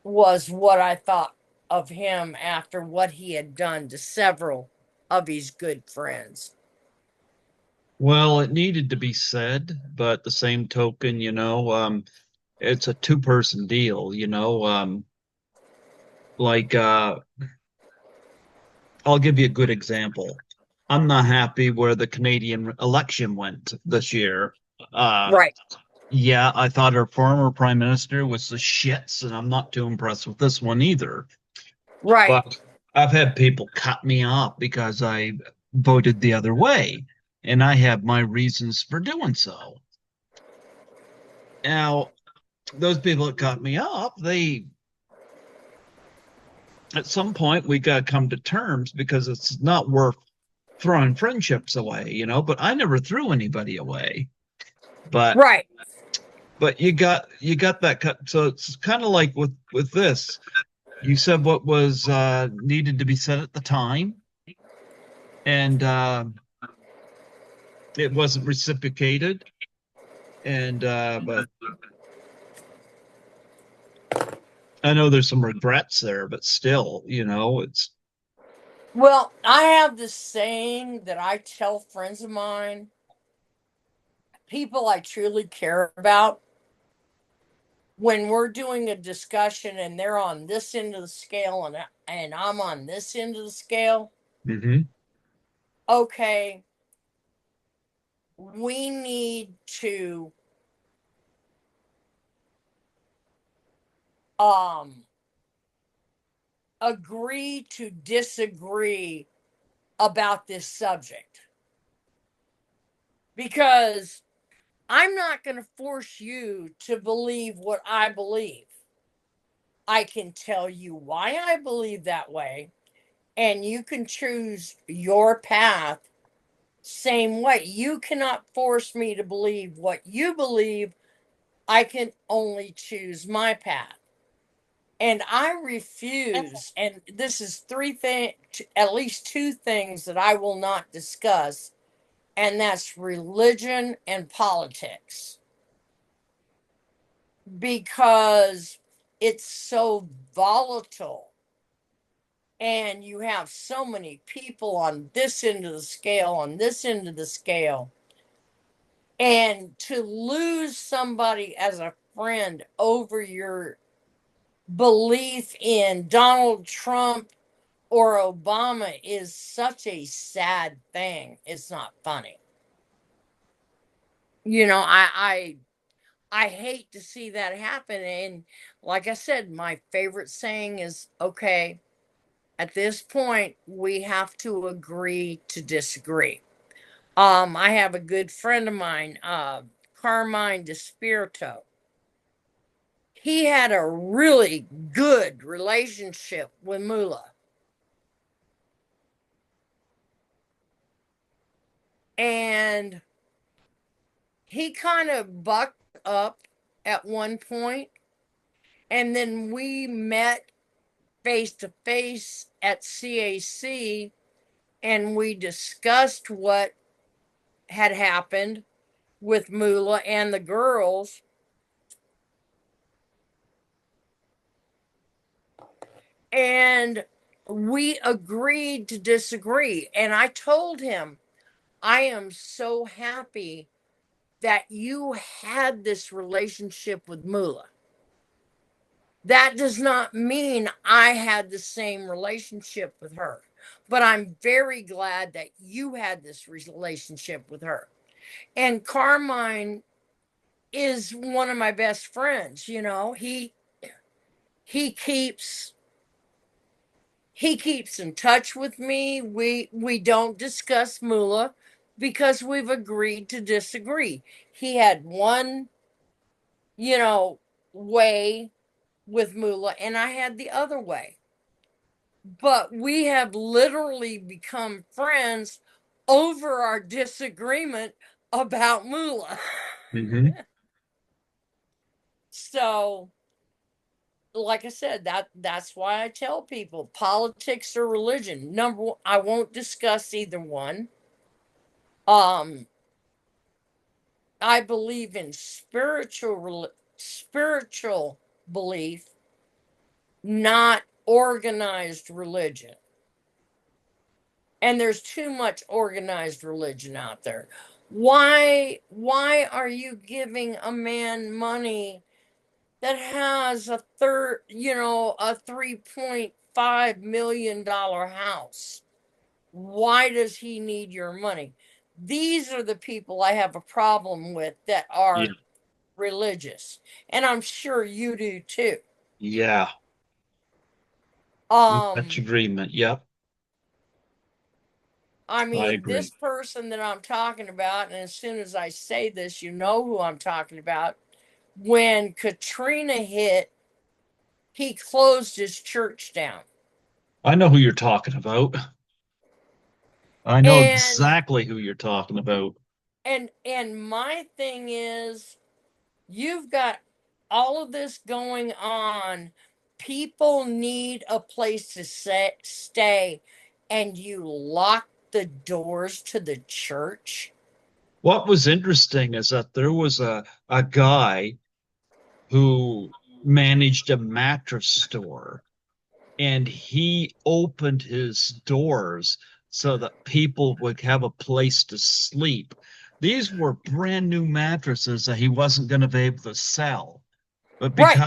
was what I thought of him after what he had done to several of his good friends. Well, it needed to be said, but the same token, it's a two-person deal, like I'll give you a good example. I'm not happy where the Canadian election went this year. Uh, Right, yeah, I thought our former prime minister was the shits, and I'm not too impressed with this one either. right, But I've had people cut me off because I voted the other way, and I have my reasons for doing so. Now, those people that cut me off, they at some point we got to come to terms because it's not worth throwing friendships away, but I never threw anybody away. But right. you got that cut. So it's kind of like with this. You said what was needed to be said at the time, and it wasn't reciprocated. And but I know there's some regrets there, but still, it's Well, I have this saying that I tell friends of mine, people I truly care about, when we're doing a discussion and they're on this end of the scale and I'm on this end of the scale. Mhm. Okay, we need to um agree to disagree about this subject, because I'm not going to force you to believe what I believe. I can tell you why I believe that way, and you can choose your path same way. You cannot force me to believe what you believe. I can only choose my path. And I refuse, and this is three things, at least two things that I will not discuss, and that's religion and politics, because it's so volatile and you have so many people on this end of the scale, on this end of the scale. And to lose somebody as a friend over your belief in Donald Trump or Obama is such a sad thing. It's not funny. I hate to see that happen. And like I said, my favorite saying is, okay, at this point, we have to agree to disagree. I have a good friend of mine, Carmine DeSpirito. He had a really good relationship with Mula. And he kind of bucked up at one point, and then we met face to face at CAC, and we discussed what had happened with Mula and the girls. And we agreed to disagree. And I told him, I am so happy that you had this relationship with Mula. That does not mean I had the same relationship with her. But I'm very glad that you had this relationship with her. And Carmine is one of my best friends, you know. He keeps he keeps in touch with me. We don't discuss Mula because we've agreed to disagree. He had one, you know, way with Mula and I had the other way. But we have literally become friends over our disagreement about Mula. Hmm. So, like I said, that's why I tell people politics or religion. Number one, I won't discuss either one. Um, I believe in spiritual belief, not organized religion. And there's too much organized religion out there. Why are you giving a man money that has a 3.5 million dollar house? Why does he need your money? These are the people I have a problem with that Yeah. are religious. And I'm sure you do too. Yeah. Much Um agreement. Yep. I I mean, this agree. person that I'm talking about, and as soon as I say this, you know who I'm talking about. When Katrina hit, he closed his church down. I know who you're talking about. I know And exactly who you're talking about. and my thing is, you've got all of this going on. People need a place to stay, and you lock the doors to the church. What was interesting is that there was a guy who managed a mattress store, and he opened his doors so that people would have a place to sleep. These were brand new mattresses that he wasn't going to be able to sell. But Right.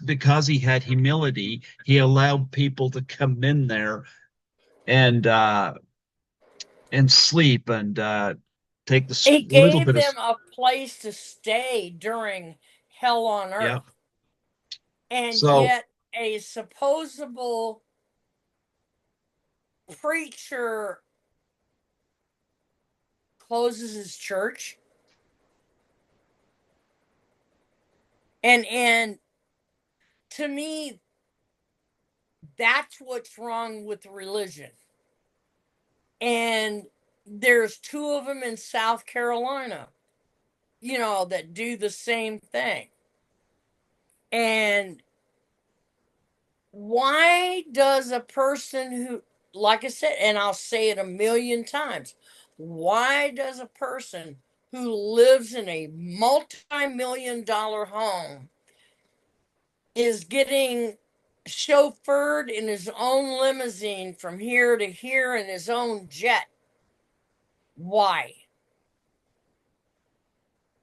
because he had humility, he allowed people to come in there and sleep and take this He little gave bit of them a place to stay during hell on yeah. earth. And So yet, a supposable preacher closes his church. And to me, that's what's wrong with religion. And there's two of them in South Carolina, that do the same thing. And why does a person who, like I said, and I'll say it a million times, why does a person who lives in a multi-million-dollar home is getting chauffeured in his own limousine from here to here in his own jet? Why?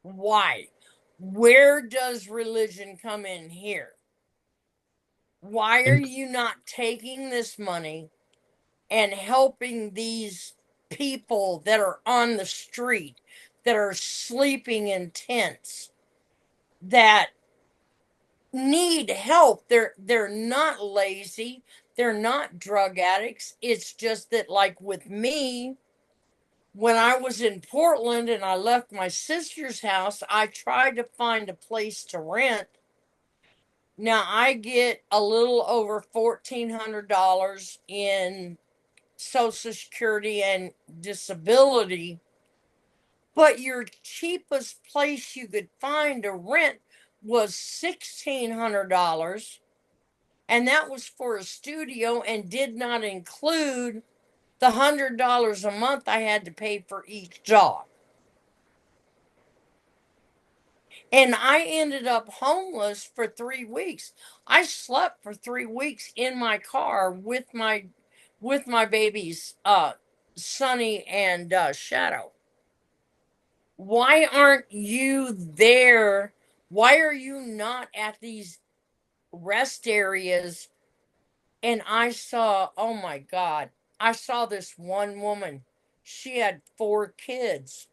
Why? Where does religion come in here? Why are and you not taking this money and helping these people that are on the street, that are sleeping in tents, that need help? They're not lazy, they're not drug addicts. It's just that, like with me, when I was in Portland and I left my sister's house, I tried to find a place to rent. Now I get a little over $1,400 in Social Security and disability, but your cheapest place you could find to rent was $1,600, and that was for a studio and did not include the $100 a month I had to pay for each dog. And I ended up homeless for 3 weeks. I slept for 3 weeks in my car with my babies, Sunny and Shadow. Why aren't you there? Why are you not at these rest areas, and I saw, oh my God, I saw this one woman. She had 4 kids,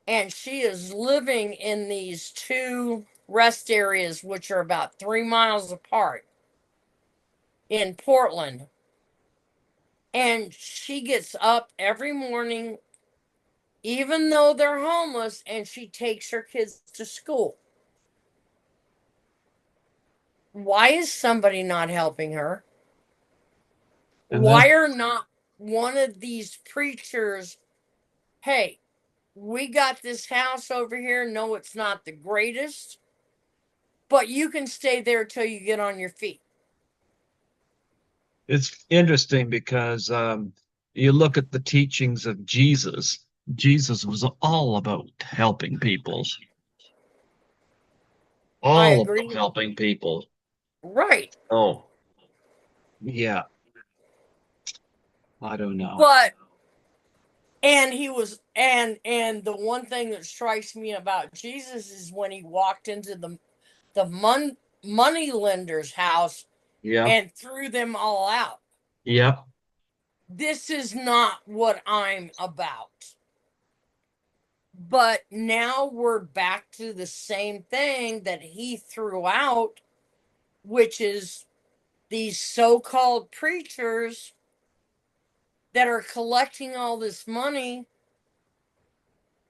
and she is living in these 2 rest areas, which are about 3 miles apart in Portland. And she gets up every morning, even though they're homeless, and she takes her kids to school. Why is somebody not helping her? And then Why are not one of these preachers, hey, we got this house over here. No, it's not the greatest, but you can stay there till you get on your feet. it's interesting because you look at the teachings of Jesus. Jesus was all about helping people, I all about agree. helping people. Right. Oh, yeah, I don't know. But and he was and the one thing that strikes me about Jesus is when he walked into the money lender's house Yep, and threw them all out. yep. This is not what I'm about. But now we're back to the same thing that he threw out, which is these so-called preachers that are collecting all this money.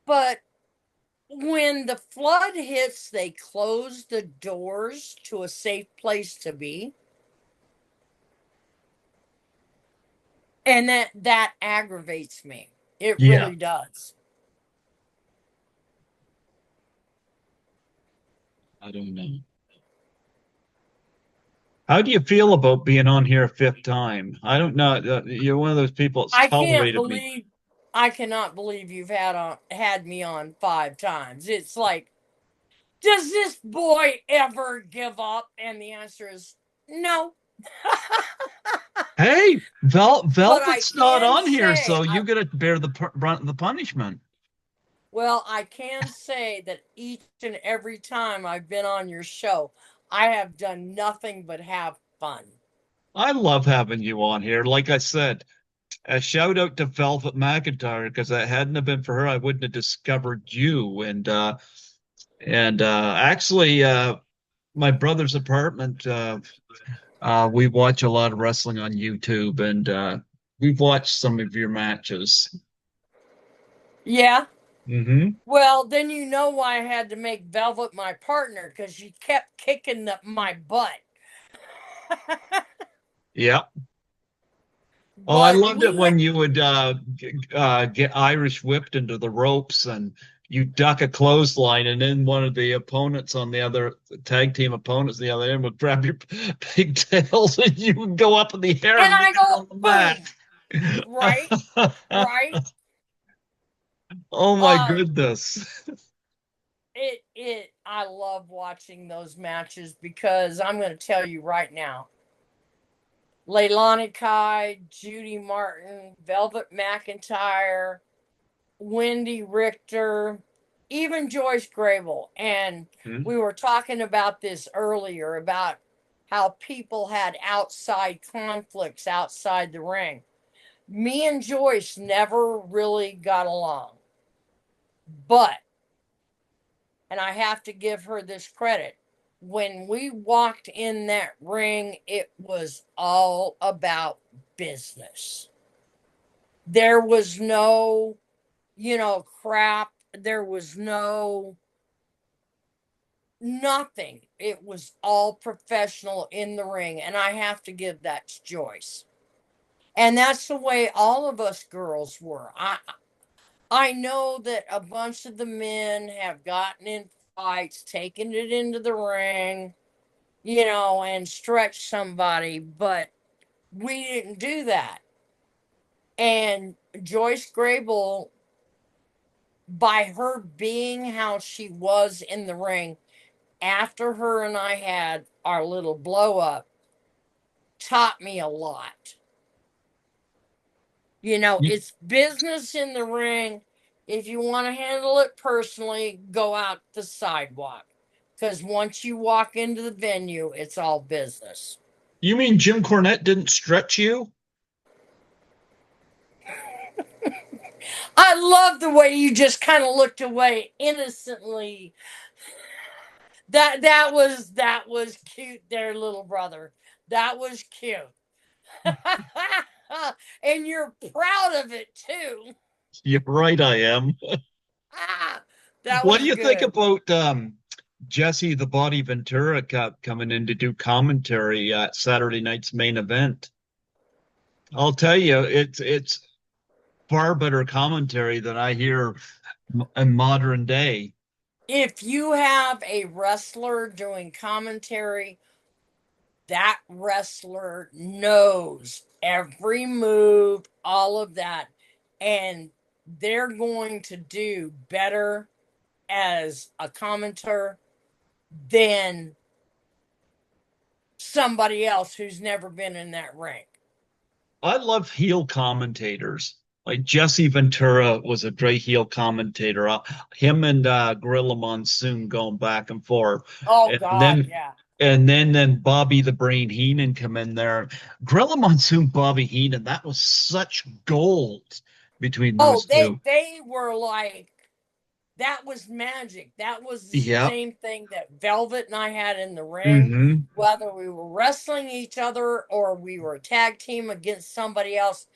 But when the flood hits, they close the doors to a safe place to be. And that aggravates me. It Yeah, really does. I don't know. How do you feel about being on here a fifth time? I don't know. You're one of those people that's I can't tolerated me. believe I cannot believe you've had me on 5 times. It's like, does this boy ever give up? And the answer is no. Hey, But I Velvet's not can on here, say so you I got to bear the brunt of the punishment. well, I can say that each and every time I've been on your show, I have done nothing but have fun. I love having you on here. Like I said, a shout out to Velvet McIntyre because if it hadn't have been for her, I wouldn't have discovered you. And actually, my brother's apartment. We watch a lot of wrestling on YouTube, and we've watched some of your matches. Yeah. Hmm. Well, then you know why I had to make Velvet my partner because she kept kicking my butt. Yeah. Oh, I But loved it when you would get Irish whipped into the ropes and you duck a clothesline, and then one of the opponents on the other tag team opponents on the other end would grab your pigtails and you would go up in the air and and I land go on the boom, mat. right, right. Oh my Uh, goodness. I love watching those matches because I'm going to tell you right now, Leilani Kai, Judy Martin, Velvet McIntyre, Wendy Richter, even Joyce Grable. And Hmm? we were talking about this earlier about how people had outside conflicts outside the ring. Me and Joyce never really got along. But, and I have to give her this credit, when we walked in that ring, it was all about business. There was no, crap. There was no nothing. It was all professional in the ring. And I have to give that to Joyce. And that's the way all of us girls were. I know that a bunch of the men have gotten in fights, taken it into the ring, and stretched somebody, but we didn't do that. And Joyce Grable, by her being how she was in the ring, after her and I had our little blow up, taught me a lot. It's business in the ring. If you want to handle it personally, go out the sidewalk. because once you walk into the venue, it's all business. You mean Jim Cornette didn't stretch you? I love the way you just kind of looked away innocently. That was cute there, little brother. That was cute. And you're proud of it too. You're right, I am. That What do was you think good. about Jesse the Body Ventura coming in to do commentary at Saturday night's main event? I'll tell you, it's far better commentary than I hear in modern day. If you have a wrestler doing commentary, that wrestler knows every move, all of that, and they're going to do better as a commentator than somebody else who's never been in that ring. I love heel commentators. Like Jesse Ventura was a great heel commentator. Him and Gorilla Monsoon going back and forth, Oh and God, then yeah. then Bobby the Brain Heenan come in there. Gorilla Monsoon, Bobby Heenan, that was such gold between Oh, those they two. they were like, that was magic. That was the Yep. same thing that Velvet and I had in the ring. Mm-hmm. Whether we were wrestling each other or we were a tag team against somebody else,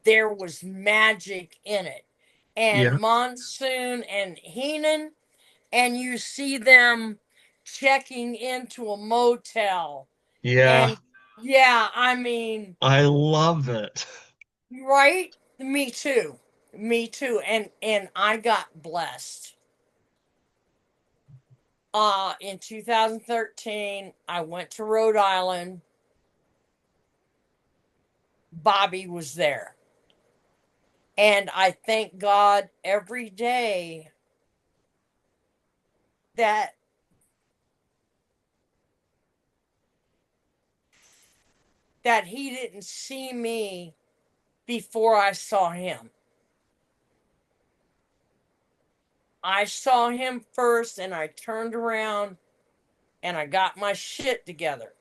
there was magic in it. And Yeah. Monsoon and Heenan, and you see them checking into a motel. Yeah. And yeah, I mean, I love it. right? Me too. Me too. And I got blessed. In 2013, I went to Rhode Island. Bobby was there. And I thank God every day that he didn't see me before I saw him. I saw him first and I turned around and I got my shit together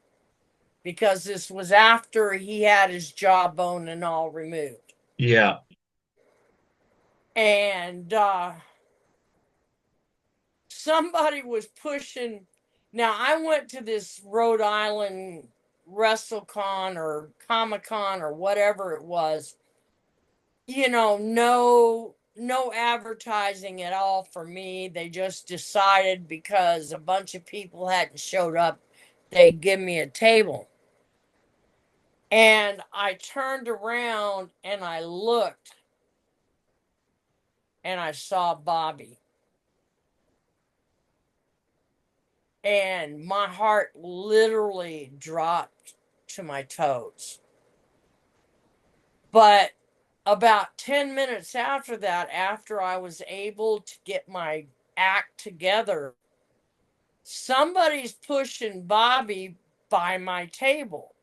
because this was after he had his jawbone and all removed. Yeah. And somebody was pushing. Now, I went to this Rhode Island WrestleCon or Comic Con or whatever it was. No advertising at all for me. They just decided because a bunch of people hadn't showed up, they'd give me a table. And I turned around and I looked and I saw Bobby. And my heart literally dropped to my toes. But about 10 minutes after that, after I was able to get my act together, somebody's pushing Bobby by my table.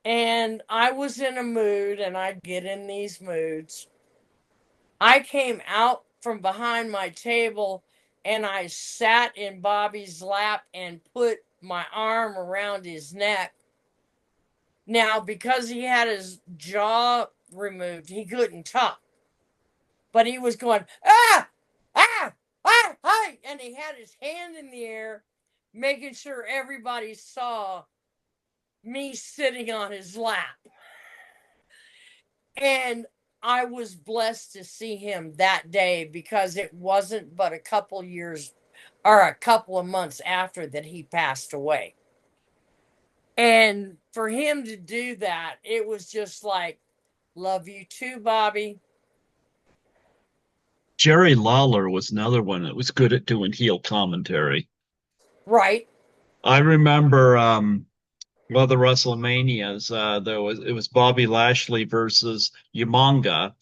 And I was in a mood, and I get in these moods. I came out from behind my table and I sat in Bobby's lap and put my arm around his neck. Now, because he had his jaw removed, he couldn't talk, but he was going, ah, ah, ah, hi. And he had his hand in the air, making sure everybody saw me sitting on his lap. And I was blessed to see him that day because it wasn't but a couple years or a couple of months after that he passed away. And for him to do that, it was just like, love you too, Bobby. Jerry Lawler was another one that was good at doing heel commentary. Right. I remember well, the WrestleManias, it was Bobby Lashley versus Umaga,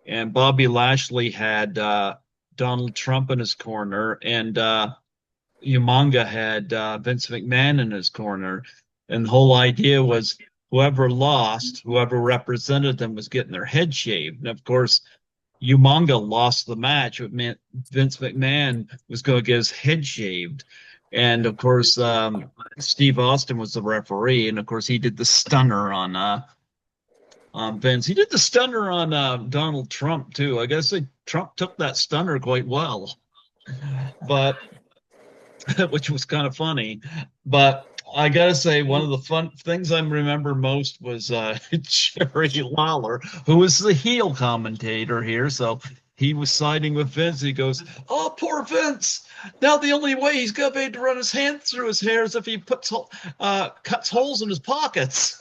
and Bobby Lashley had Donald Trump in his corner, and Umaga had Vince McMahon in his corner, and the whole idea was whoever lost, whoever represented them, was getting their head shaved. And of course, Umonga lost the match. It meant Vince McMahon was going to get his head shaved. And of course, Steve Austin was the referee, and of course, he did the stunner on Vince. He did the stunner on Donald Trump too. I guess Trump took that stunner quite well, but which was kind of funny. But I gotta say, one of the fun things I remember most was Jerry Lawler, who was the heel commentator here. So he was siding with Vince. He goes, "Oh, poor Vince! Now the only way he's gonna be able to run his hand through his hair is if he cuts holes in his pockets."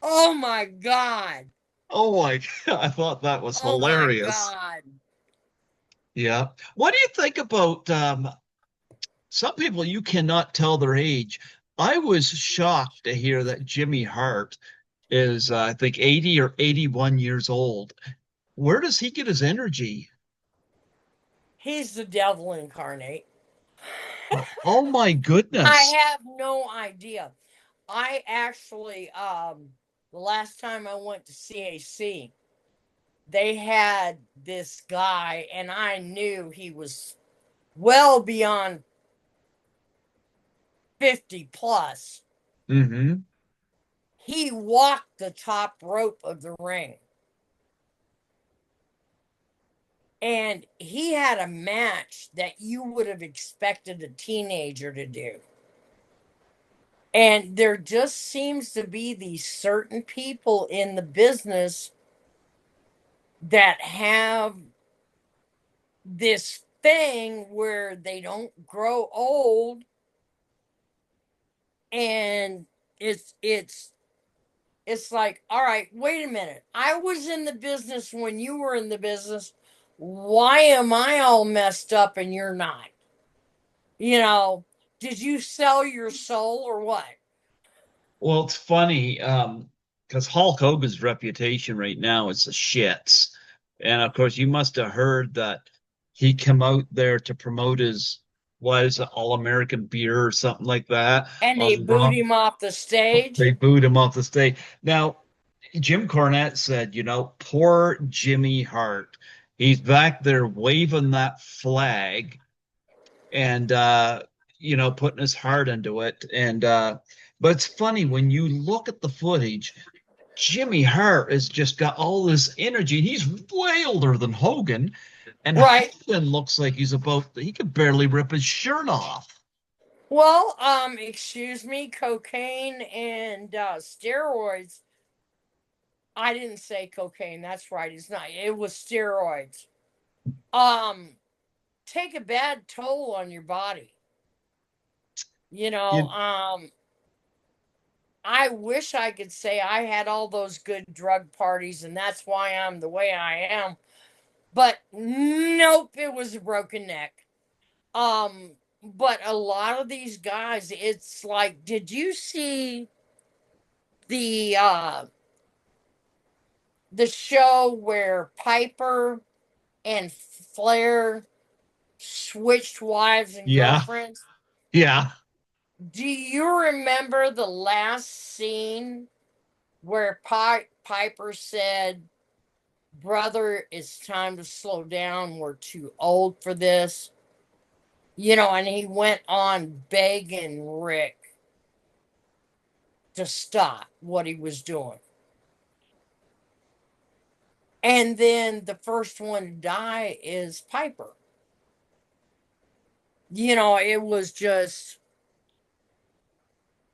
Oh my God. Oh my God, I thought that was Oh my hilarious. God. Yeah. What do you think about some people you cannot tell their age? I was shocked to hear that Jimmy Hart is, I think, 80 or 81 years old. Where does he get his energy? He's the devil incarnate. Oh my I goodness. have no idea. I actually, the last time I went to CAC, they had this guy, and I knew he was well beyond 50 plus. Hmm. He walked the top rope of the ring. And he had a match that you would have expected a teenager to do. And there just seems to be these certain people in the business that have this thing where they don't grow old, and it's like, all right, wait a minute. I was in the business when you were in the business. Why am I all messed up and you're not? You know, did you sell your soul or what? Well, it's funny, because Hulk Hogan's reputation right now is the shits. And of course, you must have heard that he come out there to promote his, what is it, All-American beer or something like that And they on booed Raw. him off the stage. They booed him off the stage. Now, Jim Cornette said, poor Jimmy Hart. He's back there waving that flag and putting his heart into it. And but it's funny when you look at the footage, Jimmy Hart has just got all this energy. He's way older than Hogan, and Right. Hogan looks like he could barely rip his shirt off. Well, excuse me, cocaine and steroids. I didn't say cocaine. That's right. It's not. It was steroids. Um, take a bad toll on your body. You know, You, I wish I could say I had all those good drug parties and that's why I'm the way I am. But nope, it was a broken neck. But a lot of these guys, it's like, did you see the the show where Piper and Flair switched wives and yeah, girlfriends? yeah. Do you remember the last scene where Piper said, "Brother, it's time to slow down. We're too old for this." And he went on begging Rick to stop what he was doing. And then the first one to die is Piper.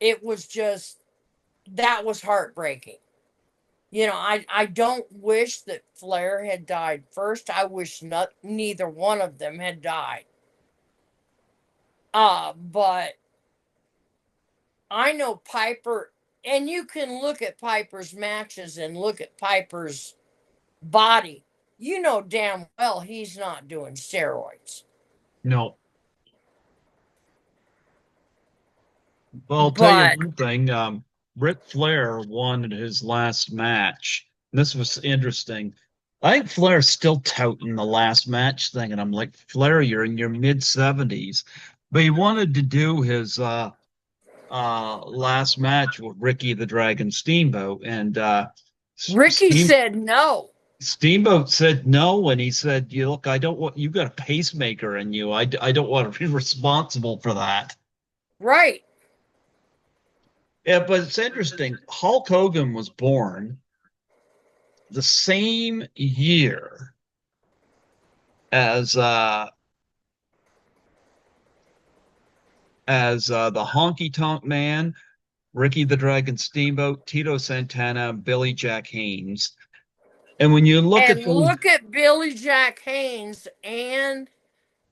It was just that was heartbreaking. I don't wish that Flair had died first. I wish neither one of them had died. But I know Piper, and you can look at Piper's matches and look at Piper's body. You know damn well he's not doing steroids. No. Well, I'll tell you But one thing. Ric Flair won his last match. This was interesting. I think Flair's still touting the last match thing, and I'm like, Flair, you're in your mid 70s. But he wanted to do his last match with Ricky the Dragon Steamboat, and Ricky Steam said no. Steamboat said no, and he said, "You look, I don't want you got a pacemaker in you. I don't want to be responsible for that." Right. Yeah, but it's interesting. Hulk Hogan was born the same year as the Honky Tonk Man, Ricky the Dragon Steamboat, Tito Santana, Billy Jack Haynes. And when you look at And those look at Billy Jack Haynes and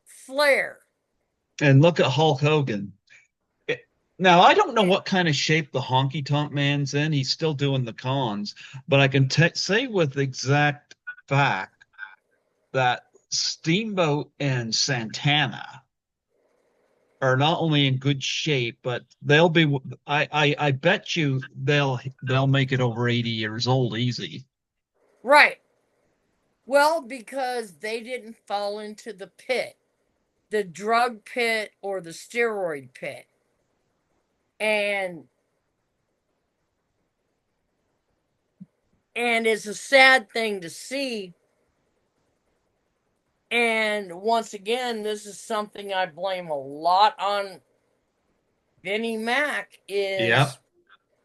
Flair. and look at Hulk Hogan. It- Now, I don't know what kind of shape the Honky Tonk Man's in. He's still doing the cons, but I can say with exact fact that Steamboat and Santana are not only in good shape, but they'll be. I bet you they'll make it over 80 years old easy. Right. Well, because they didn't fall into the pit, the drug pit or the steroid pit. And it's a sad thing to see. And once again, this is something I blame a lot on Vinnie Mac Yeah. is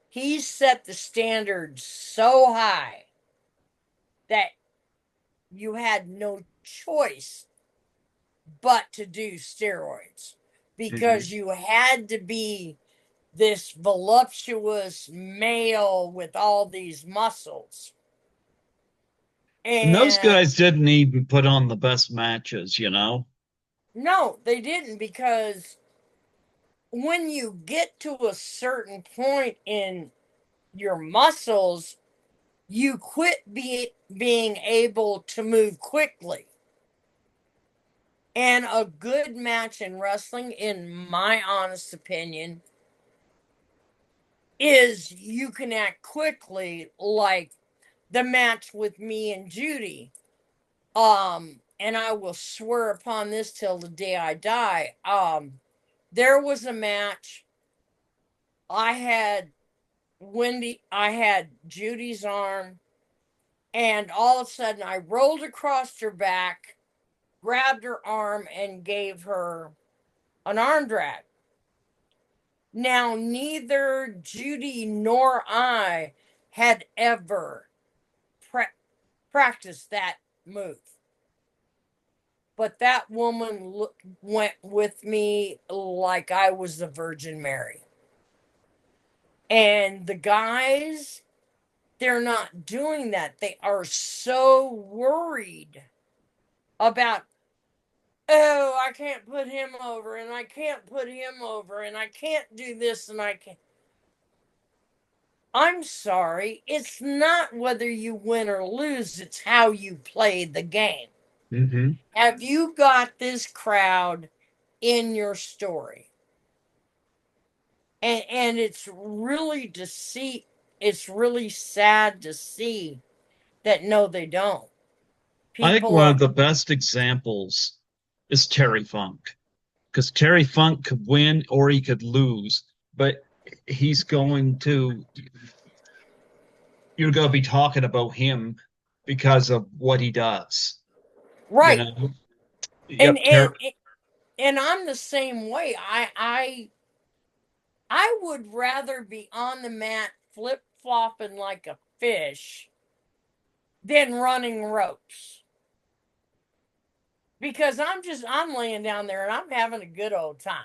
he set the standard so high that you had no choice but to do steroids Mhm. because you had to be this voluptuous male with all these muscles. And those And guys didn't even put on the best matches, you know? no, they didn't because when you get to a certain point in your muscles, you quit being able to move quickly. And a good match in wrestling, in my honest opinion, is you can act quickly, like the match with me and Judy. And I will swear upon this till the day I die. There was a match. I had I had Judy's arm, and all of a sudden I rolled across her back, grabbed her arm, and gave her an arm drag. Now, neither Judy nor I had ever pra- practiced that move. But that woman went with me like I was the Virgin Mary. And the guys, they're not doing that. They are so worried about, oh, I can't put him over, and I can't put him over, and I can't do this, and I can't. I'm sorry. It's not whether you win or lose, it's how you play the game. Hmm. Have you got this crowd in your story? And it's really it's really sad to see that no, they don't. I think People one are of the best examples is Terry Funk, because Terry Funk could win or he could lose, but he's going to, you're going to be talking about him because of what he does. You right. know? And Yep, Terry. I'm the same way. I would rather be on the mat flip flopping like a fish than running ropes. Because I'm laying down there and I'm having a good old time.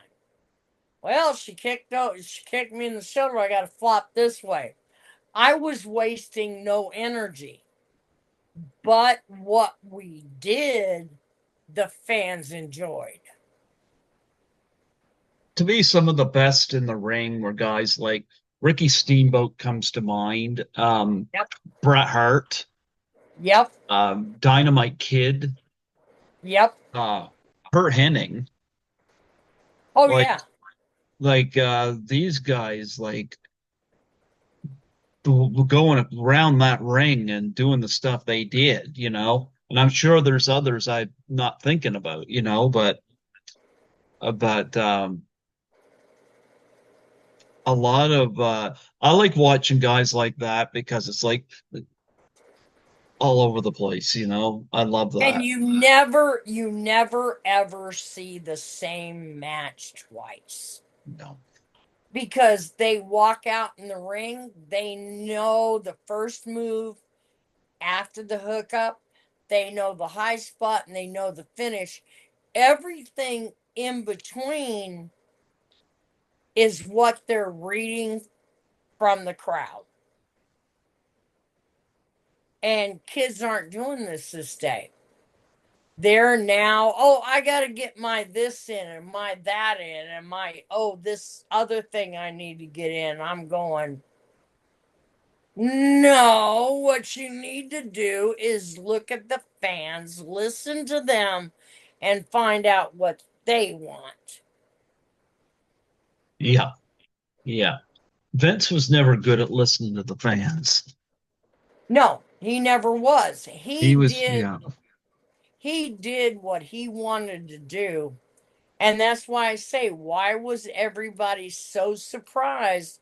Well, she kicked me in the shoulder. I got to flop this way. I was wasting no energy. But what we did, the fans enjoyed. To me, some of the best in the ring were guys like Ricky Steamboat comes to mind, Yep. Bret Hart, Yep. Dynamite Kid, Yep. uh, Kurt Hennig, Oh like yeah. these guys going around that ring and doing the stuff they did, you know. And I'm sure there's others I'm not thinking about, you know, but a lot of I like watching guys like that because it's like all over the place, you know. I love And that. you never ever see the same match twice. No. Because they walk out in the ring, they know the first move after the hookup, they know the high spot, and they know the finish. Everything in between is what they're reading from the crowd. And kids aren't doing this day. They're now, oh, I got to get my this in and my that in and my, oh, this other thing I need to get in. I'm going, no, what you need to do is look at the fans, listen to them, and find out what they want. Yeah. Yeah. Vince was never good at listening to the fans. No, he never was. He was, yeah. He did what he wanted to do. And that's why I say, why was everybody so surprised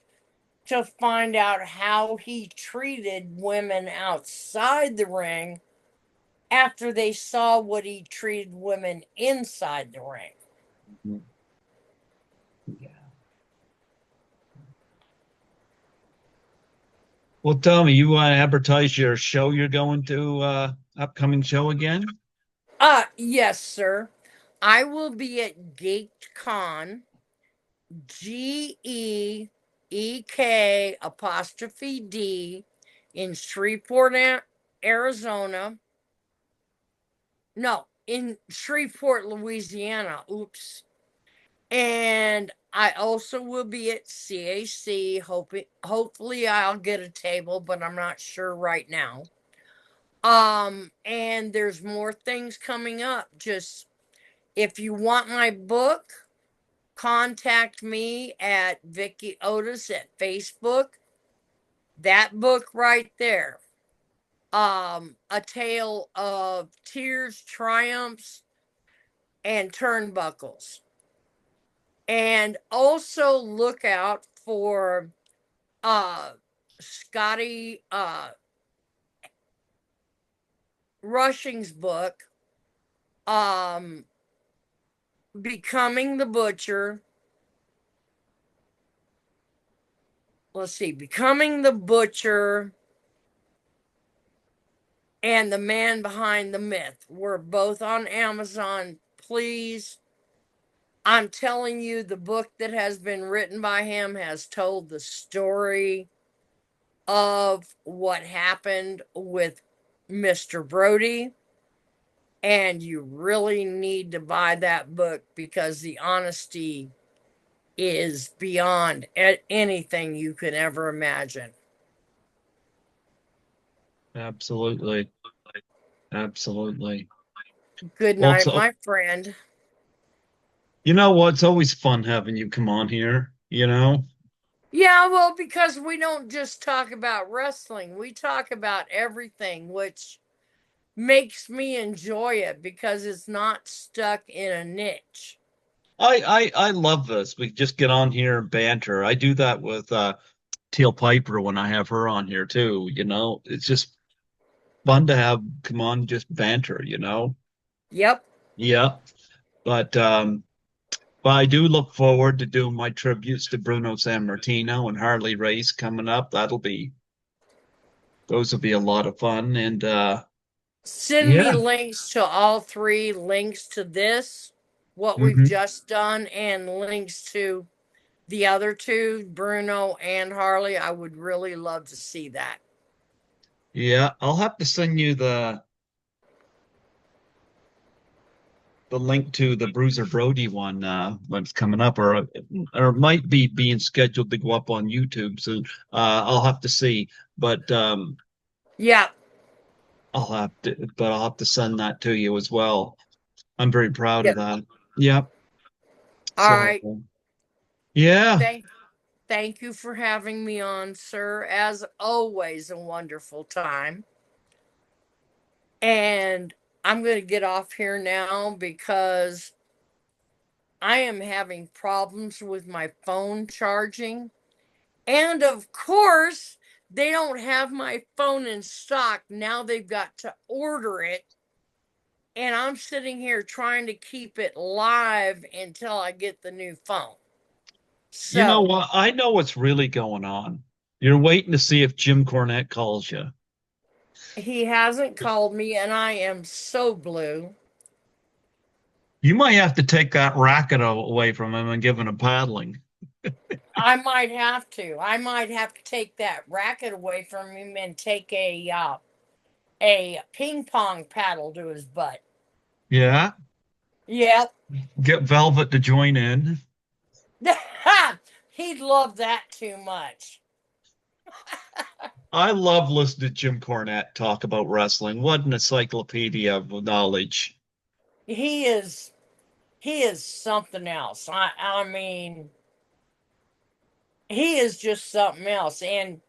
to find out how he treated women outside the ring after they saw what he treated women inside the ring? Yeah. Well, tell me, you want to advertise your show you're going to, upcoming show again? Yes, sir. I will be at GeekCon, GEEK in Shreveport, Arizona. No, in Shreveport, Louisiana. Oops. And I also will be at CAC. Hopefully I'll get a table, but I'm not sure right now. And there's more things coming up. Just if you want my book, contact me at Vicky Otis at Facebook. That book right there. A tale of tears, triumphs, and turnbuckles. And also look out for uh Scotty Rushing's book, um Becoming the Butcher. Let's see, Becoming the Butcher and The Man Behind the Myth. We're both on Amazon. Please, I'm telling you, the book that has been written by him has told the story of what happened with Mr. Brody. And you really need to buy that book because the honesty is beyond anything you could ever imagine. Absolutely. Absolutely. Good Well, night, my friend. you know what? It's always fun having you come on here, you know? Yeah, well, because we don't just talk about wrestling, we talk about everything, which makes me enjoy it because it's not stuck in a niche. I love this. We just get on here and banter. I do that with Teal Piper when I have her on here too, you know? It's just fun to have come on just banter, you know? Yep. Yeah. But but I do look forward to doing my tributes to Bruno Sammartino and Harley Race coming up. Those will be a lot of fun. And Send me yeah. links to all three, links to this, what we've Hmm. just done, and links to the other two, Bruno and Harley. I would really love to see that. Yeah, I'll have to send you the link to the Bruiser Brody one when it's coming up, or it might be being scheduled to go up on YouTube soon. I'll have to see, but Yeah. I'll have to send that to you as well. I'm very proud of Yep. that. Yep. All So right. yeah, Thank thank you for having me on, sir. As always, a wonderful time. And I'm going to get off here now because I am having problems with my phone charging. And of course, They don't have my phone in stock. Now they've got to order it. And I'm sitting here trying to keep it live until I get the new phone. You know So what? I know what's really going on. You're waiting to see if Jim Cornette calls you. he hasn't called me, and I am so blue. You might have to take that racket away from him and give him a paddling. I might have to. I might have to take that racket away from him and take a ping pong paddle to his butt. Yeah, Yep. get Velvet to join in. He'd love that too much. I love listening to Jim Cornette talk about wrestling. What an encyclopedia of knowledge. He is he is something else. I mean, he is just something else. And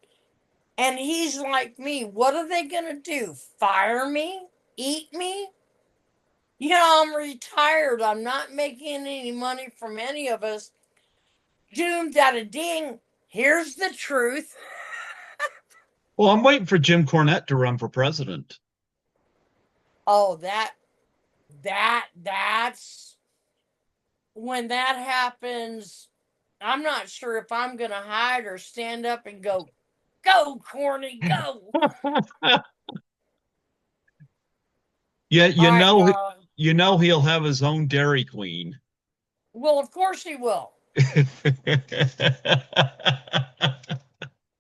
he's like me. What are they gonna do? Fire me? Eat me? You know, I'm retired. I'm not making any money from any of us. Doom da da ding. Here's the truth. Well, I'm waiting for Jim Cornette to run for president. Oh, that's when that happens. I'm not sure if I'm gonna hide or stand up and go, corny, go. Yeah, All right, darling. you know he'll have his own Dairy Queen. Well, of course he will.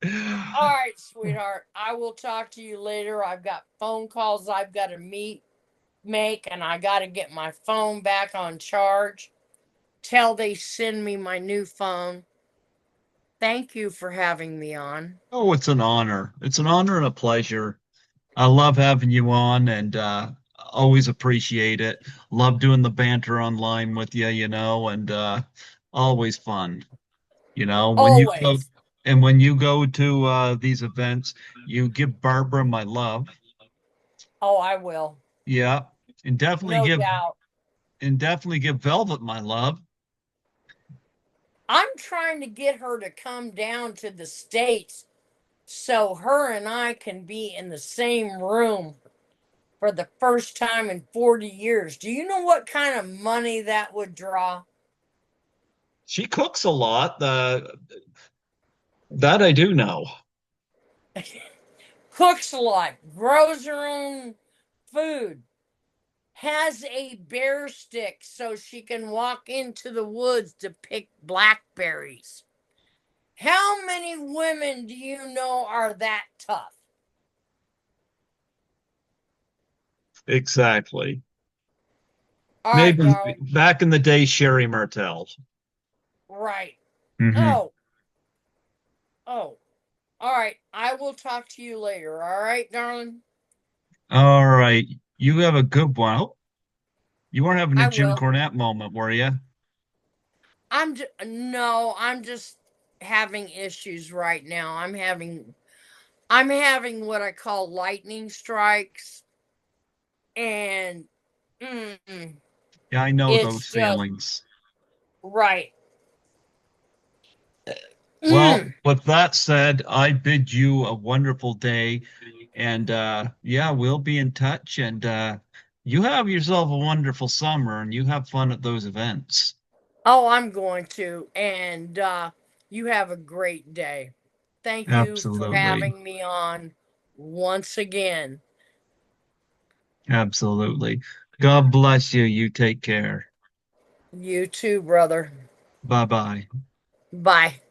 All right, sweetheart. I will talk to you later. I've got phone calls I've got to make, and I got to get my phone back on charge till they send me my new phone. Thank you for having me on. Oh, it's an honor. It's an honor and a pleasure. I love having you on and always appreciate it. Love doing the banter online with you, and always fun. When you go Always. and when you go to these events, you give Barbara my love. Oh, I will. Yeah, and definitely No give doubt. and definitely give Velvet my love. I'm trying to get her to come down to the States so her and I can be in the same room for the first time in 40 years. Do you know what kind of money that would draw? She cooks a lot. That I do know. Cooks a lot, grows her own food, has a bear stick so she can walk into the woods to pick blackberries. How many women do you know are that tough? Exactly. All right, Maybe darling. back in the day, Sherry Martel. Right. Hmm. Oh, oh. All right. I will talk to you later. All right, darling? All right. You have a good one. Oh, you weren't having a I Jim will. Cornette moment, were you? No, I'm just having issues right now. I'm having what I call lightning strikes, and mm, Yeah, I know it's those just feelings. right. Well, Mm. with that said, I bid you a wonderful day. And yeah, we'll be in touch. And you have yourself a wonderful summer and you have fun at those events. Oh, I'm going to, and you have a great day. Thank you for Absolutely. having me on once again. Absolutely. God bless you. You take care. You too, brother. Bye bye. Bye.